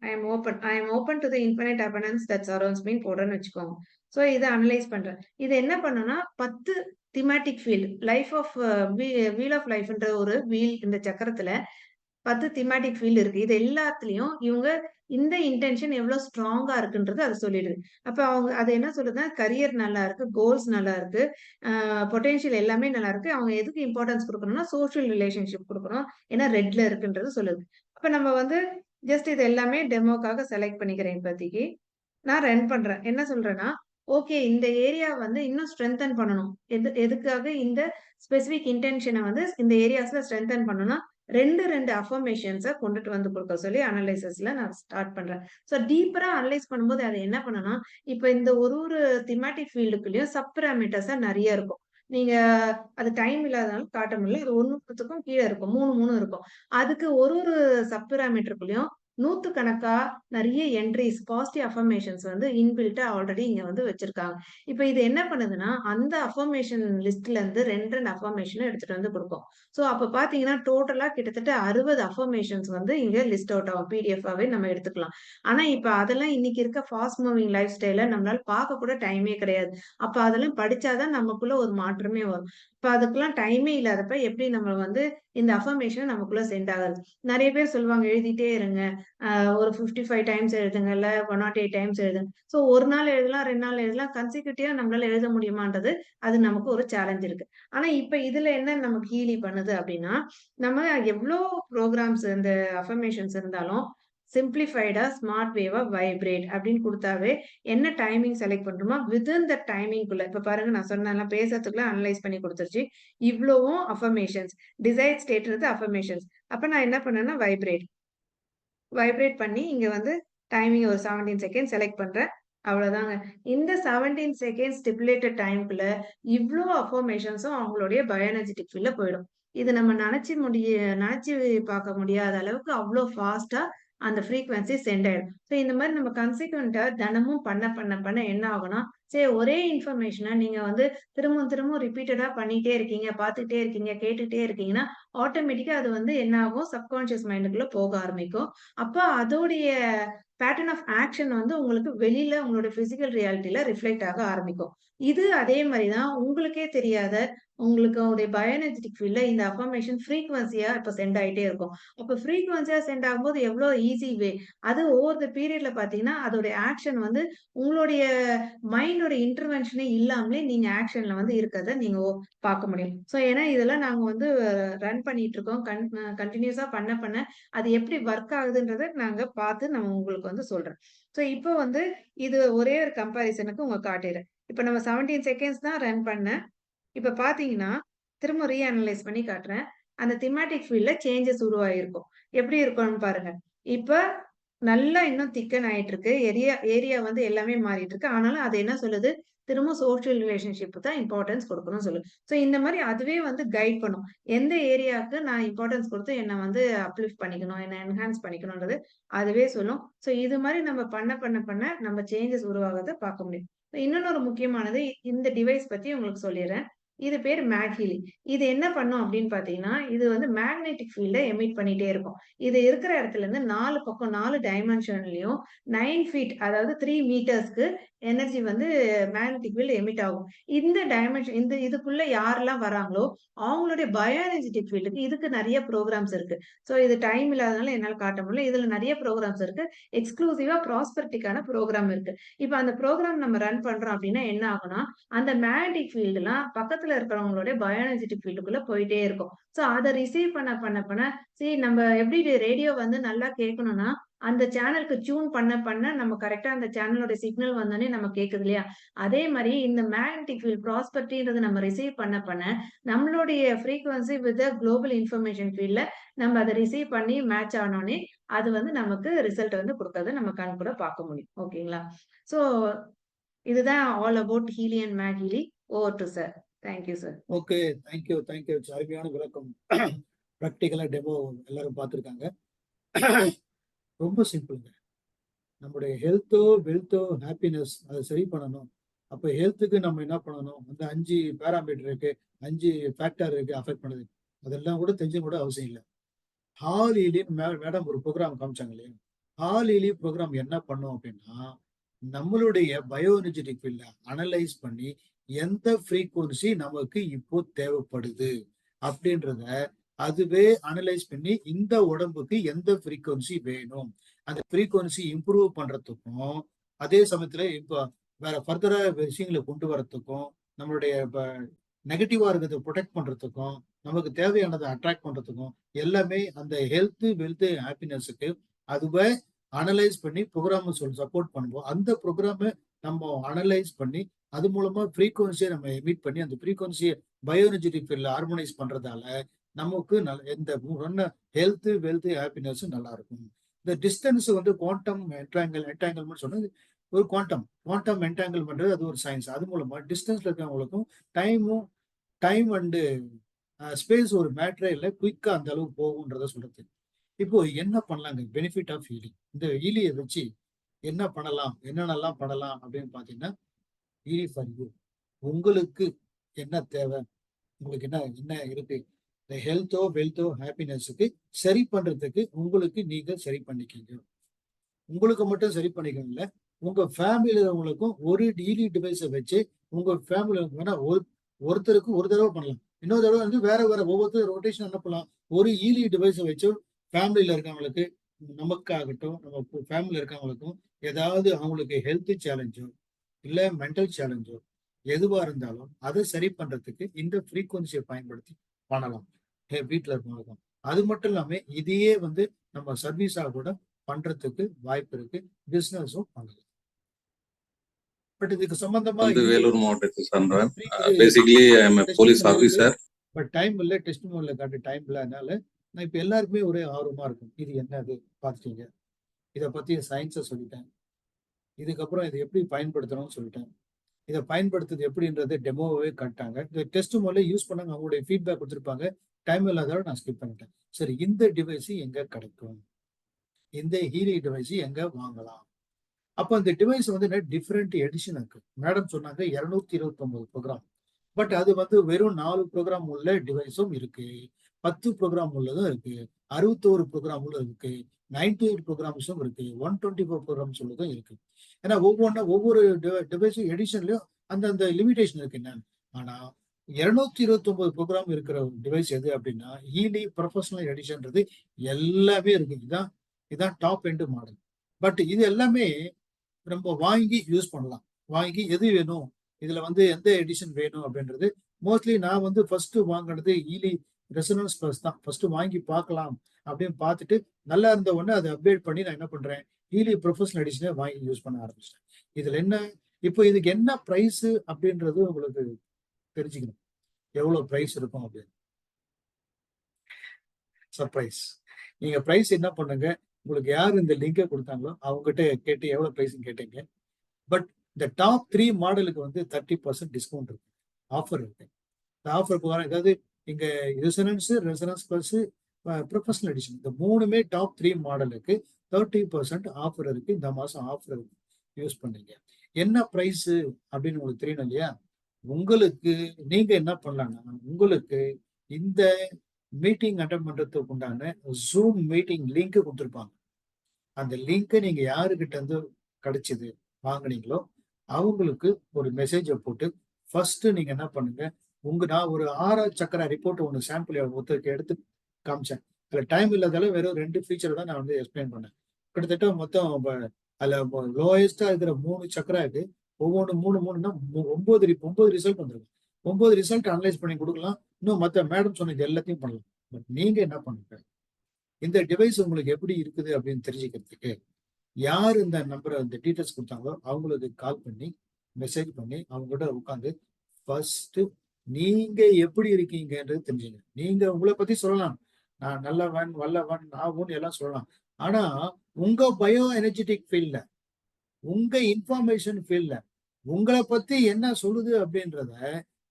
I am open to the infinite abundance that surrounds மீன்னு போடுறேன்னு வச்சுக்கோங்க. சோ இத அனலைஸ் பண்றேன். இது என்ன பண்ணும்னா 10 thematic field life of wheel of லைஃப்ன்ற ஒரு வீல் இந்த சக்கரத்துல 10 திமேட்டிக் ஃபீல்ட் இருக்கு. இது எல்லாத்துலயும் இவங்க இந்த இன்டென்ஷன் எவ்வளவு ஸ்ட்ராங்கா இருக்குன்றது அது சொல்லிடுது. அப்ப அவங்க அது என்ன சொல்லுதுன்னா, கரியர் நல்லா இருக்கு, கோல்ஸ் நல்லா இருக்கு, பொட்டன்ஷியல் எல்லாமே நல்லா இருக்கு. அவங்க எதுக்கு இம்பார்ட்டன்ஸ் குடுக்கணும்னா, சோசியல் ரிலேஷன்ஷிப் குடுக்கணும். ஏன்னா ரெட்ல இருக்குன்றது சொல்லுது. அப்ப நம்ம வந்து ஜஸ்ட் இது எல்லாமே டெமோக்காக செலக்ட் பண்ணிக்கிறேன் இப்போதைக்கு. நான் ரன் பண்றேன். என்ன சொல்றேன்னா, ஓகே இந்த ஏரியா வந்து இன்னும் ஸ்ட்ரெங்தன் பண்ணணும். எதுக்காக இந்த ஸ்பெசிபிக் இன்டென்ஷன வந்து இந்த ஏரியாஸ்ல ஸ்ட்ரெங்தன் பண்ணணும்னா, 2 அஃபர்மேஷன்ஸ கொண்டுட்டு வந்து குடுக்க சொல்லி அனலைசிஸ்ல நான் ஸ்டார்ட் பண்றேன். சோ டீப்பரா அனலைஸ் பண்ணும்போது அது என்ன பண்ணும்னா, இப்ப இந்த ஒரு திமேட்டிக் ஃபீல்டுக்குள்ளயும் சப் பாராமீட்டர்ஸா நெறைய இருக்கும். நீங்க அது டைம் இல்லாதனால காட்ட முடியல. இது 1த்துக்கும் கீழ இருக்கும். 3 இருக்கும். அதுக்கு ஒரு சப் பாராமீட்டருக்குள்ளயும் நூத்துக்கணக்கா நெறைய என்ட்ரீஸ், பாசிட்டிவ் அஃபர்மேஷன்ஸ் வந்து இன்பில்ட்டா ஆல்ரெடி இங்க வந்து வச்சிருக்காங்க. இப்ப இது என்ன பண்ணுதுன்னா, அந்த அஃபர்மேஷன் லிஸ்ட்ல இருந்து 2 அஃபர்மேஷன எடுத்துட்டு வந்து குடுக்கும். சோ அப்ப பார்த்தீங்கன்னா, டோட்டலா கிட்டத்தட்ட 60 அஃபர்மேஷன்ஸ் வந்து இங்க லிஸ்ட் அவுட் ஆகும். பிடிஎஃப்பாவே நம்ம எடுத்துக்கலாம். ஆனா இப்ப அதெல்லாம் இன்னைக்கு இருக்க ஃபாஸ்ட் மூவிங் லைஃப் ஸ்டைல்ல நம்மளால பார்க்க கூட டைமே கிடையாது. அப்ப அதெல்லாம் படிச்சா தான் நமக்குள்ள ஒரு மாற்றமே வரும். இப்ப அதுக்கெல்லாம் டைமே இல்லாதப்ப எப்படி நம்ம வந்து இந்த அஃபர்மேஷன் நமக்குள்ள சென்ட் ஆகுது. நெறைய பேர் சொல்லுவாங்க எழுதிட்டே இருங்க. ஒரு 55 டைம்ஸ் எழுதுங்க. இல்ல 108 டைம்ஸ் எழுதுங்க. சோ 1 நாள் எழுதலாம், 2 நாள் எழுதலாம். கன்சிக்யூட்டிவா நம்மளால எழுத முடியுமான்றது, அது நமக்கு ஒரு சேலஞ்ச் இருக்கு. ஆனா இப்ப இதுல என்ன நமக்கு ஹீலி பண்ணுது அப்டின்னா, நம்ம எவ்ளோ புரோகிராம்ஸ் இந்த அஃபர்மேஷன்ஸ் இருந்தாலும், சிம்ப்ளிஃபைடா, ஸ்மார்ட் வேவா, வைப்ரேட் அப்டின்னு குடுத்தாவே, என்ன டைமிங் செலக்ட் பண்றோமோ, வித்தின் த டைமிங்குள்ள இப்ப பாருங்க நான் சொன்னேன்ல பேசுறதுக்குள்ள அனலைஸ் பண்ணி குடுத்துருச்சு. இவ்ளோவும் அஃபர்மேஷன்ஸ். டிசைர்ட் ஸ்டேட்ன்றது அஃபர்மேஷன்ஸ். அப்ப நான் என்ன பண்ணேன்னா வைப்ரேட் பண்ணி இங்க வந்து டைமிங் ஒரு 17 செகண்ட் செலக்ட் பண்றேன். அவ்வளவுதாங்க. இந்த 17 செகண்ட்ஸ் ஸ்டிபுலேட்டட் டைம்க்குள்ள இவ்ளோ அஃபர்மேஷன்ஸும் அவங்களுடைய பயோஎனர்ஜெட்டிக் ஃபீல்ட்ல போயிடும். இது நம்ம நெனச்சு பார்க்க முடியாத அளவுக்கு அவ்ளோ ஃபாஸ்ட்டா அந்த ஃப்ரீக்வன்சி சென்ட் ஆயிடும். சோ இந்த மாரி நம்ம கன்சிக்வென்ட்டா தினமும் பண்ண என்ன ஆகும்னா, சரி ஒரே இன்ஃபர்மேஷன நீங்க வந்து திரும்பவும் ரிப்பீட்டடா பண்ணிட்டே இருக்கீங்க, பார்த்துட்டே இருக்கீங்க, கேட்டுட்டே இருக்கீங்கன்னா, ஆட்டோமேட்டிக்கா அது வந்து என்ன ஆகும் சப்கான்ஷியஸ் மைண்டுக்குள்ள போக ஆரம்பிக்கும். அப்ப அதோடைய பேட்டர்ன் ஆஃப் ஆக்ஷன் வந்து உங்களுக்கு வெளியில உங்களோட பிசிக்கல் ரியாலிட்டில ரிஃப்ளெக்ட் ஆக ஆரம்பிக்கும். இது அதே மாரி தான் உங்களுக்கே தெரியாத உங்களுக்கு உங்களுடைய பயோஎனர்ஜெட்டிக் ஃபீல்ட்ல இந்த அஃபர்மேஷன் ஃப்ரீக்வன்சியா இப்ப சென்ட் ஆயிட்டே இருக்கும். அப்ப ஃப்ரீக்வன்சியா சென்ட் ஆகும்போது எவ்ளோ ஈஸி வே. அது ஓவர் த பீரியட்ல பார்த்தீங்கன்னா, அதோட ஆக்ஷன் வந்து உங்களுடைய மைண்டோட இன்டர்வென்ஷனே இல்லாமலே நீங்க ஆக்ஷன்ல வந்து இருக்கிறத நீங்க பார்க்க முடியும். சோ ஏன்னா இதெல்லாம் நாங்க வந்து ரன் பண்ணிட்டு இருக்கோம். கன்டினியூஸா பண்ண அது எப்படி வொர்க் ஆகுதுன்றத நாங்க பார்த்து நான் உங்களுக்கு வந்து சொல்றேன். சோ இப்போ வந்து இது ஒரே ஒரு கம்பேரிசனுக்கு காட்டிறேன். இப்ப நம்ம 17 செகண்ட்ஸ் தான் ரன் பண்ணேன். இப்ப பார்த்தீங்கன்னா, திரும்ப ரீஅனலைஸ் பண்ணி காட்டுறேன். அந்த திமேட்டிக் ஃபீல்ட்ல சேஞ்சஸ் உருவாகியிருக்கும். எப்படி இருக்கும்னு பாருங்க. இப்ப நல்லா இன்னும் திக்கன் ஆயிட்டு இருக்கு. ஏரியா வந்து எல்லாமே மாறிட்டு இருக்கு. ஆனாலும் அது என்ன சொல்லுது? திரும்ப சோசியல் ரிலேஷன்ஷிப் தான் இம்பார்ட்டன்ஸ் குடுக்கணும்னு சொல்லுது. சோ இந்த மாரி அதுவே வந்து கைட் பண்ணும். எந்த ஏரியாவுக்கு நான் இம்பார்ட்டன்ஸ் குடுத்து என்ன வந்து அப்லிஃப்ட் பண்ணிக்கணும், என்ன என்ஹான்ஸ் பண்ணிக்கணும்ன்றது அதுவே சொல்லும். சோ இது மாரி நம்ம பண்ண நம்ம சேஞ்சஸ் உருவாகுறத பார்க்க முடியும். இன்னொன்னு ஒரு முக்கியமானது இந்த டிவைஸ் பத்தி உங்களுக்கு சொல்லிர்றேன். இது பேரு மேக்ஹீலி. இது என்ன பண்ணும் அப்படின்னு பார்த்தீங்கன்னா, இது வந்து மேக்னெட்டிக் ஃபீல்ட எமிட் பண்ணிட்டே இருக்கும். இது இருக்கிற இடத்துல இருந்து 4 பக்கம் 4 டைமென்ஷன்லயும் 9 ஃபீட் அதாவது 3 மீட்டர்ஸ்க்கு எனர்ஜி வந்து மேக்னெட்டிக் ஃபீல்ட் எமிட் ஆகும். இந்த டைமென்ஷன் இதுக்குள்ள யாரெல்லாம் வராங்களோ, அவங்களுடைய பயோ எனர்ஜெட்டிக் ஃபீல்டுக்கு இதுக்கு நெறைய புரோகிராம்ஸ் இருக்கு. சோ இது டைம் இல்லாதனால என்னால காட்ட முடியல. இதுல நெறைய புரோகிராம்ஸ் இருக்கு. எக்ஸ்க்ளூசிவா ப்ராஸ்பெரிட்டிக்கான புரோகிராம் இருக்கு. இப்ப அந்த புரோகிராம் நம்ம ரன் பண்றோம் அப்படின்னா என்ன ஆகும்னா, அந்த மேக்னெட்டிக் ஃபீல்ட்லாம் பக்கத்துல பக்கத்துல இருக்கிறவங்களுடைய பயோஎனர்ஜெட்டிக் ஃபீல்டுக்குள்ள போயிட்டே இருக்கும். சோ அத ரிசீவ் பண்ண நம்ம எப்படி ரேடியோ வந்து நல்லா கேட்கணும்னா, அந்த சேனலுக்கு டியூன் பண்ண நம்ம கரெக்ட்டா அந்த சேனலோட சிக்னல் வந்தோனே நம்ம கேக்குது இல்லையா? அதே மாரி இந்த மேக்னெட்டிக் ஃபீல்ட் ப்ராஸ்பெரிட்டின்றத நம்ம ரிசீவ் பண்ண நம்மளுடைய ஃப்ரீக்வன்சி வித் குளோபல் இன்ஃபர்மேஷன் ஃபீல்ட்ல நம்ம அத ரிசீவ் பண்ணி மேட்ச் ஆனோனே, அது வந்து நமக்கு ரிசல்ட் வந்து குடுக்கறத நம்ம கண் கூட பார்க்க முடியும். ஓகேங்களா? சோ இதுதான் all about Healy and mag Healy. Over to sir. Thank you sir. Okay, thank you. அருமையான விளக்கம். ப்ராக்டிக்கலா டெமோ எல்லாரும் பார்த்துருக்காங்க. ரொம்ப சிம்பிளுங்க. நம்முடைய ஹெல்த்தோ வெல்த்தோ ஹாப்பினஸ் அதை சரி பண்ணணும். அப்போ ஹெல்த்துக்கு நம்ம என்ன பண்ணணும், அந்த 5 பேராமீட்டர் இருக்கு, 5 ஃபேக்டர் இருக்கு அஃபெக்ட் பண்ணுது. அதெல்லாம் கூட தெரிஞ்சு கூட அவசியம் இல்லை. ஹால் ஈலின்னு மேடம் ஒரு ப்ரோக்ராம் காமிச்சாங்க இல்லையா? ஹால் ஈலி ப்ரோக்ராம் என்ன பண்ணும் அப்படின்னா, நம்மளுடைய பயோ எனர்ஜெட்டிக் ஃபீல்ட அனலைஸ் பண்ணி எந்த ஃப்ரீக்வன்சி நமக்கு இப்போ தேவைப்படுது அப்படின்றத அதுவே அனலைஸ் பண்ணி இந்த உடம்புக்கு எந்த ஃப்ரீக்வன்சி வேணும், அந்த ஃப்ரீக்வன்சி இம்ப்ரூவ் பண்றதுக்கும், அதே சமயத்துல இப்போ வேற ஃபர்தரா விஷயங்களை கொண்டு வரதுக்கும், நம்மளுடைய நெகட்டிவா இருக்கிறத ப்ரொடெக்ட் பண்றதுக்கும், நமக்கு தேவையானதை அட்ராக்ட் பண்றதுக்கும் எல்லாமே அந்த ஹெல்த் வெல்த் ஹாப்பினஸுக்கு அதுவே அனலைஸ் பண்ணி ப்ரோக்ராம் சப்போர்ட் பண்ணுவோம். அந்த ப்ரோக்ராமை நம்ம அனலைஸ் பண்ணி அது மூலமா ஃப்ரீக்வன்சியை நம்ம எமிட் பண்ணி அந்த ஃப்ரீக்வன்சியை பயோஎனர்ஜெட்டிக் ஃபீல்ட்ல ஹார்மோனைஸ் பண்றதால நமக்கு இந்த ஹெல்த் வெல்த் ஹாப்பினஸ் நல்லா இருக்கும். இந்த டிஸ்டன்ஸ் வந்து குவாண்டம் என்டாங்கிள்மெண்ட் சொன்னது ஒரு குவாண்டம் என்டாங்கிள் பண்றது அது ஒரு சயின்ஸ். அது மூலமா டிஸ்டன்ஸ்ல இருக்கிறவங்களுக்கும் டைம் அண்டு ஸ்பேஸ் ஒரு மேட்டரே இல்லை, குயிக்கா அந்த அளவுக்கு போகுன்றத சொல்றது. இப்போ என்ன பண்ணலாங்க பெனிஃபிட் ஆஃப் ஹீலிங்? இந்த ஹீலியை வச்சு என்ன பண்ணலாம், என்னென்னலாம் பண்ணலாம் அப்படின்னு பாத்தீங்கன்னா, ஹீலி ஃபார் யூ. உங்களுக்கு என்ன தேவை, உங்களுக்கு என்ன இருக்கு, இந்த ஹெல்த்தோ வெல்த்தோ ஹாப்பினஸுக்கு சரி பண்றதுக்கு உங்களுக்கு நீங்க சரி பண்ணிக்கீங்க. உங்களுக்கு மட்டும் சரி பண்ணிக்கணும் இல்ல, உங்க ஃபேமிலியில இருக்கவங்களுக்கும் ஒரு ஹீலி டிவைஸை வச்சு உங்க ஃபேமிலியில வேணா ஒருத்தருக்கு ஒரு தடவை பண்ணலாம், இன்னொரு தடவை வந்து வேற ஒவ்வொருத்தர் ரொட்டேஷன் என்ன பண்ணலாம். ஒரு ஹீலி டிவைஸை வச்சு ஃபேமிலியில இருக்கவங்களுக்கு, நமக்காகட்டும் நம்ம ஃபேமிலியில இருக்கவங்களுக்கும் ஏதாவது அவங்களுக்கு ஹெல்த் சேலஞ்சோ இல்ல மென்டல் சேலஞ்சோ எதுவா இருந்தாலும் அதை சரி பண்றதுக்கு இந்த ஃப்ரீக்வன்சியை பயன்படுத்தி பண்ணலாம் வீட்டுல இருக்கவங்களுக்கும். அது மட்டும் இல்லாம இதையே வந்து நம்ம சர்வீஸா கூட பண்றதுக்கு வாய்ப்பு இருக்கு, பிசினஸும் பண்ணலாம். பட் இதுக்கு சம்பந்தமா வேலூர் மாவட்டத்தில் சார்ந்தவன். Basically I am police officer. But time இல்ல, டெஸ்ட் மோட்ல காட்டு டைம் இல்ல. அதனால நான் இப்ப எல்லாருக்குமே ஒரே ஆர்வமா இருக்கும், இது என்னது பார்த்துட்டீங்க, இதை பத்தி சயின்ஸை சொல்லிட்டேன், இதுக்கப்புறம் இதை எப்படி பயன்படுத்தணும்னு சொல்லிட்டேன், இதை பயன்படுத்துறது எப்படின்றது டெமோவே காட்டாங்க. இந்த டெஸ்ட் மோட்ல யூஸ் பண்ணாங்க, அவங்களுடைய ஃபீட்பேக் கொடுத்துருப்பாங்க. டைம் இல்லாதோட நான் ஸ்கிப் பண்ணிட்டேன். சரி, இந்த டிவைஸ் எங்க கிடைக்கும், இந்த ஹீலி டிவைஸ் எங்க வாங்கலாம்? அப்போ இந்த டிவைஸ் வந்து டிஃப்ரெண்ட் எடிஷன் இருக்கு. மேடம் சொன்னாங்க 229 ப்ரோக்ராம். பட் அது வந்து வெறும் 4 ப்ரோக்ராம் உள்ள டிவைஸும் இருக்கு, 10 ப்ரோக்ராம் உள்ளதும் இருக்கு, 61 ப்ரோக்ராம் உள்ள இருக்கு, 98 ப்ரோக்ராம்ஸும் இருக்கு, 124 ப்ரோக்ராம்ஸ் உள்ளதும் இருக்கு. ஏன்னா ஒவ்வொரு டிவைஸும் எடிஷன்லயும் அந்த லிமிடேஷன் இருக்கு என்னன்னு. ஆனா 229 ப்ரோக்ராம் இருக்கிற டிவைஸ் எது அப்படின்னா ஹீலி ப்ரொஃபஷனல் எடிஷன்றது எல்லாமே இருக்கு. இதான் டாப் எண்ட் மாடல். பட் இது எல்லாமே நம்ம வாங்கி யூஸ் பண்ணலாம். வாங்கி எது வேணும், இதுல வந்து எந்த எடிஷன் வேணும் அப்படின்றது மோஸ்ட்லி நான் வந்து ஃபர்ஸ்ட் வாங்கினது ஹீலி ரெசனன்ஸ் பிளஸ் தான். ஃபர்ஸ்ட் வாங்கி பார்க்கலாம் அப்படின்னு பார்த்துட்டு நல்லா இருந்த உடனே அதை அப்டேட் பண்ணி நான் என்ன பண்றேன், ஹீலி ப்ரொஃபஷனல் எடிஷனே வாங்கி யூஸ் பண்ண ஆரம்பிச்சிட்டேன். இதுல என்ன, இப்போ இதுக்கு என்ன பிரைஸ் அப்படின்றது உங்களுக்கு தெரிஞ்சுக்கணும், எவ்வளவு பிரைஸ் இருக்கும் அப்படின்னு. சர்ப்ரைஸ். நீங்க பிரைஸ் என்ன பண்ணுங்க, உங்களுக்கு யார் இந்த லிங்கை கொடுத்தாங்களோ அவங்ககிட்ட கேட்டு எவ்வளவு பிரைஸ் கேட்டீங்க. பட் இந்த டாப் 3 மாடலுக்கு வந்து 30% டிஸ்கவுண்ட் இருக்கு, ஆஃபர் இருக்கு. இந்த ஆஃபர் போகிறேன், ஏதாவது இங்க ரெசனன்ஸ் பிளஸ் ப்ரொஃபஷனல் எடிஷன் இந்த 3மே டாப் 3 மாடலுக்கு 30% ஆஃபர் இருக்கு. இந்த மாசம் ஆஃபர் இருக்கு, யூஸ் பண்ணீங்க. என்ன பிரைஸ் அப்படின்னு உங்களுக்கு தெரியணும் இல்லையா? உங்களுக்கு நீங்க என்ன பண்ணலாம்னா, உங்களுக்கு இந்த மீட்டிங் அட்டன் பண்றதுக்கு உண்டான ஜூம் மீட்டிங் லிங்க் கொடுத்துருப்பாங்க. அந்த லிங்கை நீங்க யாருக்கிட்ட இருந்து கிடைச்சது வாங்கினீங்களோ அவங்களுக்கு ஒரு மெசேஜை போட்டு ஃபர்ஸ்ட் நீங்க என்ன பண்ணுங்க, நான் ஒரு 6 சக்கர ரிப்போர்ட் ஒன்று சாம்பிள் ஒருத்தருக்கு எடுத்து காமிச்சேன். அதுல டைம் இல்லாதால வெறும் 2 ஃபீச்சர் தான் நான் வந்து எக்ஸ்பிளைன் பண்ணேன். கிட்டத்தட்ட மொத்தம் அதுல லோயஸ்டா இருக்கிற 3 சக்கராக்கு ஒவ்வொன்று 3 9 ரிசல்ட் வந்துருக்கு. 9 ரிசல்ட் அனலைஸ் பண்ணி கொடுக்கலாம். இன்னும் மற்ற மேடம் சொன்னது எல்லாத்தையும் பண்ணலாம். பட் நீங்க என்ன பண்ணுங்க, இந்த டிவைஸ் உங்களுக்கு எப்படி இருக்குது அப்படின்னு தெரிஞ்சுக்கிறதுக்கு யார் இந்த நம்பரை இந்த டீட்டெயில்ஸ் கொடுத்தாங்களோ அவங்களுக்கு கால் பண்ணி மெசேஜ் பண்ணி அவங்க கிட்ட உட்காந்து ஃபர்ஸ்ட் நீங்க எப்படி இருக்கீங்கன்றது தெரிஞ்சுங்க. நீங்க உங்களை பத்தி சொல்லலாம், நான் நல்லவன் வல்லவன் நான் எல்லாம் சொல்லலாம். ஆனா உங்க பயோ எனர்ஜெட்டிக் ஃபீல்ட்ல, உங்க இன்ஃபர்மேஷன் ஃபீல்ட்ல உங்களை பத்தி என்ன சொல்லுது அப்படின்றத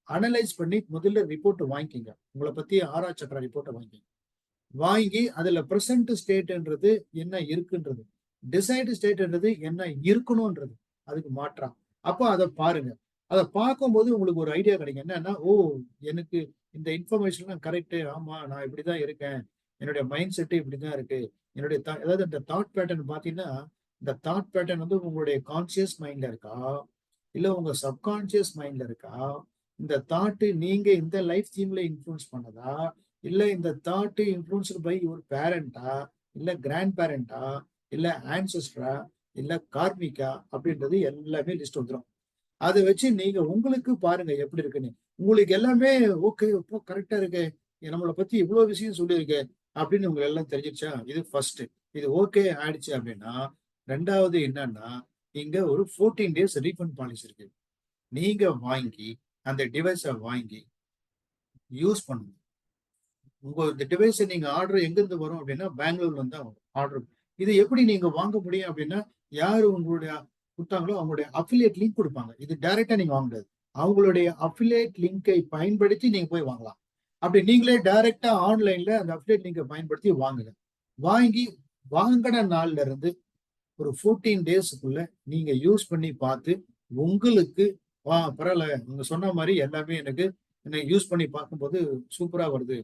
அனலைஸ் பண்ணி முதல்ல ரிப்போர்ட் வாங்கிக்கிங்க. உங்களை பத்தி ஆராய்ச்சி சக்கர ரிப்போர்ட்டை வாங்கி அதுல பிரசன்ட் ஸ்டேட்ன்றது என்ன இருக்குன்றது, டிசைடு ஸ்டேட்ன்றது என்ன இருக்கணும்ன்றது அதுக்கு மாற்றம். அப்போ அதை பாருங்க. அதை பார்க்கும்போது உங்களுக்கு ஒரு ஐடியா கிடைக்கும். என்னன்னா, ஓ எனக்கு இந்த இன்ஃபர்மேஷன்லாம் கரெக்டு, ஆமா நான் இப்படிதான் இருக்கேன், என்னுடைய மைண்ட் செட்டு இப்படிதான் இருக்கு, என்னுடைய அதாவது இந்த தாட் பேட்டர்ன் பாத்தீங்கன்னா, இந்த தாட் பேட்டர்ன் வந்து உங்களுடைய கான்சியஸ் மைண்ட்ல இருக்கா இல்ல உங்க சப்கான்சியஸ் மைண்ட்ல இருக்கா, இந்த தாட்டு நீங்க இந்த லைஃப் தீம்ல இன்ஃப்ளூயன்ஸ் பண்ணதா, இல்ல இந்த தாட்டு இன்ஃப்ளூயன்ஸ்டு பை ஒரு பேரண்டா, இல்ல கிராண்ட் பேரண்டா, இல்ல ஆன்செஸ்டரா, இல்ல கார்மிக்கா அப்படின்றது எல்லாமே லிஸ்ட் வந்துடும். அதை வச்சு நீங்க உங்களுக்கு பாருங்க எப்படி இருக்குன்னு. உங்களுக்கு எல்லாமே ஓகே, இப்போ கரெக்டா இருக்கு, நம்மளை பத்தி இவ்வளவு விஷயம் சொல்லியிருக்கு அப்படின்னு உங்களுக்கு எல்லாம் தெரிஞ்சிருச்சா, இது ஃபர்ஸ்ட். இது ஓகே ஆயிடுச்சு அப்படின்னா, ரெண்டாவது என்னன்னா, இங்க ஒரு 14 days ரீஃபண்ட் பாலிசி இருக்கு. நீங்க வாங்கி அந்த டிவைஸை வாங்கி யூஸ் பண்ணுங்க. உங்க இந்த டிவைஸை நீங்க ஆர்டர் எங்க இருந்து வரும் அப்படின்னா, பெங்களூர்ல இருந்து தான் ஆர்டர். இது எப்படி நீங்க வாங்க முடியும் அப்படின்னா, யாரு உங்களுடைய கொடுத்தாங்களோ அவங்களுடைய அஃபிலியேட் லிங்க் கொடுப்பாங்க. இது டைரக்டா நீங்க வாங்க முடியாது. அவங்களுடைய அஃபிலியேட் லிங்கை பயன்படுத்தி நீங்க போய் வாங்கலாம். அப்படி நீங்களே டைரக்டா ஆன்லைன்ல அந்த அஃபிலியேட் லிங்கை பயன்படுத்தி வாங்குங்க. வாங்கி வாங்கின நாள்ல இருந்து ஒரு 14 daysக்குள்ள நீங்க யூஸ் பண்ணி பார்த்து உங்களுக்கு பரவாயில்ல, நீங்க சொன்ன மாதிரி எல்லாமே எனக்கு யூஸ் பண்ணி பார்க்கும்போது சூப்பரா வருது.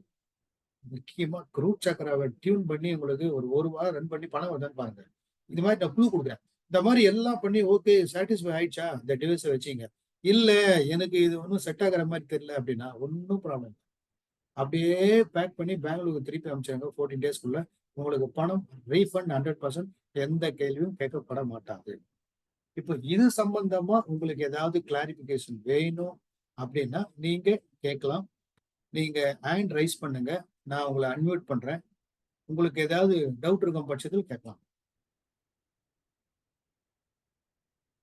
முக்கியமா ரூட் சக்கராவை டியூன் பண்ணி உங்களுக்கு ஒரு வாரம் ரன் பண்ணி பணம் வருதான்னு பாருங்க. இந்த மாதிரி நான் க்ளூ கொடுக்குறேன். இந்த மாதிரி எல்லாம் பண்ணி ஓகே சாட்டிஸ்ஃபை ஆயிடுச்சா, இந்த டிவைஸை வச்சுங்க. இல்ல எனக்கு இது ஒன்றும் செட் ஆகிற மாதிரி தெரியல அப்படின்னா ஒன்றும் ப்ராப்ளம். அப்படியே பேக் பண்ணி பெங்களூருக்கு திருப்பி அனுப்பிச்சாங்க. 14 daysக்குள்ள உங்களுக்கு பணம் ரீஃபண்ட் 100%, எந்த கேள்வியும் கேட்கப்பட மாட்டாது. இப்போ இது சம்பந்தமா உங்களுக்கு ஏதாவது கிளாரிபிகேஷன் வேணும் அப்படின்னா நீங்க கேட்கலாம். நீங்க ஹேண்ட் ரைஸ் பண்ணுங்க, நான் உங்களை அன்மியூட் பண்றேன். உங்களுக்கு ஏதாவது டவுட் இருக்கும் பட்சத்தில் கேட்கலாம்.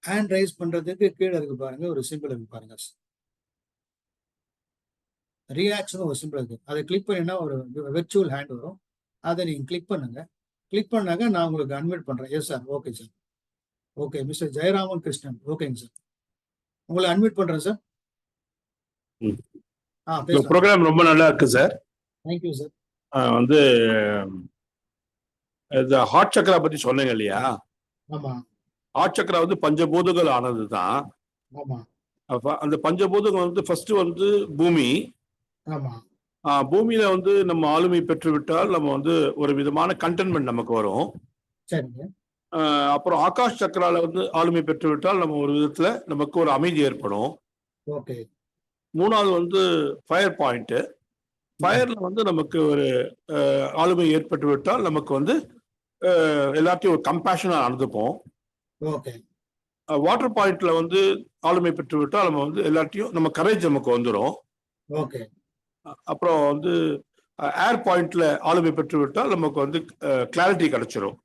ஹேண்ட் ரைஸ் பண்றதுக்கு கீழே இருக்கு பாருங்க, ஒரு சிம்பிள் இருக்கு பாருங்க, ரியாக்ஷன் ஒரு சிம்பிள் இருக்கு. அதை கிளிக் பண்ணினா ஒரு விர்ச்சுவல் ஹேண்ட் வரும். அதை நீங்க கிளிக் பண்ணுங்க. கிளிக் பண்ணாங்க நான் உங்களுக்கு அன்மியூட் பண்றேன். Yes sir, okay sir, okay mister Jayaraman Krishnan, ஓகேங்க சார், உங்களை அன்மியூட் பண்றேன் சார். ப்ரோக்ராம் ரொம்ப நல்லா இருக்கு சார். Thank you sir. வந்து இந்த ஹார்ட் சக்கரா பத்தி சொன்னீங்க இல்லையா? ஆமா ஹார்ட் சக்கரா வந்து பஞ்சபூதங்கள் ஆனது தான். ஆமா அந்த பஞ்சபூதங்கள் வந்து ஃபர்ஸ்ட் வந்து பூமி. ஆமா பூமியில வந்து நம்ம ஆளுமை பெற்று விட்டால் நம்ம வந்து ஒரு விதமான கண்டென்மெண்ட் நமக்கு வரும். சரிங்க. அப்புறம் ஆகாஷ் சக்கரால வந்து ஆளுமை பெற்று விட்டால் நம்ம ஒரு விதத்துல நமக்கு ஒரு அமைதி ஏற்படும். ஓகே. மூணாவது வந்து ஃபயர் பாயிண்ட். ஃபயர்ல வந்து நமக்கு ஒரு ஆளுமை ஏற்பட்டு விட்டால் நமக்கு வந்து எல்லாத்தையும் ஒரு கம்பேஷனா நடந்துப்போம். ஓகே. வாட்டர் பாயிண்ட்ல வந்து ஆளுமை பெற்று விட்டால் நம்ம வந்து எல்லாத்தையும் நம்ம கரேஜ் நமக்கு வந்துடும். ஓகே. அப்புறம் வந்து ஏர் பாயிண்ட்ல ஆளுமை பெற்று விட்டால் நமக்கு வந்து கிளாரிட்டி கிடைச்சிரும்.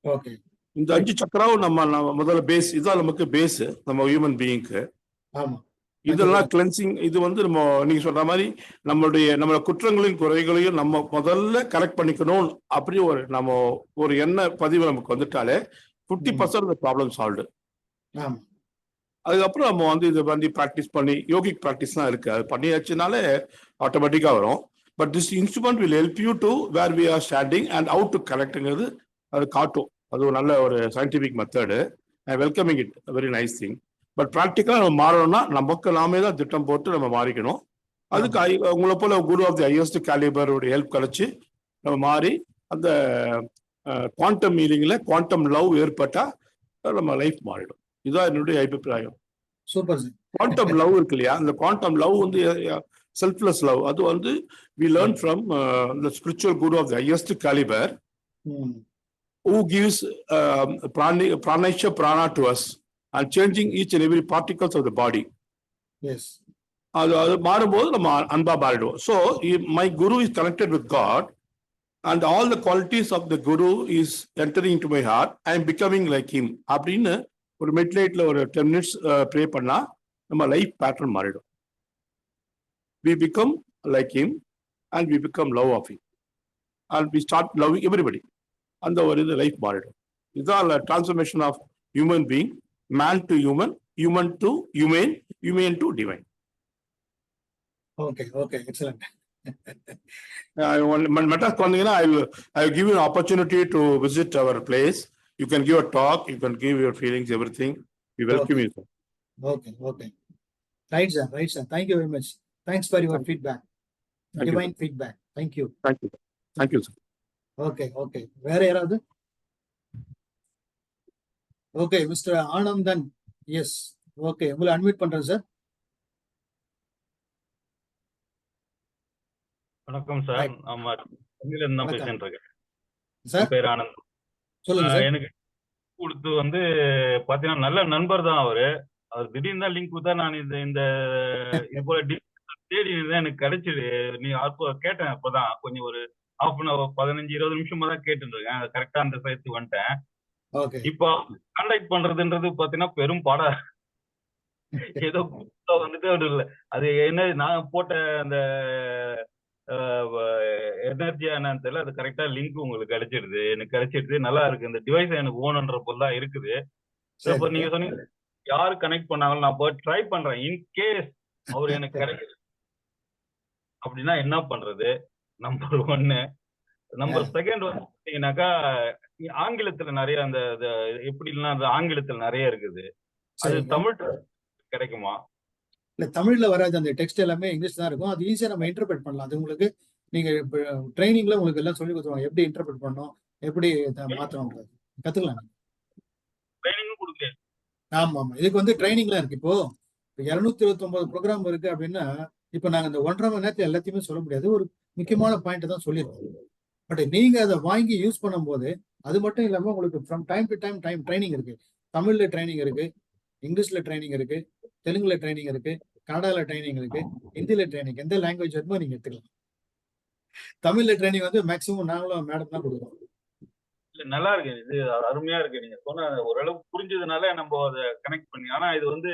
ஓகே. இந்த 5 சக்கராவும் நம்ம முதல்ல பேஸ், இதுதான் நமக்கு பேஸ் நம்ம ஹியூமன் பீயிங்க்கு. ஆமா. இதெல்லாம் கிளென்சிங். இது வந்து நம்ம நீங்க சொல்ற மாதிரி நம்மளோட குற்றங்களையும் குறைகளையும் நம்ம முதல்ல கரெக்ட் பண்ணிக்கணும். அப்படி நம்ம ஒரு எண்ண பதிவு நமக்கு வந்துட்டாலே 50% ப்ராப்ளம் சால்வ்டு. ஆமா. அதுக்கப்புறம் நம்ம வந்து இதை வந்து ப்ராக்டிஸ் பண்ணி யோகிக் ப்ராக்டிஸ்லாம் இருக்கு, அது பண்ணியாச்சுனாலே ஆட்டோமேட்டிக்கா வரும். But this instrument will help you to where we are standing and how to கரெக்ட்ங்கிறது அது காட்டும். அது ஒரு நல்ல ஒரு scientific method. I welcoming it, very nice thing. But ப்ராக்டிக்கலாக நம்ம மாறணும்னா நமக்கு நாமே தான் திட்டம் போட்டு நம்ம மாறிக்கணும். அதுக்கு உங்களை போல குரு ஆஃப் தி ஹையஸ்ட் கேலிபர் உடைய ஹெல்ப் கிடைச்சி நம்ம மாறி அந்த குவாண்டம் மீனிங்ல குவாண்டம் லவ் ஏற்பட்டா நம்ம லைஃப் மாறிடும். இதுதான் என்னுடைய அபிப்பிராயம். Super sir. குவாண்டம் லவ் இருக்கு இல்லையா, அந்த குவாண்டம் லவ் வந்து செல்ஃப்லெஸ் லவ். அது வந்து we learn from the spiritual guru of the highest caliber who gives pranasya prana to us and changing each and every particles of the body. Yes. அது மாறும்போது நம்ம அன்பா மாறிடுவோம். So my guru is connected with God and all the qualities of the guru is entering into my heart. I am becoming like him. அப்படின்னு ஒரு மெட்லேட்ல ஒரு 10 minutes pray பண்ணா நம்ம லைஃப் பேட்டர்ன் மாறிடும். We become like him and we become love of him and we start loving everybody. அந்த ஒரு இது life மாறிடும். இதுதான் transformation of human being, man to human, human to human, human to divine. Okay okay excellent. Madras வந்தீங்கன்னா I will give you an opportunity to visit our place. You can give a talk, you can give your feelings, everything. We welcome you, sir. Okay okay right sir, right sir. Thank you very much. Thanks for your feedback, Thank you. Divine feedback. Thank you. Thank you. Thank you, sir. Okay okay வேற யாராவது? Okay mister Anandan. S okay, உங்களை unmute பண்றேன் sir. வணக்கம் sir. ஆமா, சென்னையிலிருந்து தான் பேசிட்டு இருக்கேன். சார் என் பேர் ஆனந்த். சொல்லுங்க சார். எனக்கு கொடுத்து வந்து பாத்தீங்கன்னா நல்ல நண்பர் தான் அவரு. அவர் திடீர்னு தான் லிங்க் கொடுத்தா நான் இந்த இது போல தேடி தான் எனக்கு கிடைச்சிது. நீ அப்போ கேட்டேன், அப்பதான் கொஞ்சம் ஒரு half an hour 15-20 நிமிஷமா தான் கேட்டுட்டு இருக்கேன். கரெக்டா அந்த சைத்து வந்துட்டேன். ஓகே இப்போ கான்டாக்ட் பண்றதுன்றது பாத்தீங்கன்னா பெரும் பாடா ஏதோ வந்துட்டு ஒரு இல்ல. அது என்ன நான் போட்ட அந்த எனர்ஜியா என்னன்னு தெரியல. அது கரெக்டா லிங்க் உங்களுக்கு கிடைச்சிடுது, எனக்கு கிடைச்சிடுது. நல்லா இருக்கு. இந்த டிவைஸ் எனக்கு ஓனுன்ற போல தான் இருக்குது. இப்போ நீங்க சொன்னீங்க யாரு கனெக்ட் பண்ணாங்களோ நான் இப்போ ட்ரை பண்றேன். இன்கேஸ் அவர் எனக்கு கிடைக்குது அப்படின்னா என்ன பண்றது? நம்பர் 1. நம்பர் 2 வந்து பாத்தீங்கன்னாக்கா ஆங்கிலத்துல நிறைய அந்த எப்படி இல்லைன்னா அந்த ஆங்கிலத்துல நிறைய இருக்குது. அது தமிழ் கிடைக்குமா? இல்ல தமிழ்ல வராது, அந்த டெக்ஸ்ட் எல்லாமே இங்கிலீஷ் தான் இருக்கும். அது ஈஸியா நம்ம இன்டர்பிரட் பண்ணலாம். அது உங்களுக்கு நீங்க ட்ரைனிங்ல உங்களுக்கு எல்லாம் சொல்லி கொடுத்துருவாங்க, எப்படி இன்டர்பிரட் பண்ணணும், எப்படி மாத்தணும்ன்றது கத்துக்கலாம். ட்ரைனிங்கும் கொடுக்கல. ஆமா ஆமா, இதுக்கு வந்து ட்ரைனிங்லாம் இருக்கு. இப்போ 229 ப்ரோக்ராம் இருக்கு அப்படின்னா, இப்போ நாங்க இந்த 1.5 மணி நேரத்துல எல்லாத்தையுமே சொல்ல முடியாது. ஒரு முக்கியமான பாயிண்ட் தான் சொல்லியிருக்கோம். பட் நீங்க அதை வாங்கி யூஸ் பண்ணும்போது அது மட்டும் இல்லாம உங்களுக்கு from time to time training இருக்கு. தமிழ்ல ட்ரைனிங் இருக்கு, இங்கிலீஷ்ல ட்ரைனிங் இருக்கு, தெலுங்குல ட்ரைனிங் இருக்கு, கன்னடால ட்ரைனிங் இருக்கு, ஹிந்தில ட்ரைனிங், எந்த லாங்குவேஜ் வருமோ நீங்க எடுத்துக்கலாம். தமிழ்ல ட்ரைனிங் வந்து மேக்சிமம் நாங்களும் மேடம் தான் கொடுக்குறோம். இல்ல நல்லா இருக்கு, இது அருமையா இருக்கு. நீங்க சொன்ன ஓரளவுக்கு புரிஞ்சதுனால நம்ம அதை கனெக்ட் பண்ணி. ஆனா இது வந்து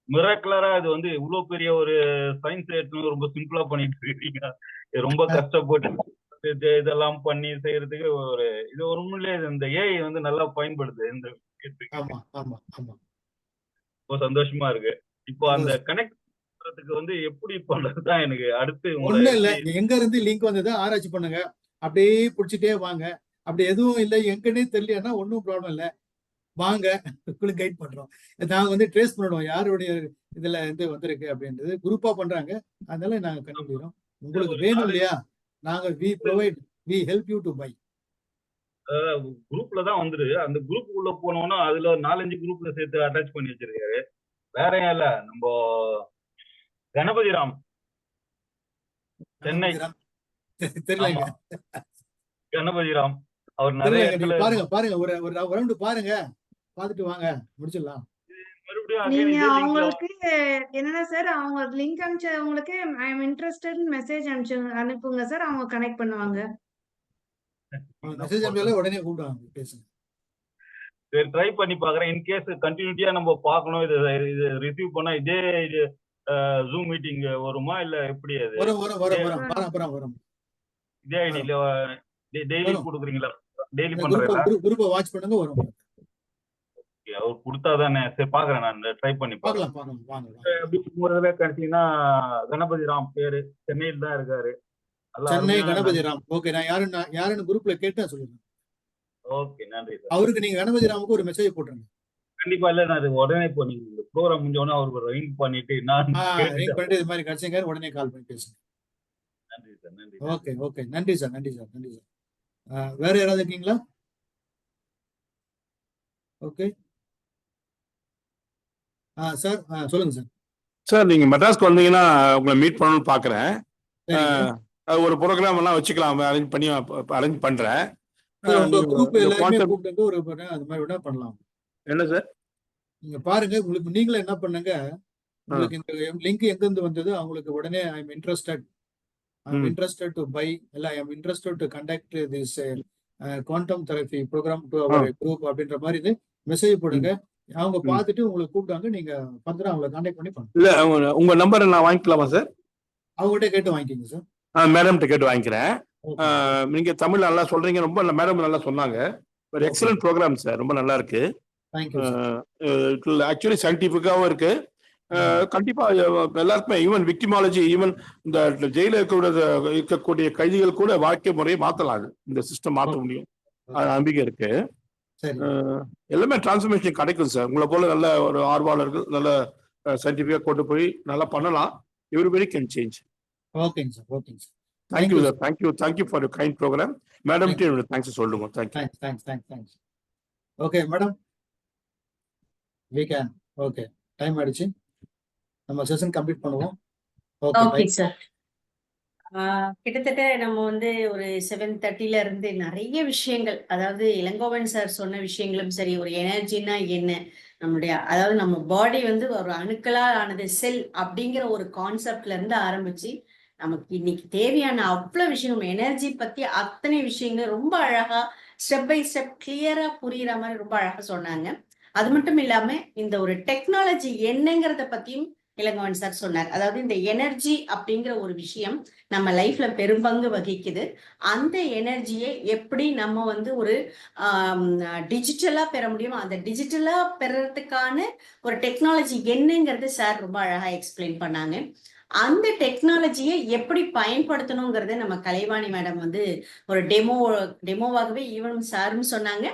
மிராக்குலரா இது வந்து இவ்வளவு பெரிய ஒரு சயின்ஸ் எடுத்து ரொம்ப சிம்பிளா பண்ணிட்டு இருக்கீங்க. ரொம்ப கஷ்டப்பட்டு இதெல்லாம் பண்ணி செய்யறதுக்கு ஒரு இது ஒரு உண்மையிலே இந்த ஏஐ வந்து நல்லா பயன்படுது இந்த விஷயத்துக்கு. ஆமா ஆமா ஆமா, ரொம்ப சந்தோஷமா இருக்கு. இப்போ அந்த கனெக்ட் பண்றதுக்கு வந்து எப்படி பண்றதுதான் எனக்கு அடுத்து. ஒண்ணும் இல்ல, எங்க இருந்து லிங்க் வந்ததை ஆராய்ச்சி பண்ணுங்க, அப்படியே புடிச்சிட்டே வாங்க. அப்படி எதுவும் இல்லை எங்கன்னே தெரியலன்னா ஒன்னும் ப்ராப்ளம் இல்லை, வாங்க உங்களுக்கு கைட் பண்றோம். நாங்க வந்து ட்ரேஸ் பண்ணிடுவோம் யாருடைய இதுல இருந்து வந்திருக்கு அப்படின்றது. குரூப்பா பண்றாங்க, அதனால நாங்க கண்டுபிடிக்கிறோம். உங்களுக்கு வேணும் இல்லையா, நாங்க we help you to buy. குரூப்ல தான் வந்துரு. அந்த குரூப் உள்ள போனோம்னா அதுல 4-5 குரூப்ல சேர்த்து அட்டாச் பண்ணி வச்சிருக்காரு. வேற இல்ல, நம்ம கணபதி ராம் சென்னை தெரியலங்க. கணபதி ராம் அவர் நிறைய பாருங்க ஒரு ரவுண்ட் பாருங்க, பாத்துட்டு வாங்க, முடிச்சிடலாம். நீங்க அவங்களுக்கு என்னன்னா சார், அவங்க லிங்க் அனுப்பிச்சவங்களுக்கு ஐ அம் இன்ட்ரெஸ்டட் மெசேஜ் அனுப்புங்க சார், அவங்க கனெக்ட் பண்ணுவாங்க. மெசேஜ் அனுப்பிச்சாலே உடனே கூப்பிடுவாங்க, பேசுங்க. ட்ரை பண்ணி பாக்குறேன். இன்கேஸ் கண்டினியூட்டியா நம்ம பார்க்கணும், இது ரிசீவ் பண்ணா இதே ஜூம் மீட்டிங் வருமா இல்ல எப்படி? அது வரும். இதே ஐடியில டெய்லி கொடுக்குறீங்களா? டெய்லி பண்றீங்களா? குரூப்பை வாட்ச் பண்ணுங்க, வரும். அவர் கொடுத்தாதானே. சரி பாக்குறேன், நான் ட்ரை பண்ணி பார்க்கலாம். கிடைச்சீங்கன்னா கணபதி ராம் பேரு சென்னையில் தான் இருக்காரு. சென்னை கணபதி ராம். ஓகே, நான் யாருன்னு குரூப்ல கேட்டா சொல்லுங்க. ஓகே, நன்றி சார். அவருக்கு நீங்க கணபதி ராமுக்கு ஒரு மெசேஜ் போட்டுருங்க. கண்டிப்பா. இல்ல நான் அது உடனே இப்போ நீங்க ப்ரோக்ராம் முடிஞ்ச உடனே அவருக்கு ரிங் பண்ணிட்டு ரிங் பண்ணிட்டு இது மாதிரி கிடைச்சீங்க உடனே கால் பண்ணி பேசுங்க. நன்றி சார். நன்றி. ஓகே நன்றி சார். வேற யாராவது இருக்கீங்களா? ஓகே சார் சொல்லுங்க சார். சார் நீங்க மெட்ராஸ்க்கு வந்தீங்கன்னா உங்களை மீட் பண்ணணும்னு பாக்குறேன். ஒரு ப்ரோக்ராம் எல்லாம் வச்சுக்கலாம், அரேஞ்ச் பண்றேன். குரூப் எல்லாருமே கூப்பிட்டு ஒரு அது மாதிரி விட பண்ணலாம். என்ன சார்? நீங்க பாருங்க, உங்களுக்கு நீங்களே என்ன பண்ணுங்க, உங்களுக்கு இந்த லிங்க் எங்கிருந்து வந்தது அவங்களுக்கு உடனே I am interested to buy இல்ல I am interested to conduct this quantum therapy program to our group அப்படின்ற மாதிரி இது மெசேஜ் போடுங்க. அவங்க பார்த்துட்டு உங்களுக்கு கூப்பிட்டாங்க, நீங்க ஃபர்தரா அவங்களை கான்டாக்ட் பண்ணி பண்ணுங்க. இல்ல உங்க நம்பரை நான் வாங்கிக்கலாமா சார்? அவங்ககிட்ட கேட்டு வாங்கிக்கோங்க சார். மேடம்கிட்ட கேட்டு வாங்கிக்கிறேன். நீங்க தமிழ் நல்லா சொல்றீங்க, ரொம்ப மேடம் நல்லா சொன்னாங்க. ஒரு எக்ஸலன்ட் ப்ரோக்ராம் சார், ரொம்ப நல்லா இருக்கு. ஆக்சுவலி சயின்டிபிக்காவும் இருக்கு. கண்டிப்பா எல்லாருக்குமே, ஈவன் விக்டிமாலஜி, ஈவன் இந்த ஜெயில இருக்கக்கூடிய கைதிகள் கூட வாழ்க்கை முறையை மாத்தலாம். இந்த சிஸ்டம் மாற்ற முடியும், நம்பிக்கை இருக்கு. எல்லாமே டிரான்ஸ்ஃபர்மேஷன் கிடைக்கும் சார். உங்களை போல நல்ல ஒரு ஆர்வலர்கள் நல்ல சயின்டிபிக்கா கொண்டு போய் நல்லா பண்ணலாம். Everybody can change. ஓகேங்க சார், ஓகேங்க sir. Thank you sir, thank you for your kind program. Madam thanks சொல்லுங்க. Thanks. Okay madam, we can. Okay, time ஆயிடுச்சு, நம்ம செஷன் கம்ப்ளீட் பண்ணுவோம். Okay sir. கிட்டத்தட்ட நம்ம வந்து ஒரு 7:30ல இருந்து நிறைய விஷயங்கள், அதாவது இளங்கோவன் சார் சொன்ன விஷயங்களும் சரி, ஒரு எனர்ஜினா என்ன, நம்மளுடைய அதாவது நம்ம பாடி வந்து ஒரு அணுக்களா ஆனது, செல் அப்படிங்கிற ஒரு கான்செப்ட்ல இருந்து ஆரம்பிச்சு நமக்கு இன்னைக்கு தேவையான அவ்வளவு விஷயம், எனர்ஜி பத்தி அத்தனை விஷயங்கள் ரொம்ப அழகா ஸ்டெப் பை ஸ்டெப் கிளியரா புரியுற மாதிரி ரொம்ப அழகா சொன்னாங்க. அது மட்டும் இல்லாம இந்த ஒரு டெக்னாலஜி என்னங்கிறத பத்தியும் இளங்கோவன் சார் சொன்னார். அதாவது இந்த எனர்ஜி அப்படிங்கிற ஒரு விஷயம் நம்ம லைஃப்ல பெரும்பங்கு வகிக்குது. அந்த எனர்ஜியை எப்படி நம்ம வந்து ஒரு டிஜிட்டலா பெற முடியும், அந்த டிஜிட்டலா பெறறதுக்கான ஒரு டெக்னாலஜி என்னங்கிறது சார் ரொம்ப அழகா எக்ஸ்பிளைன் பண்ணாங்க. அந்த டெக்னாலஜியை எப்படி பயன்படுத்தணுங்கிறத நம்ம கலைவாணி மேடம் வந்து ஒரு டெமோவாகவே ஈவன் சாரும் சொன்னாங்க,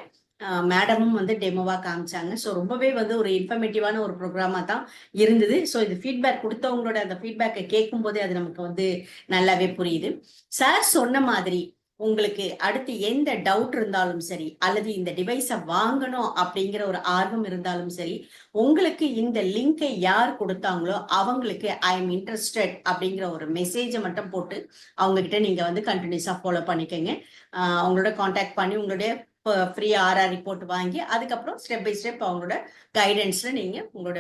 மேடமும் வந்து டெமோவா காமிச்சாங்க. ஸோ ரொம்பவே வந்து ஒரு இன்ஃபர்மேட்டிவான ஒரு ப்ரோக்ராமா தான் இருந்தது. ஸோ இது ஃபீட்பேக் கொடுத்தவங்களோட அந்த ஃபீட்பேக்கை கேட்கும் போதே அது நமக்கு வந்து நல்லாவே புரியுது. சார் சொன்ன மாதிரி உங்களுக்கு அடுத்து எந்த டவுட் இருந்தாலும் சரி, அல்லது இந்த டிவைஸை வாங்கணும் அப்படிங்கிற ஒரு ஆர்வம் இருந்தாலும் சரி, உங்களுக்கு இந்த லிங்கை யார் கொடுத்தாங்களோ அவங்களுக்கு ஐ எம் இன்ட்ரெஸ்டட் அப்படிங்கிற ஒரு மெசேஜை மட்டும் போட்டு அவங்க கிட்ட நீங்க வந்து கண்டினியூஸா ஃபாலோ பண்ணிக்கோங்க. அவங்களோட கான்டாக்ட் பண்ணி உங்களுடைய ஃப்ரீ ஆர்ஆர் ரிப்போர்ட் வாங்கி அதுக்கப்புறம் ஸ்டெப் பை ஸ்டெப் அவங்களோட கைடன்ஸ்ல நீங்க உங்களோட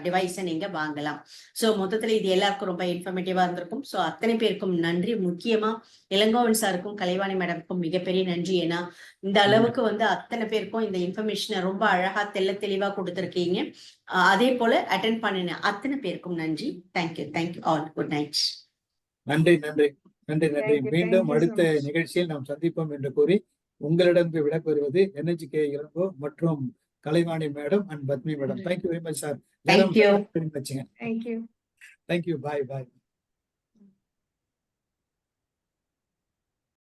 டிவைஸை நீங்க வாங்கலாம். ஸோ மொத்தத்துல இது எல்லாருக்கும் ரொம்ப இன்ஃபர்மேட்டிவா இருந்திருக்கும். ஸோ அத்தனை பேருக்கும் நன்றி. முக்கியமா இளங்கோவன் சாருக்கும் கலைவாணி மேடமுக்கும் மிகப்பெரிய நன்றி. ஏன்னா இந்த அளவுக்கு வந்து அத்தனை பேருக்கும் இந்த இன்ஃபர்மேஷனை ரொம்ப அழகா தெளிவா கொடுத்துருக்கீங்க. அதே போல அட்டென்ட் பண்ணின அத்தனை பேருக்கும் நன்றி. Thank you all. Good night. நன்றி. மீண்டும் அடுத்த நிகழ்ச்சியில் நாம் சந்திப்போம் என்று கூறி உங்களிடம் விடைபெறுவது NHK இளங்கோ மற்றும் Kalaivani madam and Padmi madam. Thank you very much sir. Thank you. Bye.